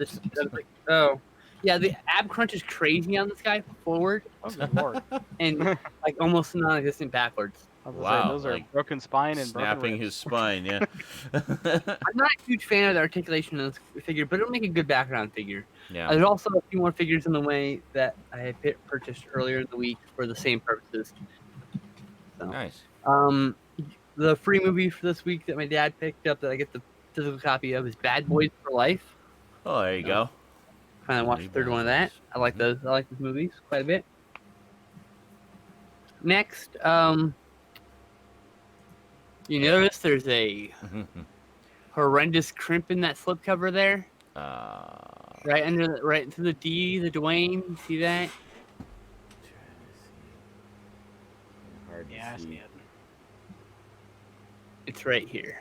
B: I was like, oh. Yeah, the ab crunch is crazy on this guy forward.
C: Oh, good lord.
B: And like almost non-existent backwards.
A: Wow,
C: those are
A: like
C: broken spine and
A: snapping
C: broken
A: his spine, yeah.
B: I'm not a huge fan of the articulation of this figure, but it'll make a good background figure.
A: Yeah.
B: There's also a few more figures in the way that I had purchased earlier in the week for the same purposes. So,
A: Nice.
B: The free movie for this week that my dad picked up that I get the physical copy of is Bad Boys for Life.
A: Oh, there you go.
B: Finally watched the third one of that. I like those. I like those movies quite a bit. Next, you notice there's a horrendous crimp in that slipcover there, right into the D, the Dwayne. You see that?
A: Hard to
C: Yeah, I
A: see.
C: see it.
B: It's right here.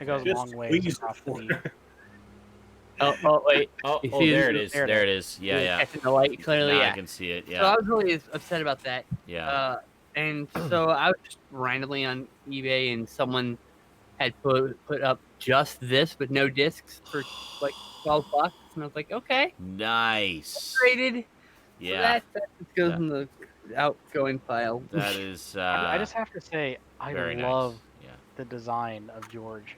C: It goes a
F: Just
C: long way
F: squeeze
C: across
F: it
C: the
F: for
C: knee.
F: her.
B: Oh, wait.
A: Oh,
B: You see
A: there
B: it?
A: it is.
C: There it
A: There it is. Yeah, yeah.
B: Catching the light clearly.
A: Now
B: Yeah.
A: I can see it.
B: So I
A: Yeah.
B: was really upset about that.
A: Yeah.
B: And so I was just randomly on eBay, and someone had put up just this, but no discs for like $12, and I was like, okay,
A: Nice.
B: rated.
A: Yeah.
B: So that just goes in the outgoing file.
A: That is.
C: I just have to say, I
A: very
C: love
A: nice. Yeah.
C: the design of George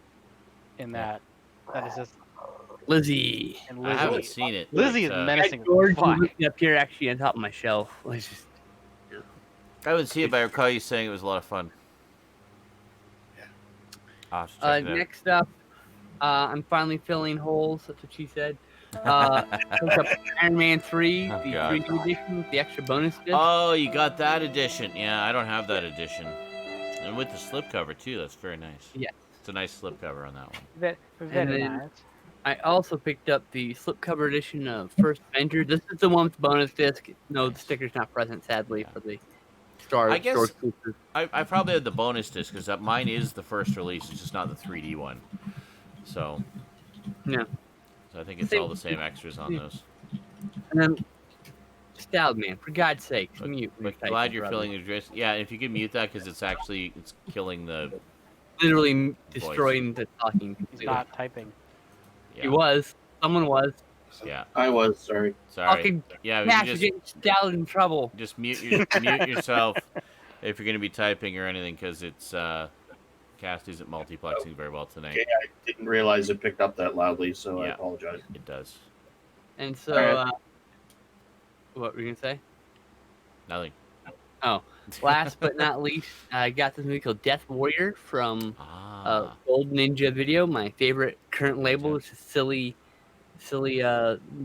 C: in that. That is just.
B: Lizzie.
C: And
A: I
C: Lizzie.
A: haven't seen it.
C: Lizzie
A: but,
C: is menacing.
B: George
C: Fuck.
B: is up here actually on top of my shelf. It's just,
A: I haven't seen it, but I recall you saying it was a lot of fun. I'll have to check it out.
B: next up, I'm finally filling holes. That's what she said. Picked up Iron Man 3,
A: Oh,
B: the
A: God.
B: 3D edition, the extra bonus disc.
A: Oh, you got that edition. Yeah, I don't have that edition. And with the slipcover, too. That's very nice.
B: Yeah.
A: It's a nice slipcover on that one.
C: Very
B: then-
C: nice.
B: I also picked up the slipcover edition of First Avenger. This is the one with the bonus disc. No, the sticker's not present, sadly, for the Star
A: I guess-
B: Wars exclusive.
A: I probably had the bonus disc because mine is the first release. It's just not the 3D one. So.
B: Yeah.
A: So I think it's all the same extras on those.
B: And then Stoudman, for God's sake, mute. when
A: But
B: you're
A: glad
B: typing,
A: you're
B: brother.
A: filling the address. Yeah, if you could mute that because it's killing the.
B: Literally destroying the talking.
C: He's not typing.
A: Yeah.
B: He was. Someone was.
A: Yeah.
D: I was sorry.
A: Sorry.
B: Fucking
A: Yeah,
B: Max,
A: you
B: you're
A: just
B: getting Stout in trouble.
A: mute yourself if you're gonna be typing or anything because it's Cast isn't multiplexing very well tonight.
D: Okay, I didn't realize it picked up that loudly, so I apologize.
A: It does.
B: And so, what were you gonna say?
A: Nothing.
B: Oh, last but not least, I got this movie called Death Warrior from Gold Ninja Video, my favorite current label. It's just silly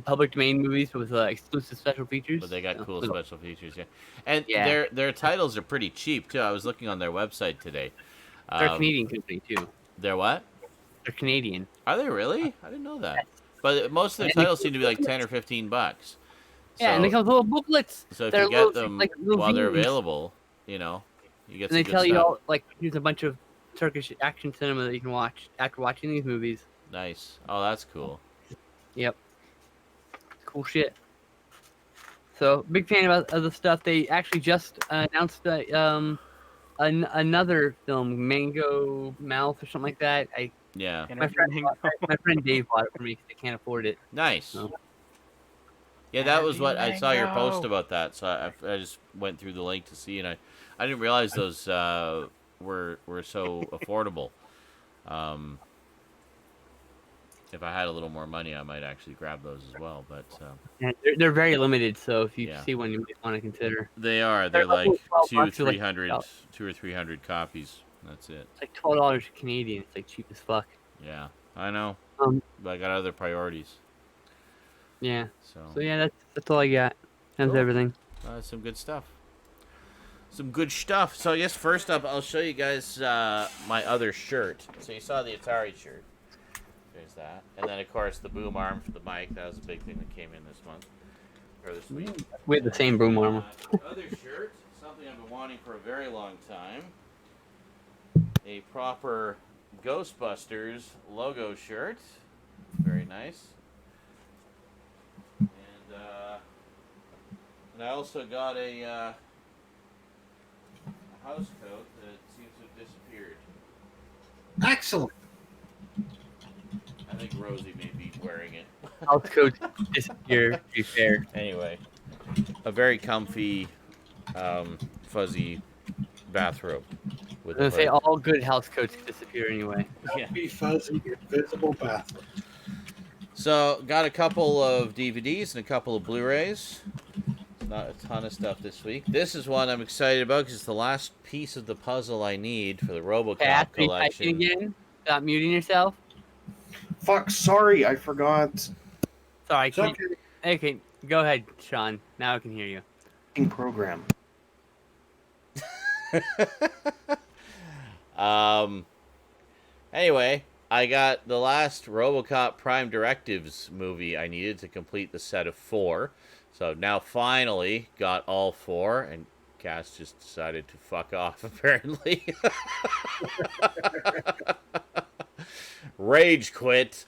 B: public domain movies with exclusive special features.
A: But they got cool special features, And their titles are pretty cheap too. I was looking on their website today.
B: They're a Canadian company too.
A: They're what?
B: They're Canadian.
A: Are they really? I didn't know that. But most of their titles seem to be like $10 or $15.
B: Yeah, and they come with little booklets.
A: So if you get them while they're available, you get some good stuff.
B: And they tell you all, here's a bunch of Turkish action cinema that you can watch after watching these movies.
A: Nice. Oh, that's cool.
B: Yep. Cool shit. So, big fan of the stuff. They actually just announced another film, Mango Mouth or something like that. My friend Dave bought it for me because they can't afford it.
A: Nice. So. Yeah, that was what I saw your post about that, so I just went through the link to see, and I didn't realize those were so affordable. If I had a little more money, I might actually grab those as well. But
B: they're very limited, so if you see one, you might want to consider.
A: They are. They're like 200 or 300 copies. That's it.
B: It's like $12 Canadian. It's like cheap as fuck.
A: Yeah, I know. But I got other priorities.
B: Yeah. So yeah, that's all I got. That's everything.
A: Some good stuff. Some good stuff. So I guess first up, I'll show you guys my other shirt. So you saw the Atari shirt. There's that. And then, of course, the boom arm for the mic. That was a big thing that came in this month. Or this week.
B: We had the same boom arm.
A: Other shirt. Something I've been wanting for a very long time. A proper Ghostbusters logo shirt. Very nice. And I also got a house coat that seems to have disappeared.
F: Excellent.
A: I think Rosie may be wearing it.
B: House coat disappeared, to be fair.
A: Anyway, a very comfy, fuzzy bathrobe.
B: I was going to say all good house coats disappear anyway.
F: Comfy, fuzzy, invisible bathrobe.
A: So, got a couple of DVDs and a couple of Blu-rays. Not a ton of stuff this week. This is one I'm excited about because it's the last piece of the puzzle I need for the RoboCop collection.
B: Again? Stop muting yourself.
D: Fuck, sorry, I forgot.
B: Sorry, okay, go ahead, Sean. Now I can hear you.
D: Program.
A: Anyway, I got the last RoboCop Prime Directives movie I needed to complete the set of 4. So now finally got all 4, and Cass just decided to fuck off, apparently. Rage quit.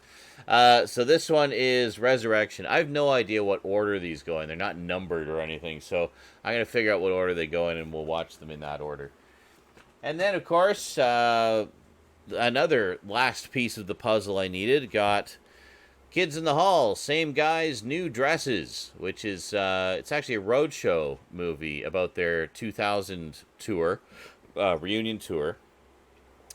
A: So this one is Resurrection. I have no idea what order these go in. They're not numbered or anything, so I'm going to figure out what order they go in, and we'll watch them in that order. And then, of course, another last piece of the puzzle I needed. Got Kids in the Hall, Same Guys, New Dresses, which is, it's actually a roadshow movie about their 2000 tour, reunion tour.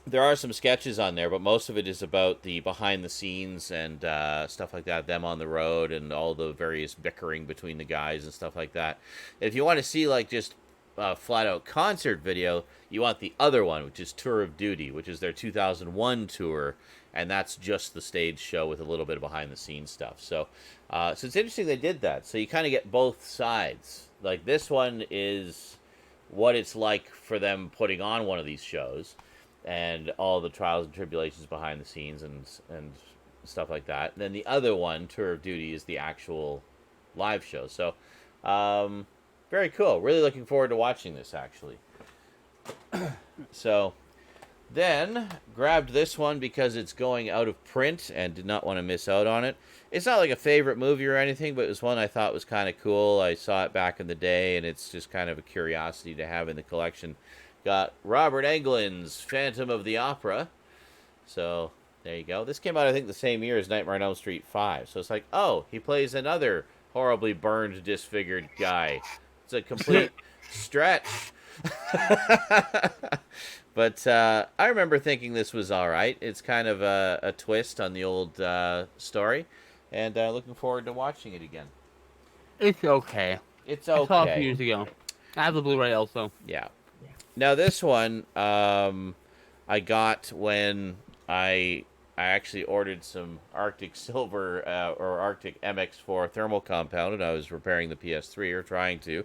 A: There are some sketches on there, but most of it is about the behind the scenes and stuff like that, them on the road and all the various bickering between the guys and stuff like that. If you want to see like just a flat out concert video, you want the other one, which is Tour of Duty, which is their 2001 tour, and that's just the stage show with a little bit of behind the scenes stuff. So it's interesting they did that. So you kind of get both sides. Like this one is what it's like for them putting on one of these shows, and all the trials and tribulations behind the scenes and stuff like that. And then the other one, Tour of Duty, is the actual live show. So, very cool. Really looking forward to watching this, actually. So, then, grabbed this one because it's going out of print and did not want to miss out on it. It's not like a favorite movie or anything, but it was one I thought was kind of cool. I saw it back in the day, and it's just kind of a curiosity to have in the collection. Got Robert Englund's Phantom of the Opera. So, there you go. This came out, I think, the same year as Nightmare on Elm Street 5. So it's like, oh, he plays another horribly burned, disfigured guy. It's a complete stretch. But I remember thinking this was all right. It's kind of a twist on the old story, and looking forward to watching it again.
B: It's okay.
A: It's
B: I saw it a few
A: okay.
B: years ago. I have the Blu-ray also.
A: Yeah. Now this one, I got when I actually ordered some Arctic Silver or Arctic MX4 thermal compound, and I was repairing the PS3 or trying to,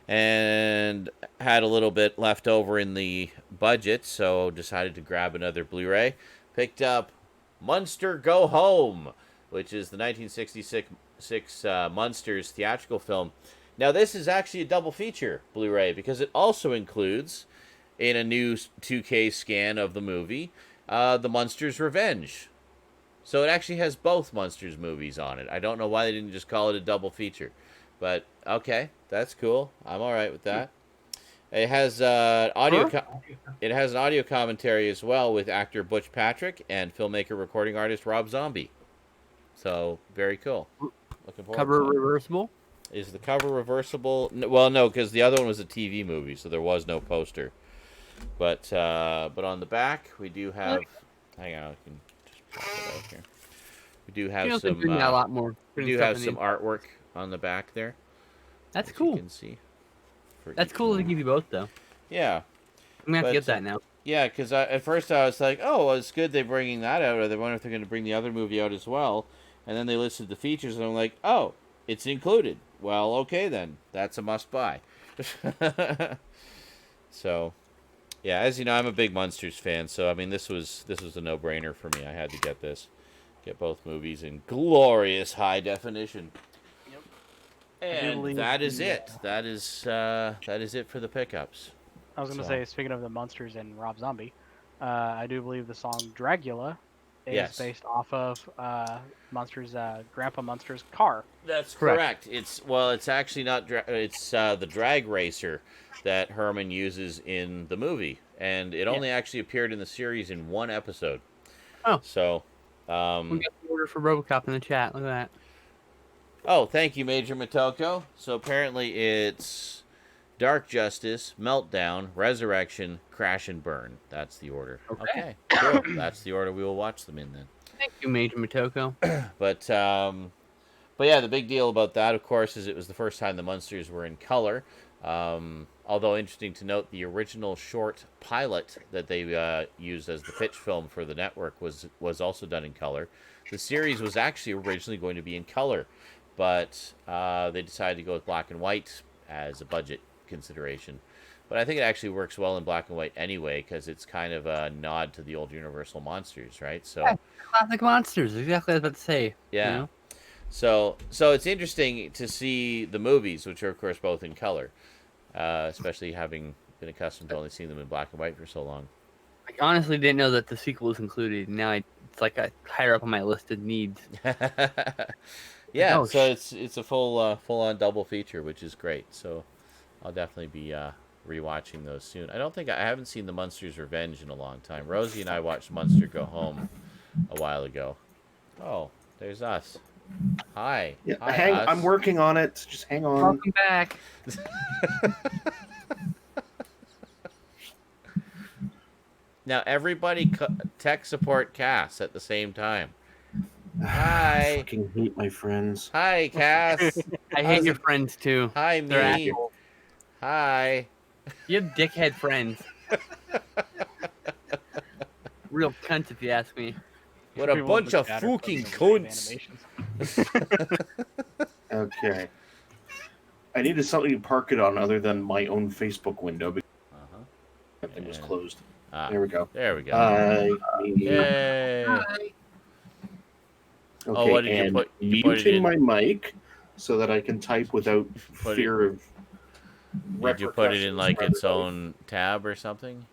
A: and had a little bit left over in the budget, so decided to grab another Blu-ray. Picked up Munster Go Home, which is the 1966 Munsters theatrical film. Now, this is actually a double feature Blu-ray because it also includes, in a new 2K scan of the movie, the Munsters Revenge. So it actually has both Munsters movies on it. I don't know why they didn't just call it a double feature. But, okay, that's cool. I'm all right with that. It has it has an audio commentary as well with actor Butch Patrick and filmmaker recording artist Rob Zombie. So, very cool. Looking forward
B: Cover
A: to it.
B: reversible?
A: Is the cover reversible? Well, no, because the other one was a TV movie, so there was no poster. But on the back, we do have... Hang on, I can just pop it out here. We do have some...
B: a lot more.
A: We do have some artwork on the back there.
B: That's
A: You
B: cool.
A: can see.
B: That's cool to give you both, though.
A: Yeah.
B: I'm going to have to
A: But,
B: get that now.
A: Yeah, because at first I was like, oh, well, it's good they're bringing that out. Or they wonder if they're going to bring the other movie out as well. And then they listed the features, and I'm like, oh, it's included. Well, okay then. That's a must-buy. So, yeah, as you know, I'm a big Munsters fan. So, I mean, this was a no-brainer for me. I had to get this. Get both movies in glorious high definition.
C: Yep.
A: And that is it. That is it for the pickups.
C: I was going to say, speaking of the Munsters and Rob Zombie, I do believe the song Dragula is based off of Munster's Grandpa Munster's car.
A: That's correct. It's actually not. It's the drag racer that Herman uses in the movie, and it only actually appeared in the series in one episode.
B: Oh,
A: so
B: we got the order for RoboCop in the chat. Look at that.
A: Oh, thank you, Major Matoko. So apparently it's Dark Justice, Meltdown, Resurrection, Crash and Burn. That's the order. Okay, cool. That's the order we will watch them in then.
B: Thank you, Major Matoko.
A: But yeah, the big deal about that, of course, is it was the first time the Munsters were in color. Although interesting to note, the original short pilot that they used as the pitch film for the network was also done in color. The series was actually originally going to be in color, but they decided to go with black and white as a budget consideration. But I think it actually works well in black and white anyway, because it's kind of a nod to the old Universal monsters, right? So
B: classic monsters, exactly what I was about to say.
A: Yeah.
B: You know?
A: So it's interesting to see the movies, which are of course both in color, especially having been accustomed to only seeing them in black and white for so long.
B: I honestly didn't know that the sequel was included. Now it's like higher up on my list of needs.
A: Yeah, so it's a full on double feature, which is great. So I'll definitely be rewatching those soon. I haven't seen the Munsters Revenge in a long time. Rosie and I watched Munster Go Home a while ago. Oh, there's us. Hi.
D: Yeah,
A: Hi, us.
D: I'm working on it. Just hang on.
B: Welcome back.
A: Now everybody tech support Cass at the same time. Hi.
D: I fucking hate my friends.
A: Hi, Cass.
B: I hate your friends too.
A: Hi,
B: They're
A: me.
B: assholes.
A: Hi.
B: You have dickhead friends. Real cunts, if you ask me.
A: What a bunch of fucking cunts.
D: Okay. I needed something to park it on other than my own Facebook window because everything was closed. There we go.
A: There we go. Yay.
D: Okay,
A: What did you
D: and
A: put? You put it
D: muting
A: in,
D: my mic so that I can type without fear of.
A: Did you put it in like its own tab or something?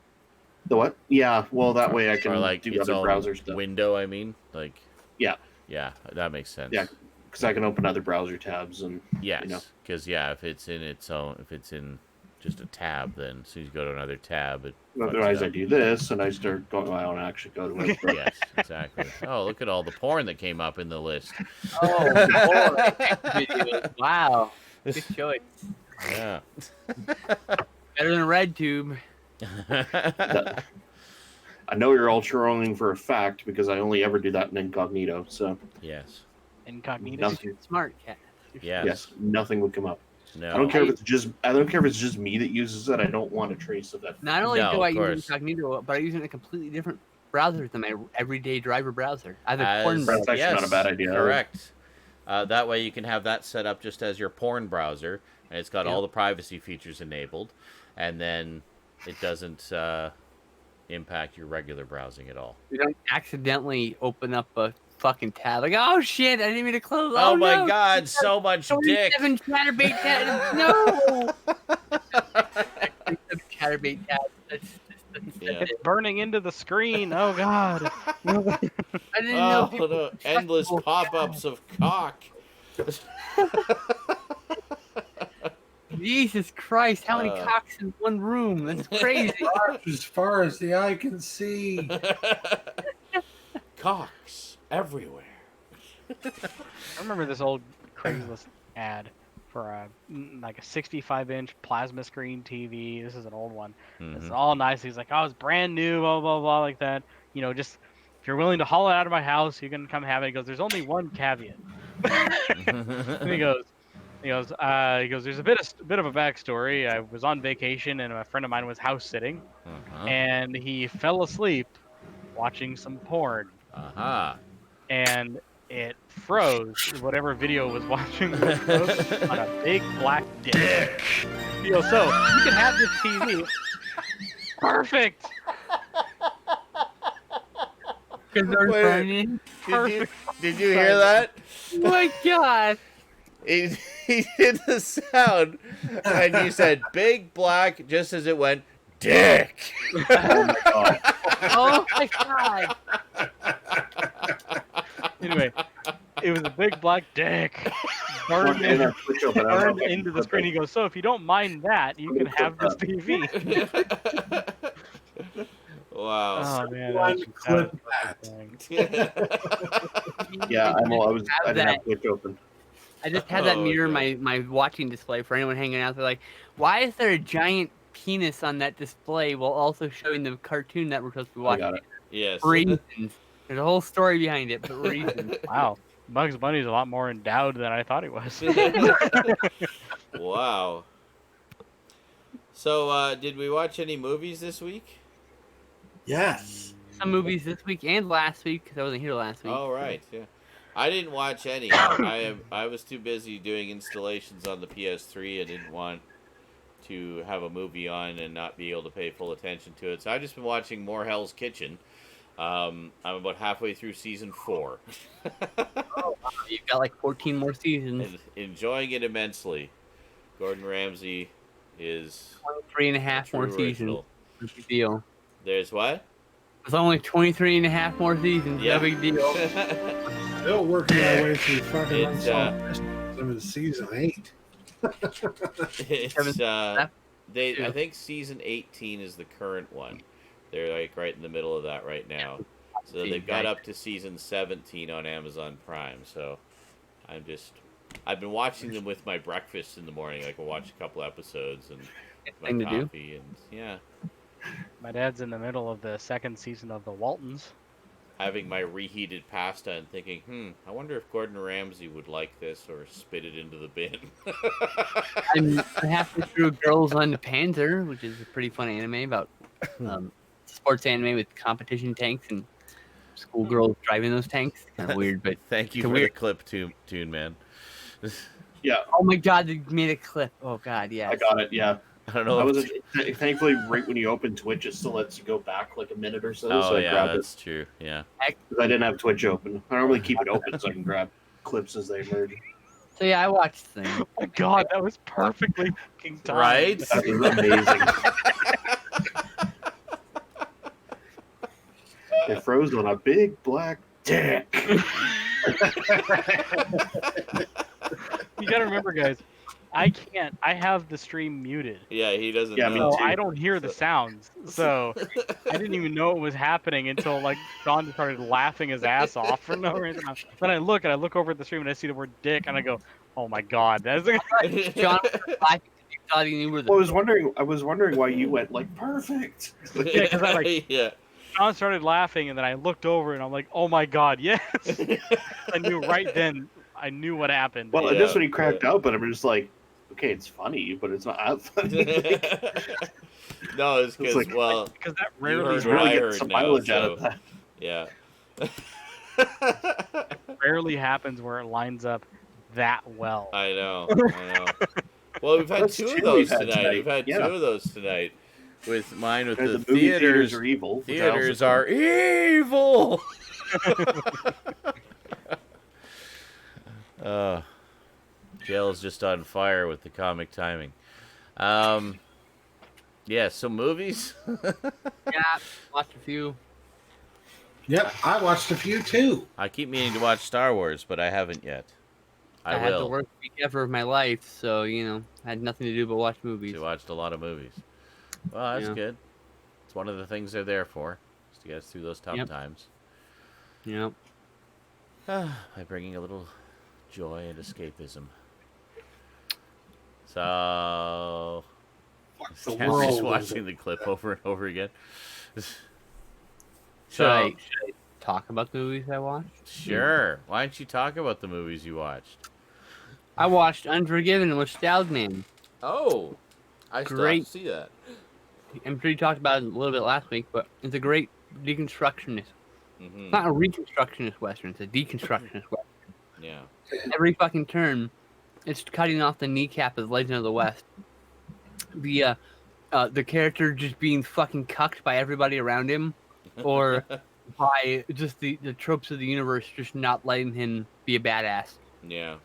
D: The what? Yeah, well that way I can
A: Or like
D: do
A: its
D: other
A: own
D: browser stuff.
A: window, I mean? Like
D: Yeah.
A: Yeah, that makes sense.
D: Yeah, because I can open other browser tabs and
A: Yes, because if it's in just a tab, then as soon as you go to another tab, it.
D: Otherwise, I do this and I start going. I don't actually go to it.
A: Yes, exactly. Oh, look at all the porn that came up in the list.
B: Oh, boy. Wow. Good choice.
A: Yeah.
B: Better than RedTube.
D: I know you're all trolling for a fact because I only ever do that in incognito. So
A: Yes.
C: Incognito.
D: nothing,
B: Smart cat.
A: Yes.
D: nothing would come up.
A: No.
D: I don't care if it's just me that uses it. I don't want a trace of that.
B: Not only
A: No,
B: do
A: of
B: I use
A: course.
B: incognito, but I use it in a completely different browser than my everyday driver browser. I have a porn
A: As,
B: browser.
D: That's actually not a bad idea.
A: Correct. That way you can have that set up just as your porn browser, and it's got all the privacy features enabled, and then it doesn't impact your regular browsing at all.
B: You don't accidentally open up a fucking tab. Like, oh shit, I didn't mean to close.
A: Oh, my
B: no.
A: God, so much dick.
B: 27 chatterbait tabs. No. 27 chatterbait tabs.
A: Yeah.
C: It's burning into the screen. Oh God.
B: I didn't know.
A: Oh, no. Endless pop-ups of cock.
B: Jesus Christ, how many cocks in one room? That's crazy.
F: As far as the eye can see.
A: Cocks everywhere.
C: I remember this old Craigslist ad for a 65-inch plasma screen TV. This is an old one. It's all nice. He's like, oh, it's brand new, blah blah blah, like that. You know, just if you're willing to haul it out of my house, you can come have it. He goes, there's only one caveat. And he goes, there's a bit of a backstory. I was on vacation and a friend of mine was house sitting, and he fell asleep watching some porn. And it froze. Whatever video was watching was froze on a big black dick. He goes, so you can have this TV. Perfect.
B: Because they're funny.
A: Did you hear that?
B: Oh my God.
A: He did the sound, and you said big black just as it went, dick.
B: Oh my God.
C: Anyway, it was a big black dick. Burned into the screen. He goes, so if you don't mind that, you can have this TV.
A: Wow.
C: Oh man,
F: One clip
D: Yeah, I didn't have Twitch open.
B: I just had that mirror
A: God.
B: my watching display for anyone hanging out. They're like, why is there a giant penis on that display while also showing the cartoon that we're supposed to be watching?
A: Yes.
B: Reasons. There's a whole story behind it, but reasons.
C: Wow. Bugs Bunny's a lot more endowed than I thought he was.
A: Wow. So, did we watch any movies this week?
F: Yes.
B: Some movies this week and last week because I wasn't here last week.
A: Oh, right. Yeah. I didn't watch any. I was too busy doing installations on the PS3. I didn't want to have a movie on and not be able to pay full attention to it. So I've just been watching more Hell's Kitchen. I'm about halfway through season 4.
B: Oh, wow. You've got like 14 more seasons.
A: And enjoying it immensely. Gordon Ramsay is
B: 23 and a half more seasons. No big deal.
A: There's what?
B: It's only 23 and a half more seasons.
A: Yeah.
B: No big deal.
F: Still working our way through fucking
A: It's,
F: Unsolved Mysteries. I'm in season 8.
A: It's I think season 18 is the current one. They're like right in the middle of that right now. So they've got up to season 17 on Amazon Prime. So I've been watching them with my breakfast in the morning. Like we'll watch a couple episodes and my coffee and yeah.
C: My dad's in the middle of the second season of The Waltons.
A: Having my reheated pasta and thinking, I wonder if Gordon Ramsay would like this or spit it into the bin.
B: I'm halfway through Girls on the Panzer, which is a pretty fun anime about sports anime with competition tanks and schoolgirls driving those tanks. Kind of weird, but
A: thank you for the clip, Tune Man.
D: Yeah.
B: Oh my God, they made a clip. Oh God, yeah.
D: I got it. Yeah.
A: I don't know.
D: Thankfully, right when you open Twitch, it still lets you go back like a minute or so.
A: Oh,
D: so I
A: yeah,
D: grabbed
A: that's true. Yeah.
D: I didn't have Twitch open. I normally keep it open so I can grab clips as they emerge.
B: So yeah, I watched things.
C: Oh my God, that was perfectly fucking timed.
A: Right?
D: That was amazing. It froze on a big black dick.
C: You gotta remember, guys, I have the stream muted.
A: Yeah, he doesn't
D: Yeah,
A: know.
C: So I don't hear the sounds. So I didn't even know it was happening until like Sean started laughing his ass off for no reason. Then I look over at the stream and I see the word dick and I go, oh my God, that's
B: John was laughing because he thought he knew where the.
D: Well, I was wondering why you went like perfect.
C: Yeah, because I like
A: yeah.
C: John started laughing, and then I looked over, and I'm like, "Oh my god, yes!" I knew right then. I knew what happened.
D: Well,
A: Yeah,
D: just when he cracked up, but I'm just like, okay, it's funny, but it's not that funny.
A: No, it's because
D: like-
C: because that rarely
A: heard
D: He's really
A: I
D: getting
A: heard
D: some
A: now,
D: mileage out
A: so-
D: of that.
A: yeah.
C: rarely happens where it lines up that well.
A: I know. Well, we've had
D: That's
A: two of
D: two
A: those
D: we've had
A: tonight.
D: tonight,
A: We've had
D: yeah.
A: two of those tonight. With mine, with
D: The
A: the
D: movie
A: theaters
D: are evil. which I also
A: Theaters
D: think-
A: are evil. Jail's just on fire with the comic timing. Yeah, so movies.
B: Yeah, watched a few.
F: Yep, I watched a few too.
A: I keep meaning to watch Star Wars, but I haven't yet. I
B: had the
A: will.
B: worst week ever of my life, so I had nothing to do but watch movies.
A: We watched a lot of movies. Well, that's
B: Yeah.
A: good. It's one of the things they're there for, is to get us through those tough
B: Yep.
A: times.
B: Yep.
A: By bringing a little joy and escapism. So,
F: The
A: Stan's
F: world
A: just
F: is
A: watching the clip over and over again.
B: Should I talk about the movies I watched?
A: Sure. Why don't you talk about the movies you watched?
B: I watched Unforgiven with Stoudman.
A: Oh, I still have
B: Great.
A: to see that.
B: I'm sure you talked about it a little bit last week, but it's a great deconstructionist.
A: Mm-hmm.
B: It's not a reconstructionist western; it's a deconstructionist western.
A: Yeah.
B: Every fucking turn, it's cutting off the kneecap of Legend of the West. The character just being fucking cucked by everybody around him, or by just the tropes of the universe just not letting him be a badass.
A: Yeah.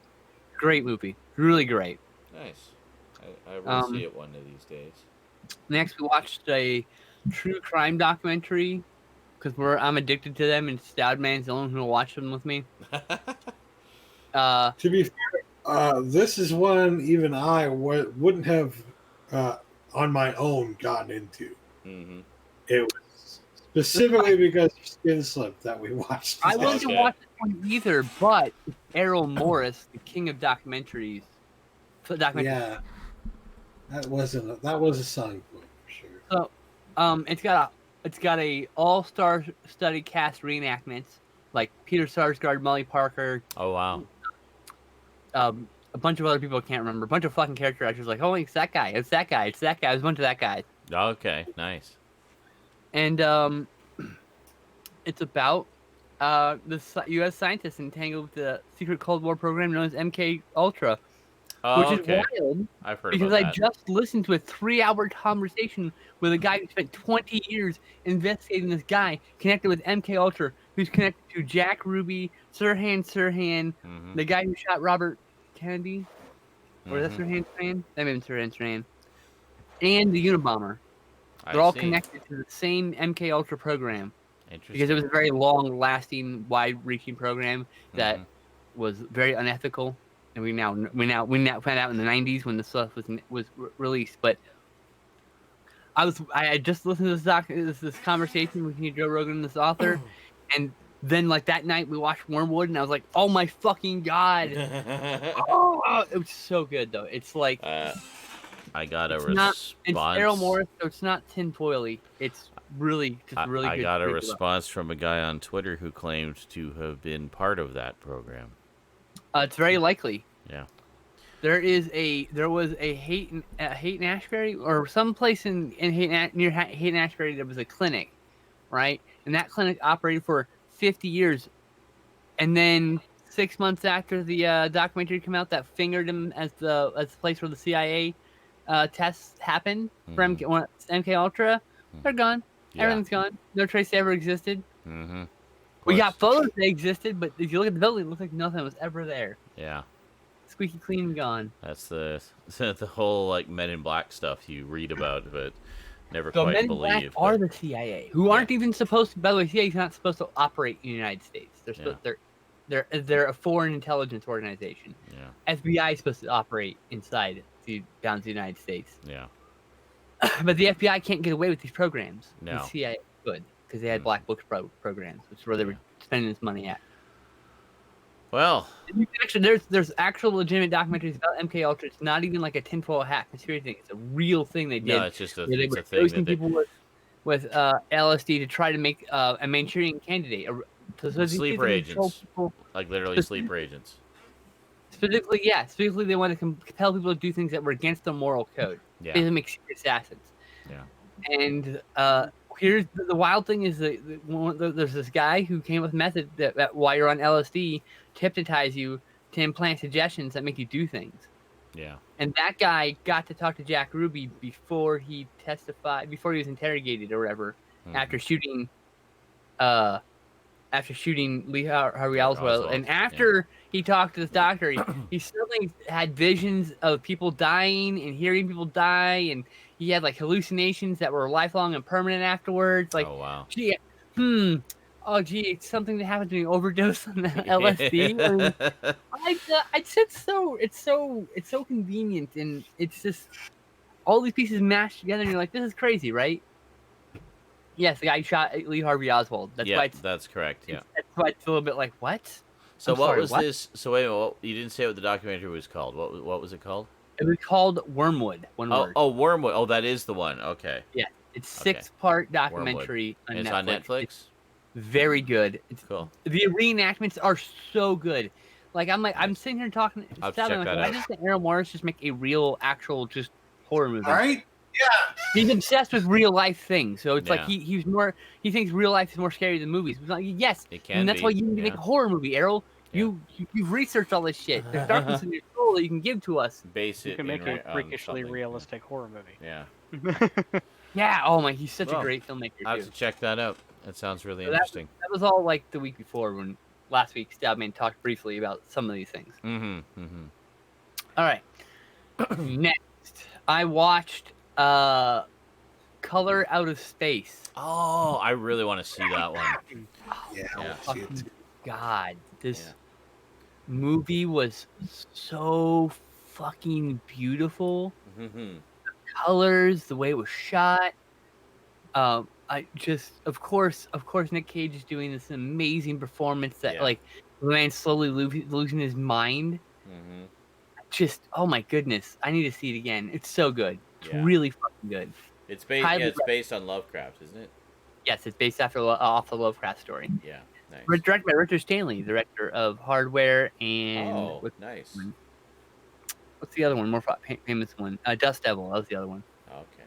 B: Great movie, really great.
A: Nice. I will see it one of these days.
B: Next, we watched a true crime documentary because I'm addicted to them, and Stoudman's the only one who will watch them with me.
F: To be fair, this is one even I wouldn't have on my own gotten into.
A: Mm-hmm.
F: It was specifically because of Skinslip that we watched.
B: I wasn't
A: Okay.
B: watch this one either, but Errol Morris, the king of documentaries.
F: Yeah, that was a selling point for sure.
B: So, it's got a all-star study cast reenactments like Peter Sarsgaard, Molly Parker,
A: Oh, wow.
B: a bunch of other people I can't remember, a bunch of fucking character actors like, oh, it's that guy, it's that guy, it's that guy, it's a bunch of that guy.
A: Okay, nice.
B: And it's about the U.S. scientists entangled with the secret Cold War program known as MK Ultra,
A: Oh,
B: which
A: okay.
B: is wild
A: I've heard
B: because
A: about
B: I
A: that.
B: just listened to a 3-hour conversation with a guy who spent 20 years investigating this guy connected with MK Ultra, who's connected to Jack Ruby, Sirhan,
A: Mhm.
B: the guy who shot Robert Kennedy, or is that
A: Mhm.
B: Sirhan Sirhan? That may be Sirhan, and the Unabomber.
A: I
B: They're all
A: see.
B: connected to the same MK Ultra program.
A: Interesting.
B: Because it was a very long-lasting, wide-reaching program that
A: Mhm.
B: was very unethical, and we now found out in the '90s when the stuff was released. But I had just listened to this conversation with Joe Rogan, this author, and then like that night we watched Wormwood, and I was like, oh my fucking god, oh, it was so good though. It's like
A: I got a
B: it's
A: response.
B: Errol Morris, so it's not tinfoily. It's really just really
A: I
B: good.
A: got a
B: to read about.
A: response from a guy on Twitter who claimed to have been part of that program.
B: It's very likely.
A: Yeah.
B: There was a Hayton Ashbury or someplace in near Hayton Ashbury. There was a clinic, right? And that clinic operated for 50 years, and then 6 months after the documentary came out, that fingered him as the place where the CIA tests happened for MK Ultra. They're gone.
A: Yeah.
B: Everything's gone. No trace they ever existed.
A: Mm-hmm.
B: We got photos they existed, but if you look at the building, it looks like nothing was ever there.
A: Yeah.
B: Squeaky clean and gone.
A: That's the whole like Men in Black stuff you read about, but never
B: The
A: quite
B: Men in Black
A: believe.
B: are
A: but-
B: the CIA, who aren't even supposed to. By the way, CIA is not supposed to operate in the United States. They're a foreign intelligence organization.
A: Yeah.
B: FBI is supposed to operate inside the bounds of the United States.
A: Yeah.
B: But the FBI can't get away with these programs.
A: No.
B: The CIA could because they had black book programs, which is where they were spending this money at.
A: Well,
B: Actually, there's actual legitimate documentaries about MK Ultra. It's not even like a tinfoil hat conspiracy thing. It's a real thing they did.
A: no, it's just
B: where
A: a
B: they
A: it's
B: were
A: a thing
B: dosing
A: that they,
B: people with LSD to try to make a Manchurian candidate. So these
A: sleeper
B: things control
A: agents,
B: people.
A: like literally sleeper agents.
B: Specifically, they wanted to compel people to do things that were against the moral code.
A: Yeah.
B: Basically, make secret assassins.
A: Yeah.
B: And here's the wild thing: is there's this guy who came up with a method that while you're on LSD, to hypnotize you to implant suggestions that make you do things.
A: Yeah.
B: And that guy got to talk to Jack Ruby before he testified, before he was interrogated or whatever, after shooting Lee Harvey Oswald. And after he talked to this doctor, he certainly had visions of people dying and hearing people die, and he had like hallucinations that were lifelong and permanent afterwards. Like,
A: oh wow.
B: gee, it's something that happened to me, overdose on LSD. I mean, it's so convenient, and it's just all these pieces mashed together, and you're like, this is crazy, right? Yes, the guy who shot Lee Harvey Oswald. That's why
A: that's correct. Yeah.
B: That's why it's a little bit like, what?
A: So what was this? So wait a minute. You didn't say what the documentary was called. What was it called?
B: It was called Wormwood. One word.
A: Oh, Wormwood. Oh, that is the one. Okay.
B: Yeah, it's 6-part documentary
A: and
B: on
A: it's
B: Netflix.
A: on Netflix.
B: It's very good. It's
A: cool.
B: The reenactments are so good. Like I'm sitting here talking.
A: I'll have to check that
B: why
A: out.
B: doesn't Aaron Morris just make a real, actual, just horror movie?
F: All right. Yeah.
B: He's obsessed with real life things, so it's like
A: Yeah.
B: he thinks real life is more scary than movies. It's like, yes,
A: It can
B: and that's
A: be,
B: why you need to make a horror movie, Errol.
A: Yeah.
B: You've researched all this shit. There's darkness in your soul that you can give to us.
A: Base
C: You
A: it.
C: can make a freakishly
A: something.
C: realistic horror movie.
A: Yeah.
B: Yeah. Oh my, he's such
A: Well,
B: a great filmmaker
A: I have
B: too.
A: to check that out. That sounds really
B: So
A: interesting.
B: That was all like the week before when last week Stoudman talked briefly about some of these things.
A: Mm-hmm. Mm-hmm.
B: All right. Next, I watched Color Out of Space.
A: Oh, I really want to see that one.
F: Yeah.
A: Yeah.
F: I'll see it too.
B: God, this
A: Yeah.
B: movie was so fucking beautiful.
A: Mm-hmm.
B: Colors, the way it was shot. I just, of course, Nick Cage is doing this amazing performance that,
A: Yeah.
B: like, the man slowly losing his mind.
A: Mm-hmm.
B: Just, oh my goodness, I need to see it again. It's so good. It's
A: Yeah.
B: really fucking good.
A: It's based.
B: Highly
A: It's based on Lovecraft, isn't it?
B: Yes, it's based off the Lovecraft story.
A: Yeah. Nice.
B: Directed by Richard Stanley, director of Hardware and
A: Oh, nice.
B: what's the other one? More famous one. Dust Devil. That was the other one.
A: Okay.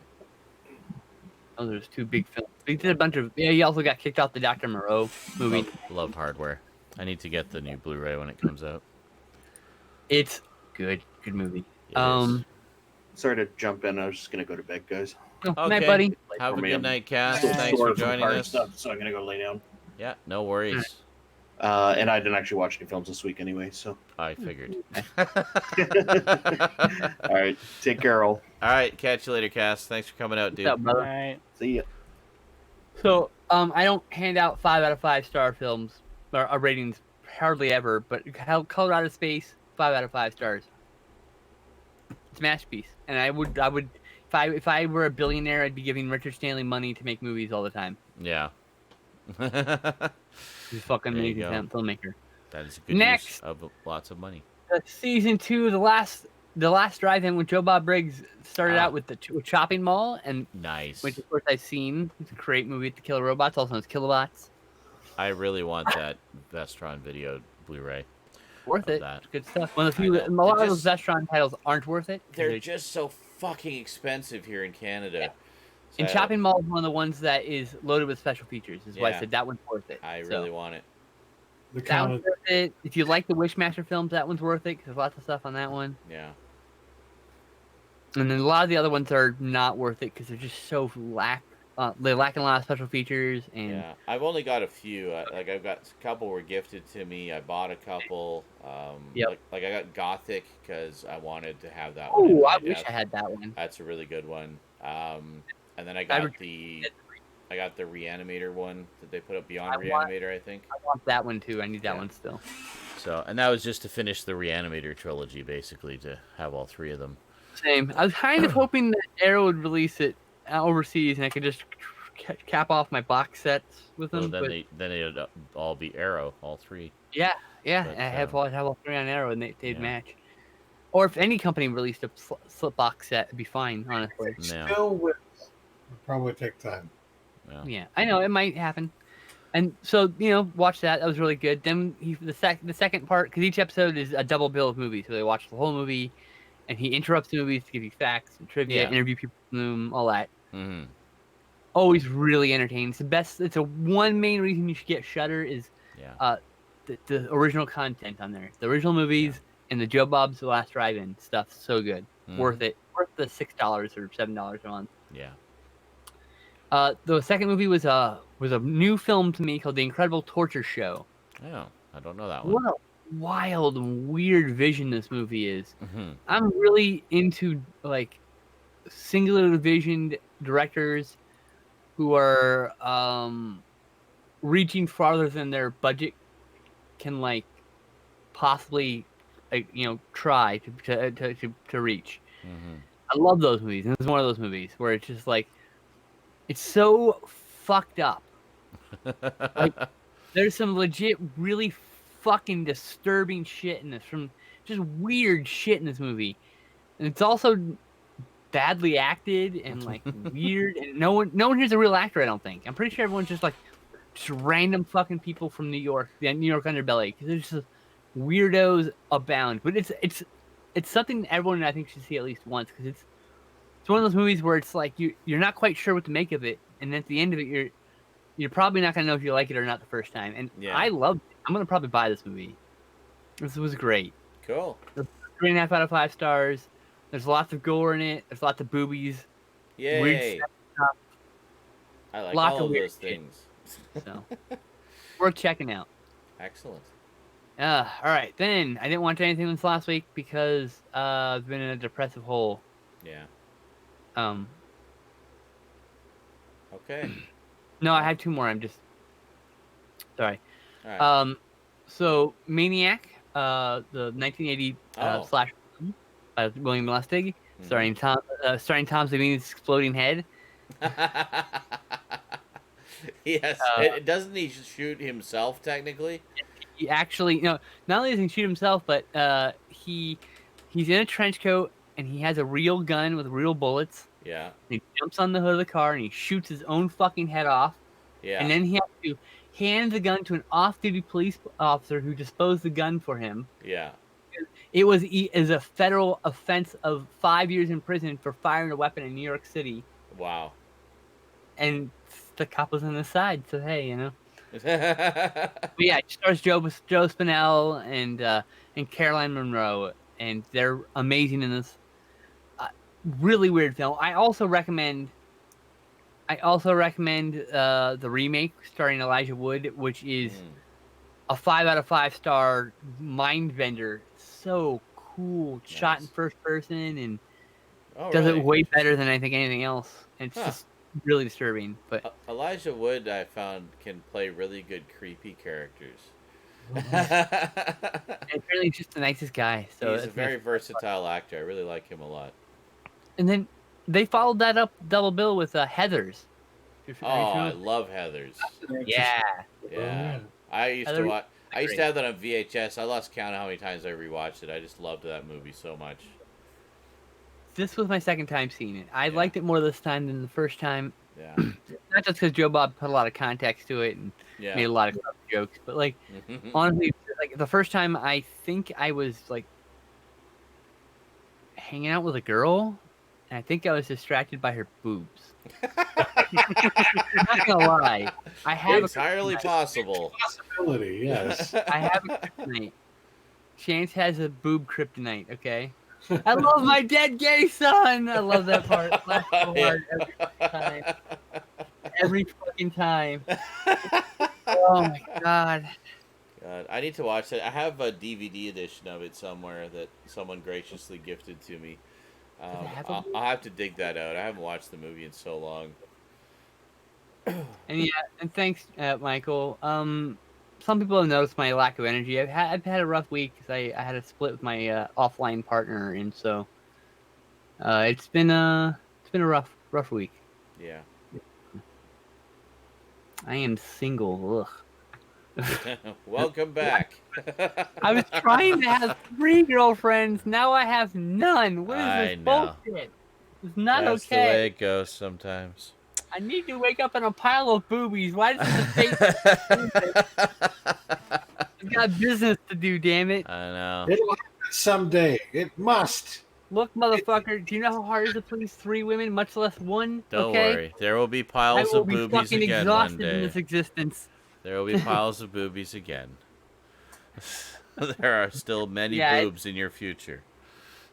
B: Those are his two big films. He did a bunch of. Yeah, he also got kicked off the Dr. Moreau movie.
A: Love Hardware. I need to get the new Blu-ray when it comes out.
B: It's good. Good movie.
A: It is.
D: Sorry to jump in. I was just gonna go to bed, guys.
B: Oh, night, buddy.
A: Have a
D: For me,
A: good
D: I'm
A: night, Cass.
D: Still
A: Thanks
D: sore
A: for
D: from
A: joining
D: car
A: us.
D: stuff, so I'm gonna go lay down.
A: Yeah, no worries.
D: And I didn't actually watch any films this week anyway, so.
A: I figured.
D: All right, take care, all.
A: All right, catch you later, Cass. Thanks for coming out, dude.
B: What's up, brother?
C: Right.
D: See ya.
B: So, I don't hand out 5 out of 5 star films or ratings hardly ever, but Color Out of Space, 5 out of 5 stars. It's a masterpiece, and I would, if I were a billionaire, I'd be giving Richard Stanley money to make movies all the time.
A: Yeah.
B: He's a fucking
A: There you
B: amazing
A: go.
B: filmmaker.
A: That is a good
B: Next.
A: use of lots of money.
B: Season 2, the last drive-in with Joe Bob Briggs started
A: Ah.
B: out with the Chopping Mall, and
A: Nice.
B: which of course I've seen. It's a great movie with the killer robots, also known as Kilobots.
A: I really want that Vestron video Blu-ray.
B: Worth
A: Of
B: it.
A: that.
B: It's good stuff. One of the
A: I
B: few,
A: know.
B: a lot
A: They're
B: of those Vestron titles aren't worth it.
A: They're just so fucking expensive here in Canada.
B: Yeah.
A: So
B: And
A: I-
B: Chopping Mall is one of the ones that is loaded with special features. Is why I
A: Yeah.
B: said that one's worth it.
A: I
B: So,
A: really want it.
F: The
B: that
F: count
B: one's worth it. If you like the Wishmaster films, that one's worth it because there's lots of stuff on that one.
A: Yeah.
B: And then a lot of the other ones are not worth it because they're just so they're lacking a lot of special features. And
A: Yeah, I've only got a few. Like I've got a couple were gifted to me. I bought a couple.
B: Yep.
A: Like I got Gothic because I wanted to have that one. in
B: oh,
A: my
B: I wish
A: desk.
B: I had that one.
A: That's a really good one. And then I got the Reanimator one that they put up Beyond Reanimator, I think.
B: I want that one too. I need that
A: Yeah.
B: one still.
A: So, and that was just to finish the Reanimator trilogy, basically, to have all three of them.
B: Same. I was kind of hoping that Arrow would release it overseas and I could just cap off my box sets with them.
A: So then they'd all be Arrow, all three.
B: Yeah.
A: But,
B: I have all three on Arrow, and they'd
A: yeah.
B: match. Or if any company released a slip box set, it'd be fine, honestly.
A: Yeah.
F: Still will probably take time.
B: Yeah, I know it might happen. And so watch that. That was really good. Then the second part, because each episode is a double bill of movies, so they watch the whole movie, and he interrupts the movies to give you facts and trivia, interview people from them, all that.
A: Mm-hmm.
B: Always really entertaining. It's the best. It's one main reason you should get Shudder is the original content on there. The original movies and the Joe Bob's The Last Drive-In stuff. So good.
A: Mm-hmm.
B: Worth it. Worth the $6 or $7 a month.
A: Yeah.
B: The second movie was a new film to me called The Incredible Torture Show.
A: Oh, I don't know that one.
B: What a wild and weird vision this movie is.
A: Mm-hmm.
B: I'm really into like singular visioned directors who are reaching farther than their budget can possibly try to reach.
A: Mm-hmm.
B: I love those movies, and this is one of those movies where it's just it's so fucked up. There's some legit, really fucking disturbing shit in this, from just weird shit in this movie, and it's also badly acted and weird. And no one here's a real actor. I don't think. I'm pretty sure everyone's just random fucking people from New York, the New York underbelly, because there's just weirdos abound. But it's something everyone I think should see at least once, because it's one of those movies where it's you're not quite sure what to make of it, and at the end of it you're probably not gonna know if you like it or not the first time. And I loved it. I'm gonna probably buy this movie. This was great.
A: Cool.
B: 3.5 out of 5 stars. There's lots of gore in it. There's lots of boobies.
A: Yay!
B: Weird stuff.
A: I like
B: Lots
A: all
B: of
A: of
B: weird
A: those things.
B: So worth checking out.
A: Excellent.
B: All right. Then I didn't watch anything this last week because I've been in a depressive hole.
A: Yeah. Okay.
B: No, I had 2 more. I'm just sorry.
A: All right.
B: So Maniac, the 1980 slash film by William Lustig, starring Tom Savini's exploding head.
A: Yes. Doesn't he shoot himself technically?
B: He actually, not only does he shoot himself, but he's in a trench coat and he has a real gun with real bullets.
A: Yeah.
B: He jumps on the hood of the car and he shoots his own fucking head off.
A: Yeah.
B: And then he has to hand the gun to an off-duty police officer who disposed the gun for him.
A: Yeah.
B: It is a federal offense of 5 years in prison for firing a weapon in New York City.
A: Wow.
B: And the cop was on the side, so hey, But yeah, it stars Joe Spinell and Caroline Munro, and they're amazing in this really weird film. I also recommend the remake starring Elijah Wood, which is a 5 out of 5 star mind bender. So cool, nice. Shot in first person, and does it way better than I think anything else. And it's just really disturbing. But
A: Elijah Wood, I found, can play really good creepy characters.
B: And apparently he's just the nicest guy. So
A: he's a very versatile actor. I really like him a lot.
B: And then they followed that up double bill with Heathers.
A: I love Heathers.
B: Yeah.
A: Yeah. I used to have that on VHS. I lost count of how many times I rewatched it. I just loved that movie so much.
B: This was my second time seeing it. I liked it more this time than the first time.
A: Yeah.
B: Not just because Joe Bob put a lot of context to it and made a lot of jokes, but honestly, the first time I think I was hanging out with a girl, and I think I was distracted by her boobs. I'm not gonna lie. I have
A: entirely possible.
F: Possibility, yes.
B: I have a kryptonite. Chance has a boob kryptonite. Okay. I love my dead gay son. I love that part. Laugh so hard every time. Every fucking time. Oh my god.
A: God, I need to watch that. I have a DVD edition of it somewhere that someone graciously gifted to me. I'll have to dig that out. I haven't watched the movie in so long.
B: And thanks, Michael. Some people have noticed my lack of energy. I've had a rough week because I had a split with my offline partner, and so it's been a rough week.
A: Yeah.
B: I am single. Ugh.
A: Welcome back.
B: I was trying to have 3 girlfriends. Now I have none. What is
A: I
B: this
A: know.
B: bullshit? It's not
A: That's
B: okay.
A: the way it goes sometimes.
B: I need to wake up in a pile of boobies. Why does the state I've got business to do, damn it.
A: I know.
F: It'll happen someday. It must.
B: Look, motherfucker, do you know how hard it is to please 3 women, much less 1?
A: Don't
B: okay?
A: worry. There will be
B: I
A: piles
B: will
A: of
B: be
A: boobies
B: fucking
A: again one
B: exhausted in
A: day.
B: this existence.
A: There will be piles of boobies again. There are still many
B: Yeah,
A: boobs in your future.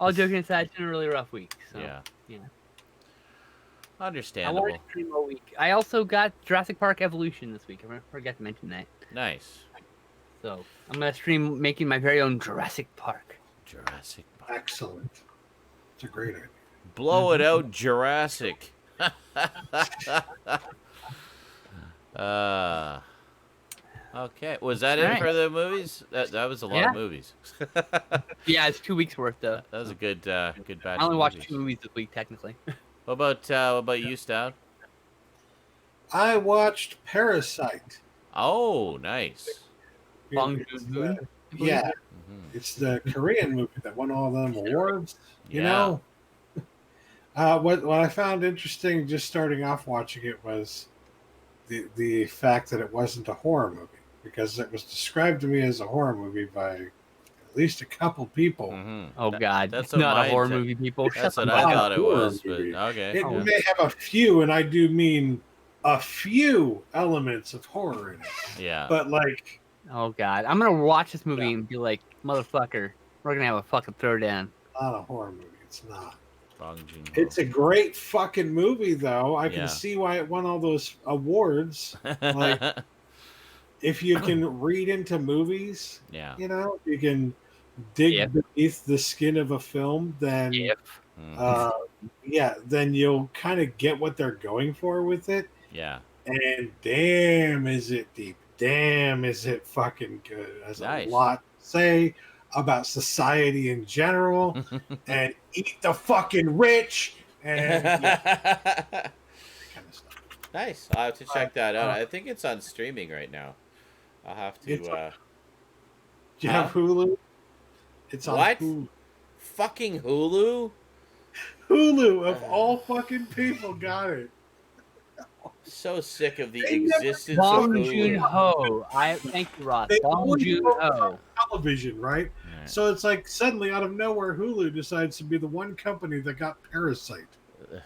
B: All joking aside, it's been a really rough week. So,
A: Yeah.
B: yeah. I
A: Understandable.
B: wanted to stream all week. I also got Jurassic Park Evolution this week. I forgot to mention that.
A: Nice.
B: So I'm gonna stream making my very own Jurassic Park.
A: Jurassic Park.
F: Excellent. It's a great idea.
A: Blow it out, Jurassic. Okay. Was that it
B: Alright.
A: for the movies? That was a lot of movies.
B: Yeah, it's 2 weeks worth though.
A: That was a good batch.
B: I only
A: of
B: watched
A: movies.
B: 2 movies this week technically.
A: What about you, Stout?
F: I watched Parasite.
A: Oh, nice.
B: Bong
F: It's
B: Joon-ho?
F: the- yeah,
A: Mhm.
F: it's the Korean movie that won all them awards. You
A: Yeah.
F: know, what I found interesting just starting off watching it was the fact that it wasn't a horror movie, because it was described to me as a horror movie by at least a couple people.
A: Mhm.
B: Oh god,
A: that's
B: it's
A: what
B: not a
A: mine
B: horror
A: said.
B: movie, people.
A: That's
B: Shut
A: what
B: the
A: I
B: fuck
A: thought
B: up.
A: it was, but
F: Movie.
A: okay.
F: It
B: Oh.
F: may have a few, and I do mean a few elements of horror in it,
A: Yeah.
F: but like,
B: Oh god, I'm gonna watch this movie and be like, motherfucker, we're gonna have a fucking throwdown.
F: not a horror movie. It's not.
A: Bong Joon-ho.
F: It's a great fucking movie, though. I
A: Yeah.
F: can see why it won all those awards. Like, if you can read into movies,
A: yeah.
F: you know, you can dig
B: Yeah.
F: beneath the skin of a film, then
A: Mm.
F: yeah, then you'll kind of get what they're going for with it.
A: Yeah.
F: And damn, is it deep? Damn, is it fucking good? There's
A: Nice.
F: a lot to say about society in general, and eat the fucking rich, and yeah, that kind of stuff.
A: Nice. I'll have to check that out. I think it's on streaming right now. I'll have to.
F: It's-
A: Uh,
F: Do you have Hulu? It's on
A: What?
F: Hulu.
A: fucking Hulu?
F: Hulu of all fucking people got it.
A: So sick of the
F: They never-
A: existence of
B: Bong
A: Hulu.
B: Joon-ho. Thank you, Ross.
F: They
B: Bong
F: always
B: Joon-ho.
F: Television, right?
A: Right.
F: So it's like suddenly out of nowhere, Hulu decides to be the one company that got Parasite.
A: Fucking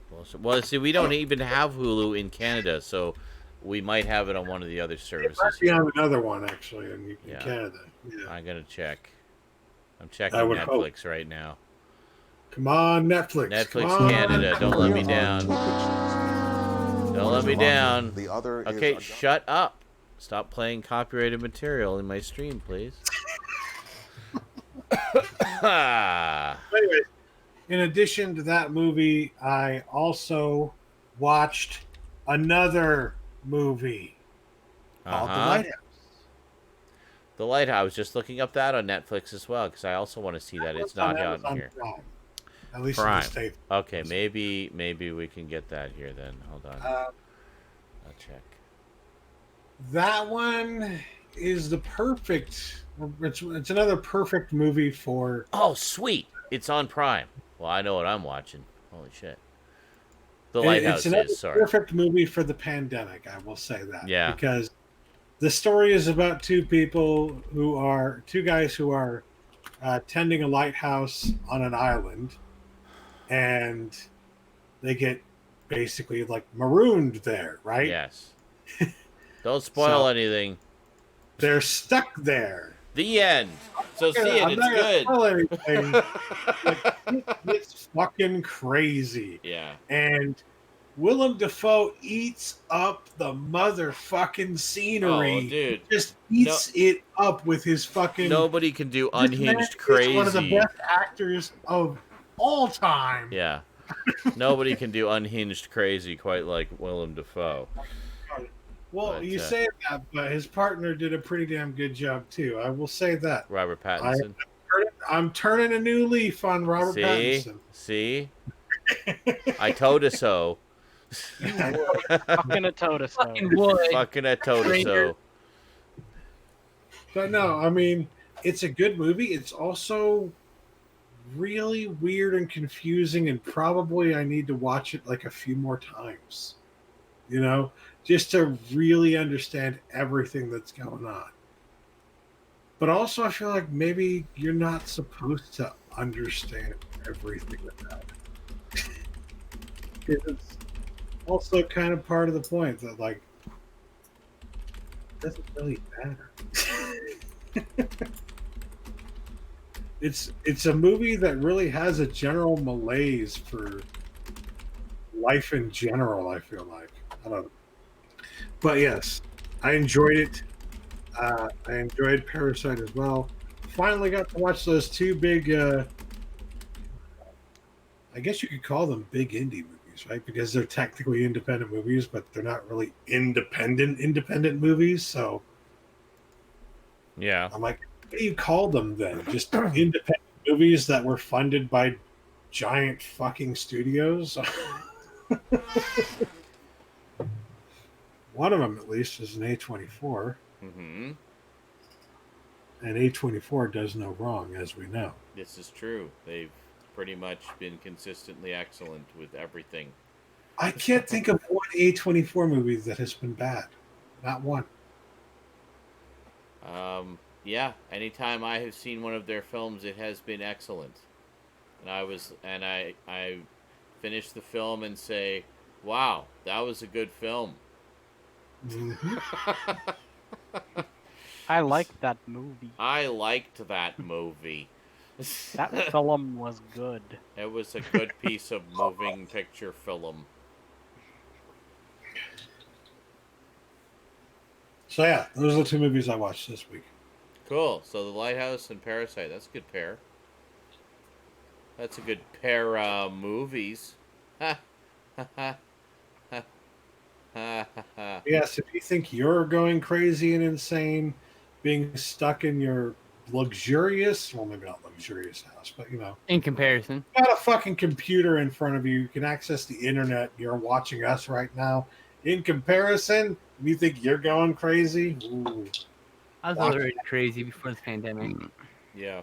A: bullshit. Well, see, we don't even have Hulu in Canada, so we might have it on one of the other services.
F: We have another one actually in
A: Yeah.
F: Canada. Yeah.
A: I'm gonna check. I'm checking
F: I would
A: Netflix right now.
F: Come on, Netflix.
A: Netflix
F: Come on.
A: Canada, don't let me down. Don't let me down.
H: The other is
A: Okay,
H: a-
A: shut up. Stop playing copyrighted material in my stream, please.
F: Anyways, in addition to that movie, I also watched another movie called The
A: Uh-huh.
F: Lighthouse.
A: The Lighthouse. Just looking up that on Netflix as well, because I also want to see that. It's not out
F: Amazon
A: here.
F: Prime, at least in
A: Prime.
F: the States.
A: Okay, maybe we can get that here then. Hold on. I'll check.
F: That one is the perfect. It's another perfect movie for.
A: Oh, sweet! It's on Prime. Well, I know what I'm watching. Holy shit! The
F: It's
A: Lighthouse
F: another
A: is. Sorry.
F: perfect movie for the pandemic. I will say that.
A: Yeah.
F: Because the story is about two guys who are tending a lighthouse on an island, and they get basically like marooned there, right?
A: Yes. Don't spoil
F: So-
A: anything.
F: They're stuck there.
A: The end. So see it.
F: I'm
A: It's
F: not gonna
A: good.
F: spoil anything. Like, it's fucking crazy.
A: Yeah.
F: And Willem Dafoe eats up the motherfucking scenery.
A: Oh, dude.
F: Just eats it up with his fucking.
A: Nobody can do
F: This man
A: unhinged
F: is one of the
A: crazy.
F: best actors of all time.
A: Yeah. Nobody can do unhinged crazy quite like Willem Dafoe.
F: Well,
A: But,
F: you say that, but his partner did a pretty damn good job too. I will say that.
A: Robert Pattinson.
F: I'm turning a new leaf on Robert
A: See?
F: Pattinson.
A: See? I told you so.
C: Fucking a Totoso.
B: Fucking wood.
A: Fucking a Totoso.
F: But no, I mean, it's a good movie. It's also really weird and confusing, and probably I need to watch it like a few more times, you know, just to really understand everything that's going on. But also, I feel like maybe you're not supposed to understand everything about it. It's also kind of part of the point that, like, it doesn't really matter. It's a movie that really has a general malaise for life in general, I feel like. I don't know. But yes, I enjoyed it. I enjoyed Parasite as well. Finally got to watch those two big, I guess you could call them big indie movies, right? Because they're technically independent movies, but they're not really independent movies. So
A: Yeah.
F: I'm like, what do you call them then? Just independent movies that were funded by giant fucking studios? One of them, at least, is an A24.
A: Mm-hmm.
F: And A24 does no wrong, as we know.
A: This is true. They've pretty much been consistently excellent with everything.
F: I can't think of one A24 movie that has been bad. Not one.
A: Yeah. Anytime I have seen one of their films, it has been excellent. And I finish the film and say, "Wow, that was a good film."
F: Mm-hmm.
C: I liked that movie.
A: I liked that movie.
C: That film was good.
A: It was a good piece of moving picture film.
F: So yeah, those are the two movies I watched this week.
A: Cool. So The Lighthouse and Parasite. That's a good pair. That's a good pair of movies. Ha ha ha ha ha ha.
F: Yes, if you think you're going crazy and insane, being stuck in your luxurious, well, maybe not luxurious house, but you know,
B: In comparison.
F: you got a fucking computer in front of you. You can access the internet. You're watching us right now. In comparison, you think you're going crazy? Ooh.
B: I was already crazy before this pandemic.
A: Yeah.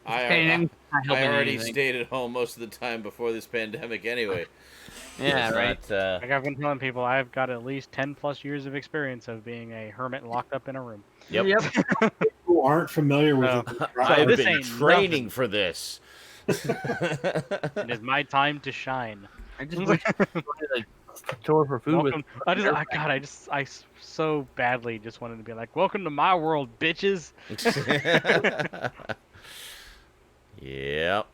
B: Pandemic's not
A: I
B: helping
A: already
B: anything.
A: stayed at home most of the time before this pandemic anyway.
B: Yeah,
A: It's
B: right.
A: not,
C: Like I've been telling people, I've got at least 10 plus years of experience of being a hermit locked up in a room.
A: Yep.
F: Who aren't familiar with
C: No.
F: it?
A: I've
C: this
A: been
C: ain't
A: training
C: nothing.
A: for this.
C: It is my time to shine.
B: I just wish I wanted a store for food with.
C: Welcome, I so badly just wanted to be like, welcome to my world, bitches.
A: Yep.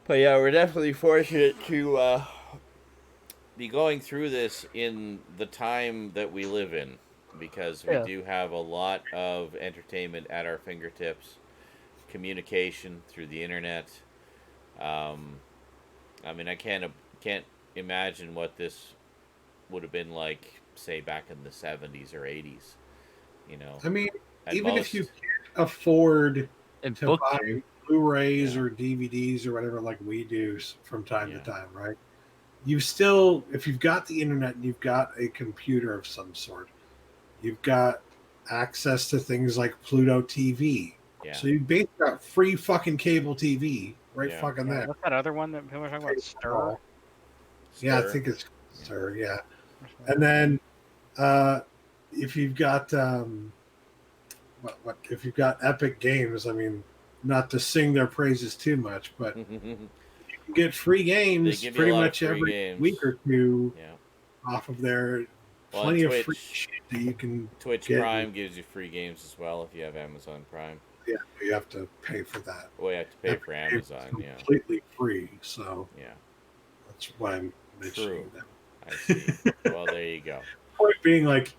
A: But yeah, we're definitely fortunate to be going through this in the time that we live in, because we do have a lot of entertainment at our fingertips, communication through the internet. I mean, I can't imagine what this would have been like, say, back in the 70s or 80s. You know,
F: I mean,
A: at
F: even
A: most.
F: if you can't afford
B: And
F: to
B: book
F: buy Blu-rays
A: Yeah.
F: or DVDs or whatever, like we do from time
A: Yeah.
F: to time, right? You still, if you've got the internet and you've got a computer of some sort, you've got access to things like Pluto TV.
A: Yeah.
F: So you basically got free fucking cable TV right
A: Yeah.
F: fucking there.
C: What's that other one that people are talking about? Stir?
F: Yeah, I
A: Stir.
F: think it's Stir, yeah. And then if you've got if you've got Epic Games, I mean, not to sing their praises too much, but you can get free games
A: They give you
F: pretty
A: a lot of
F: much
A: free
F: every
A: games.
F: week or two
A: Yeah.
F: off of their
A: Well,
F: plenty
A: and
F: of free
A: Twitch-
F: shit that you can
A: Twitch
F: get.
A: Prime gives you free games as well if you have Amazon Prime.
F: Yeah, you have to pay for that.
A: Well, you have to pay
F: Epic
A: for
F: Games is
A: Amazon, yeah.
F: completely free, so
A: Yeah,
F: that's why I'm mentioning
A: True.
F: that.
A: I see. Well, there you go.
F: Point being, like,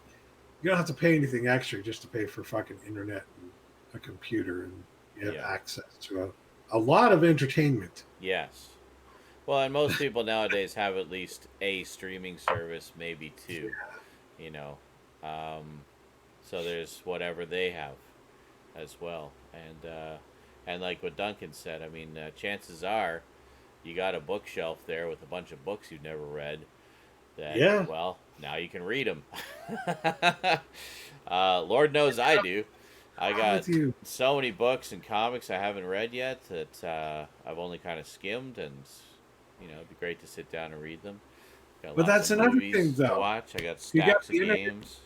F: you don't have to pay anything extra just to pay for fucking internet and a computer, and you have
A: Yeah.
F: access to a lot of entertainment.
A: Yes. Well, and most people nowadays have at least a streaming service, maybe two. You know, so there's whatever they have as well, and like what Duncan said, I mean, chances are, you got a bookshelf there with a bunch of books you've never read.
F: Yeah.
A: Well, now you can read them. Lord knows I do. I got so many books and comics I haven't read yet that I've only kind of skimmed, and it'd be great to sit down and read them. Got
F: But
A: lots
F: that's
A: of
F: another
A: movies
F: thing,
A: to
F: though.
A: watch. I got stacks of games.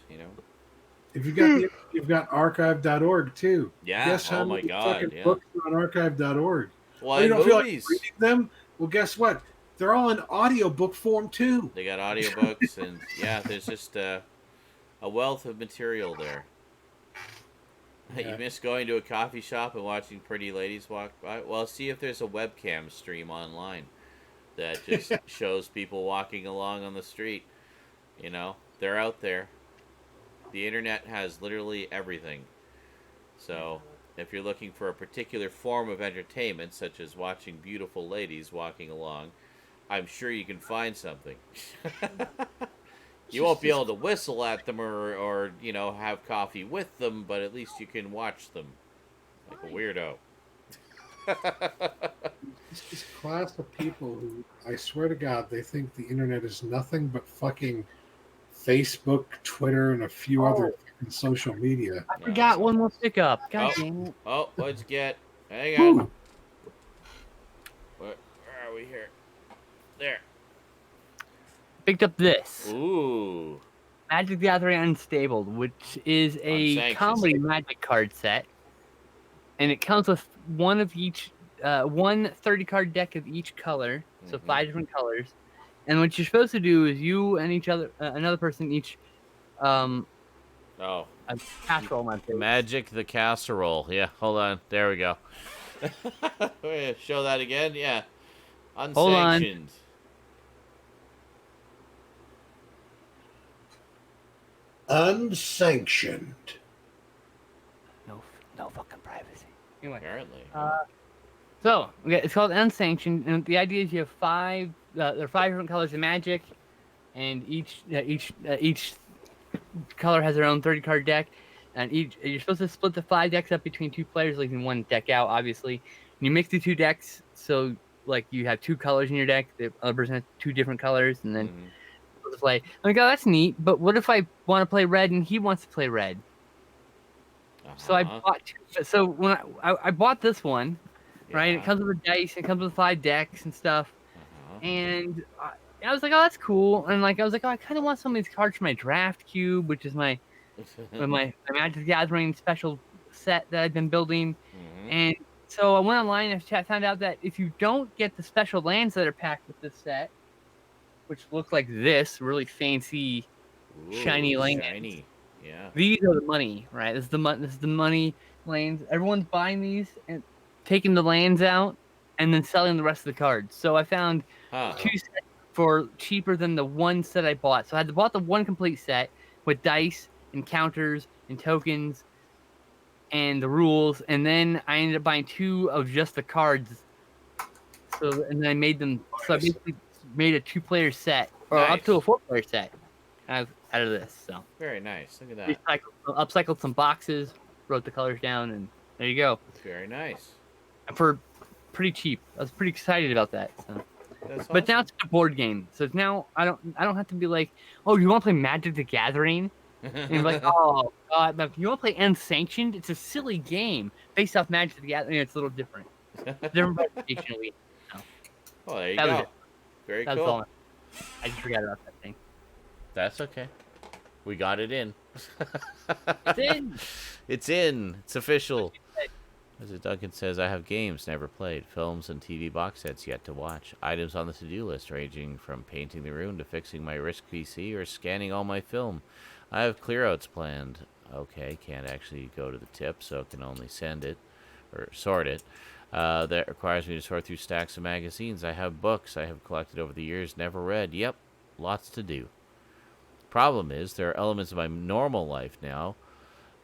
F: If you got you've got archive.org too.
A: Yeah.
F: Guess how
A: my
F: many
A: God.
F: fucking
A: Yeah.
F: books are on archive.org?
A: Well,
F: you
A: and
F: don't feel like
A: movies.
F: reading them? Well, guess what? They're all in audiobook form too.
A: They got audiobooks, and there's just a wealth of material there.
F: Yeah.
A: You miss going to a coffee shop and watching pretty ladies walk by? Well, see if there's a webcam stream online that just shows people walking along on the street. They're out there. The internet has literally everything. So, if you're looking for a particular form of entertainment, such as watching beautiful ladies walking along, I'm sure you can find something. You won't be able to whistle at them or have coffee with them, but at least you can watch them like a weirdo.
F: It's this class of people who, I swear to God, they think the internet is nothing but fucking Facebook, Twitter, and a few other fucking social media.
B: I forgot one more pickup. God damn it.
A: Oh, let's get... Hang on. Where are we here? There.
B: Picked up this.
A: Ooh.
B: Magic the Gathering Unstable, which is a comedy magic card set. And it comes with one of each, one 30-card deck of each color. So 5 different colors. And what you're supposed to do is you and another person each, a casserole might be.
A: Magic the casserole. Yeah, hold on. There we go. Show that again. Yeah. Unsanctioned.
B: Hold on.
F: Unsanctioned.
B: No fucking privacy. Anyway.
A: Apparently.
B: So, it's called Unsanctioned, and the idea is you have 5. There are 5 different colors of magic, and each color has their own 30-card deck, and you're supposed to split the 5 decks up between 2 players, leaving 1 deck out, obviously. And you mix the 2 decks, so like you have 2 colors in your deck. The other person has 2 different colors, and then to play. I'm like, oh, that's neat. But what if I want to play red and he wants to play red? So I bought. So when I bought this one, right? It comes with a dice. It comes with 5 decks and stuff. And I was like, oh, that's cool. And I was like, oh, I kind of want some of these cards for my draft cube, which is my Magic the Gathering special set that I've been building. And so I went online and found out that if you don't get the special lands that are packed with this set, which look like this, really fancy, shiny lands.
A: Shiny, yeah.
B: These are the money, right? This is the money lands. Everyone's buying these and taking the lands out, and then selling the rest of the cards. So I found 2 sets for cheaper than the 1 set I bought. So I had bought the 1 complete set with dice and counters and tokens and the rules, and then I ended up buying 2 of just the cards. So and then I made them. So I basically made a 2-player set, or up to a 4-player set, out of this. So
A: very nice. Look at that.
B: Upcycled some boxes, wrote the colors down, and there you go.
A: Very nice.
B: For pretty cheap. I was pretty excited about that. So.
A: That's
B: But
A: awesome.
B: now it's a board game, so now I don't have to be like, oh, you want to play Magic the Gathering? And you're like, oh god, but if you want to play Unsanctioned? It's a silly game based off Magic the Gathering. It's a little different. Different occasionally.
A: Oh, there you go. Very cool.
B: All. I just forgot about that thing.
A: That's okay. We got it in.
B: It's in.
A: It's in. It's official. As Duncan says, I have games never played, films and TV box sets yet to watch, items on the to-do list ranging from painting the room to fixing my Risk PC or scanning all my film. I have clearouts planned. Okay, can't actually go to the tip, so can only send it or sort it. That requires me to sort through stacks of magazines. I have books I have collected over the years, never read. Yep, lots to do. Problem is, there are elements of my normal life now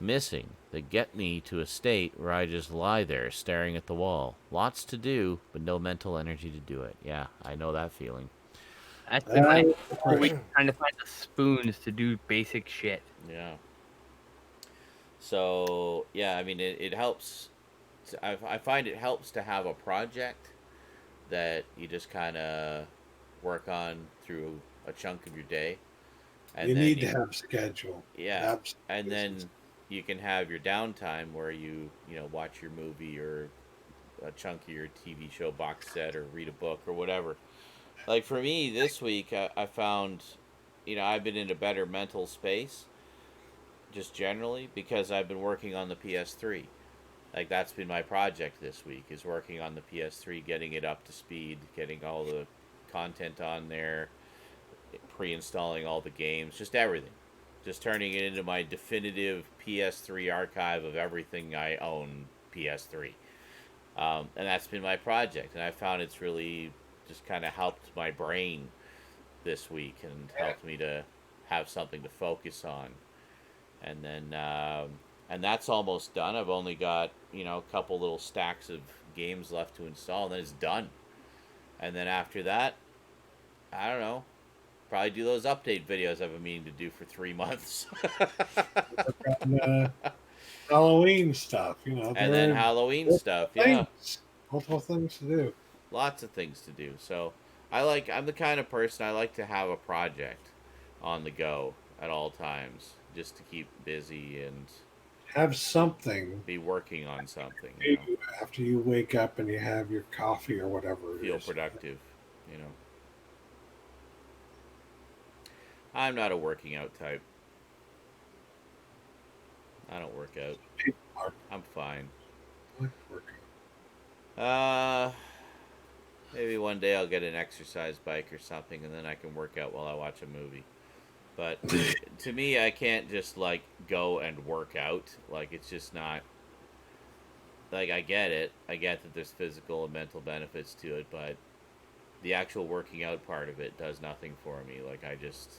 A: missing that get me to a state where I just lie there staring at the wall. Lots to do, but no mental energy to do it. Yeah, I know that feeling.
B: That's been my whole week trying to find the spoons to do basic shit.
A: Yeah. So, yeah, I mean, it helps. I find it helps to have a project that you just kind of work on through a chunk of your day. And
F: you
A: then
F: need to have schedule.
A: Yeah.
F: Absolutely.
A: And then you can have your downtime where you watch your movie or a chunk of your TV show box set or read a book or whatever. Like for me this week, I found, I've been in a better mental space just generally because I've been working on the PS3. Like that's been my project this week is working on the PS3, getting it up to speed, getting all the content on there, pre-installing all the games, just everything. Just turning it into my definitive PS3 archive of everything I own PS3. And that's been my project. And I found it's really just kind of helped my brain this week and helped me to have something to focus on. And then, and that's almost done. I've only got, a couple little stacks of games left to install, and then it's done. And then after that, I don't know, probably do those update videos I've been meaning to do for 3 months.
F: And, Halloween stuff,
A: And then Halloween stuff, yeah.
F: Multiple things to do.
A: Lots of things to do. So I'm the kind of person I like to have a project on the go at all times, just to keep busy and
F: have something.
A: Be working on something.
F: After you wake up and you have your coffee or whatever.
A: Feel productive, I'm not a working out type. I don't work out. I'm fine. Maybe one day I'll get an exercise bike or something, and then I can work out while I watch a movie. But to me, I can't just go and work out. It's just not. I get it. I get that there's physical and mental benefits to it, but the actual working out part of it does nothing for me. I just.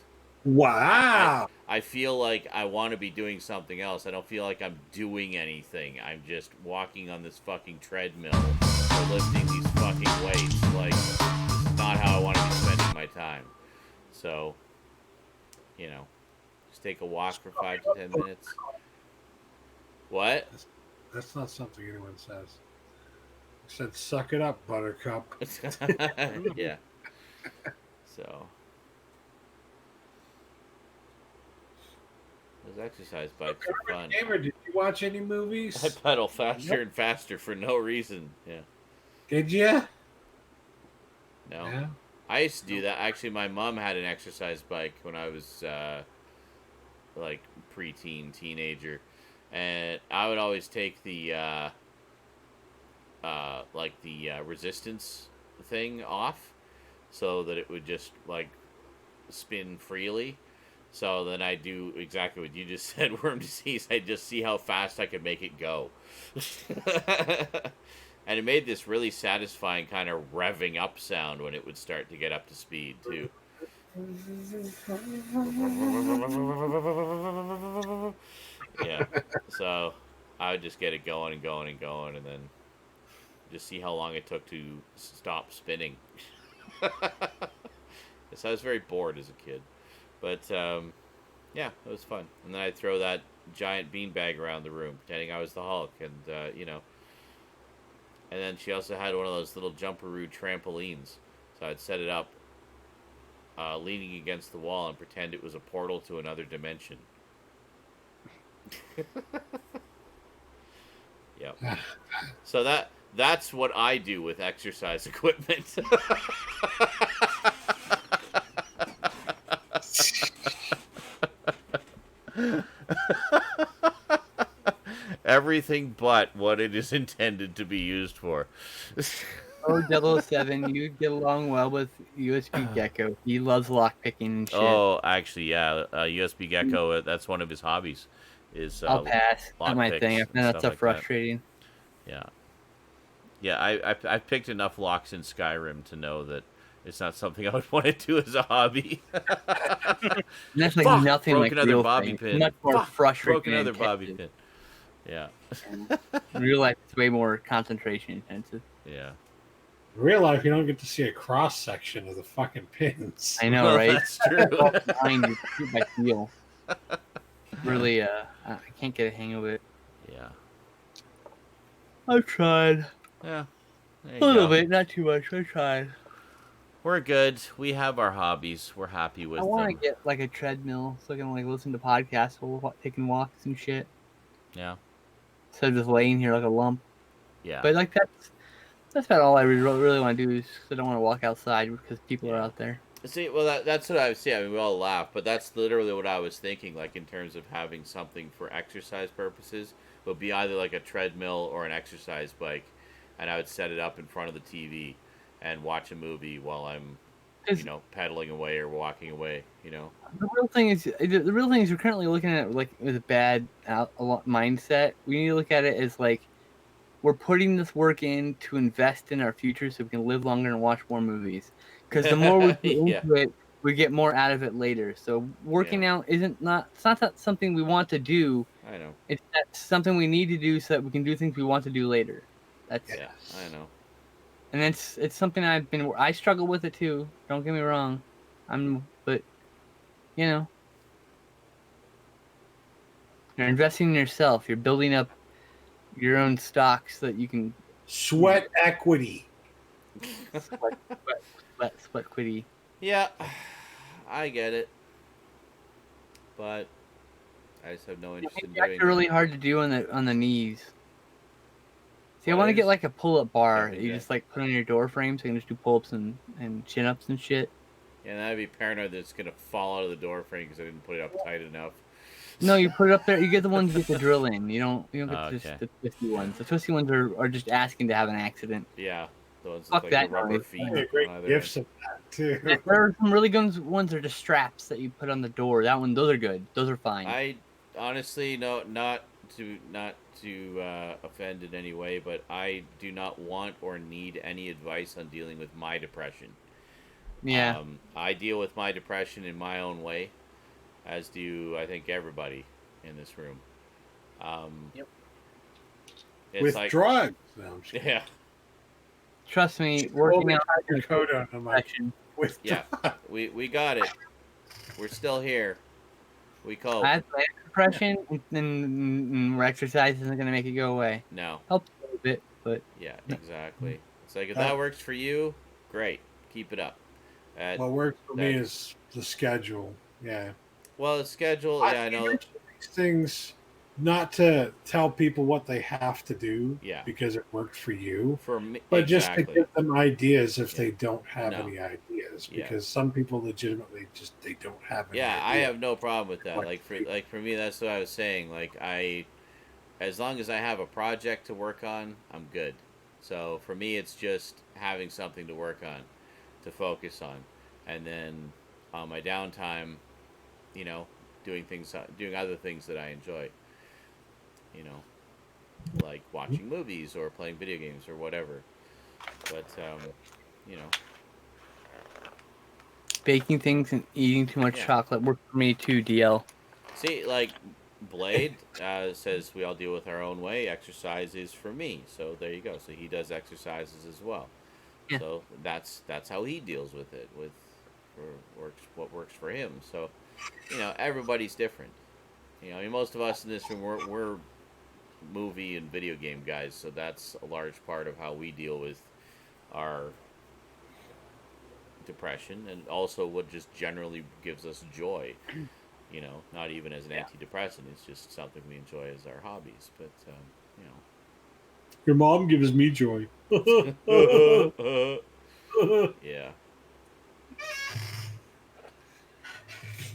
F: Wow.
A: I feel like I want to be doing something else. I don't feel like I'm doing anything. I'm just walking on this fucking treadmill or lifting these fucking weights. This is not how I want to be spending my time. So, just take a walk for 5 to 10 minutes. What?
F: That's not something anyone says. I said, suck it up, buttercup.
A: Yeah. So. Those exercise bikes are fun.
F: Gamer, did you watch any movies?
A: I pedal faster and faster for no reason. Yeah.
F: Did you?
A: No. Yeah. I used to do that. Actually, my mom had an exercise bike when I was preteen, teenager, and I would always take the resistance thing off, so that it would just spin freely. So then I do exactly what you just said, worm disease. I just see how fast I could make it go. And it made this really satisfying kind of revving up sound when it would start to get up to speed, too. Yeah. So I would just get it going and going and going, and then just see how long it took to stop spinning. So I was very bored as a kid. But, yeah, it was fun. And then I'd throw that giant beanbag around the room, pretending I was the Hulk. And, And then she also had one of those little jumperoo trampolines. So I'd set it up, leaning against the wall and pretend it was a portal to another dimension. Yep. So that's what I do with exercise equipment. Everything but what it is intended to be used for.
B: Oh, 007, you'd get along well with USB Gecko. He loves lockpicking and shit.
A: Oh, actually, yeah. USB Gecko, that's one of his hobbies.
B: I'll pass. That's my thing. I find that so frustrating.
A: That. Yeah. Yeah, I picked enough locks in Skyrim to know that it's not something I would want to do as a hobby.
B: That's nothing
A: broke
B: like
A: another
B: real
A: bobby
B: thing.
A: pin.
B: Much more frustrating.
A: Broke another bobby pin. Yeah.
B: In real life, it's way more concentration intensive.
A: Yeah.
F: In real life, you don't get to see a cross section of the fucking pins.
B: I know, right?
A: That's true.
B: I feel. Really, I can't get a hang of it.
A: Yeah.
B: I've tried.
A: Yeah. There
B: A
A: you
B: little
A: go.
B: bit, not too much. I tried.
A: We're good. We have our hobbies. We're happy with
B: I want to
A: them.
B: get like a treadmill so I can like listen to podcasts while taking walks and shit.
A: Yeah.
B: Instead of just laying here like a lump.
A: Yeah.
B: But like that's about all I really want to do is 'cause I don't want to walk outside because people are
A: Yeah.
B: out there.
A: See, well, that's what I was saying. I mean, we all laugh, but that's literally what I was thinking. Like in terms of having something for exercise purposes, would be either like a treadmill or an exercise bike, and I would set it up in front of the TV and watch a movie while I'm, pedaling away or walking away.
B: The real thing is we're currently looking at it like with a bad mindset. We need to look at it as like we're putting this work in to invest in our future so we can live longer and watch more movies. Because the more we put
A: Yeah.
B: into it, we get more out of it later. So working out it's not that something we want to do.
A: I know.
B: It's something we need to do so that we can do things we want to do later.
A: Yeah, I know.
B: And it's something I struggle with it too. Don't get me wrong. But you're investing in yourself. You're building up your own stock so that you can
F: sweat equity.
B: Sweat quitty.
A: Yeah, I get it, but I just have no interest in doing
B: It's really hard to do on the knees. See, I want to get like a pull-up bar that you just like put on your door frame so you can just do pull-ups and chin-ups and shit.
A: Yeah, and I'd be paranoid that it's gonna fall out of the door frame because I didn't put it up tight enough.
B: No, you put it up there. You get the ones you get the drill in. You don't get
A: Okay.
B: just the twisty ones. The twisty ones are just asking to have an accident.
A: Yeah, the ones with
B: Fuck
A: like
B: that
A: the rubber
B: noise.
A: feet.
F: Yeah, great
A: on either
F: gifts
A: end.
F: of that too.
B: There are some really good ones that are just straps that you put on the door. Those are good. Those are fine.
A: I honestly not to offend in any way, but I do not want or need any advice on dealing with my depression.
B: Yeah.
A: I deal with my depression in my own way, as do I think everybody in this room.
B: Yep.
A: It's
F: With
A: like
F: drugs. No, I'm just kidding.
A: yeah,
B: Trust me, working out
F: your code on my with
A: yeah. We got it. We're still here. We cope.
B: I have depression, and exercise isn't going to make it go away.
A: No.
B: Helps a little bit, but
A: Yeah, exactly. It's like if that works for you, great. Keep it up.
F: What works for me is the schedule. Yeah.
A: Well, the schedule. Yeah, I know.
F: These things, not to tell people what they have to do.
A: Yeah.
F: Because it worked for you.
A: For me,
F: but
A: exactly.
F: just to give them ideas if they don't have any ideas.
A: Yeah.
F: Because some people legitimately they don't have any
A: Yeah,
F: idea.
A: I have no problem with that. Like for me, that's what I was saying. Like as long as I have a project to work on, I'm good. So for me, it's just having something to work on, to focus on, and then on my downtime, doing other things that I enjoy. Like watching movies or playing video games or whatever. But
B: baking things and eating too much chocolate work for me too, DL.
A: See, like Blade says we all deal with our own way. Exercise is for me. So there you go. So he does exercises as well. Yeah. So that's how he deals with it. What works for him. So everybody's different. I mean, most of us in this room we're movie and video game guys. So that's a large part of how we deal with our depression, and also what just generally gives us joy. Not even as an antidepressant. It's just something we enjoy as our hobbies. But
F: your mom gives me joy.
A: Yeah.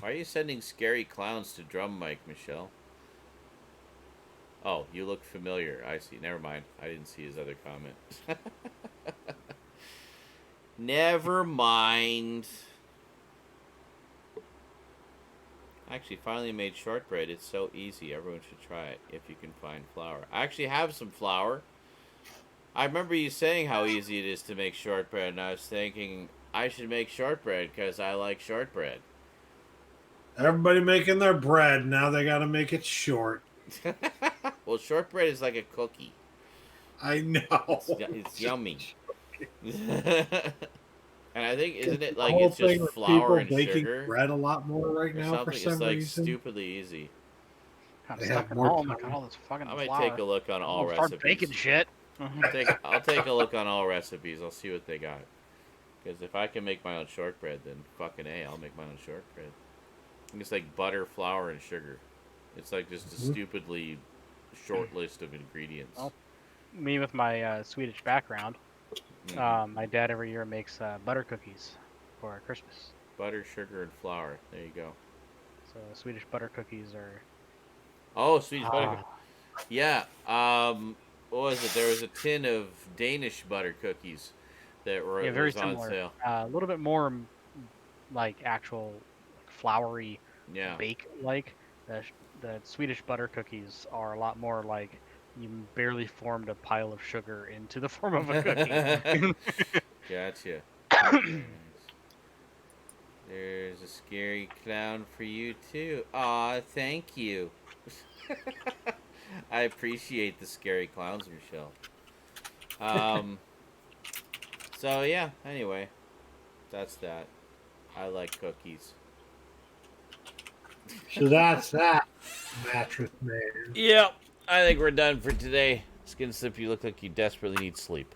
A: Why are you sending scary clowns to drum mic, Michelle? Oh, you look familiar. I see. Never mind. I didn't see his other comment. Never mind. Actually, finally made shortbread. It's so easy. Everyone should try it if you can find flour. I actually have some flour. I remember you saying how easy it is to make shortbread, and I was thinking I should make shortbread because I like shortbread.
F: Everybody making their bread. Now they got to make it short.
A: Well, shortbread is like a cookie.
F: I know.
A: It's yummy. And I think, isn't it like it's just flour and sugar?
F: Bread a lot more right now for some
A: It's like
F: reason.
A: Stupidly easy.
C: Kind of stuck at home. I got all this fucking
A: I might
C: flour.
A: take a look on all
C: Start
A: recipes.
C: baking shit.
A: I'll take a look on all recipes. I'll see what they got. Because if I can make my own shortbread, then fucking A, I'll make my own shortbread. It's like butter, flour, and sugar. It's like just a stupidly short list of ingredients.
C: Well, me with my Swedish background, my dad every year makes butter cookies for Christmas.
A: Butter, sugar, and flour. There you go.
C: So Swedish butter cookies are...
A: Oh, Swedish butter cookies. Yeah. What was it? There was a tin of Danish butter cookies that were
C: very
A: was on
C: similar.
A: sale.
C: A little bit more like actual floury bake like. The Swedish butter cookies are a lot more like you barely formed a pile of sugar into the form of a cookie.
A: Gotcha. There's a scary clown for you too. Aw, thank you. I appreciate the scary clowns, Michelle. So yeah, anyway, that's that. I like cookies.
F: So that's that, mattress man.
A: Yep, I think we're done for today. Skinslip, you look like you desperately need sleep.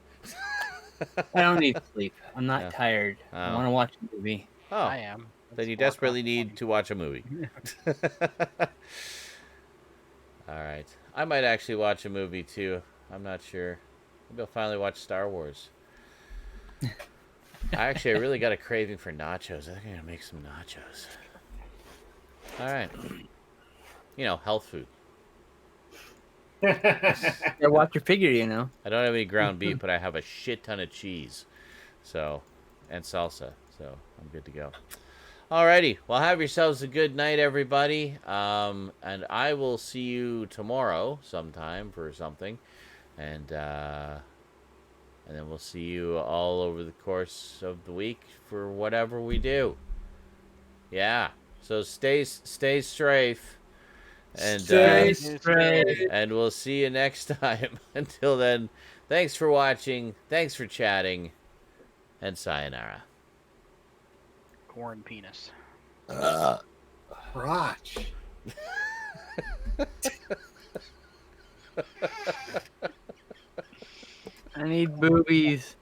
B: I don't need sleep. I'm not tired. I want to watch a movie.
A: Oh,
C: I am.
A: Then you desperately need to watch a movie. All right. I might actually watch a movie too. I'm not sure. Maybe I'll finally watch Star Wars. I really got a craving for nachos. I think I'm going to make some nachos. All right. You know, health food.
B: Yeah, watch your figure, you know.
A: I don't have any ground beef, but I have a shit ton of cheese. So, and salsa. So, I'm good to go. Alrighty. Well, have yourselves a good night, everybody. And I will see you tomorrow sometime for something. And then we'll see you all over the course of the week for whatever we do. Yeah. So stay strafe. And
B: Stay straight.
A: and we'll see you next time. Until then, thanks for watching, thanks for chatting, and sayonara.
C: Corn penis.
F: KROTCH.
B: I need boobies.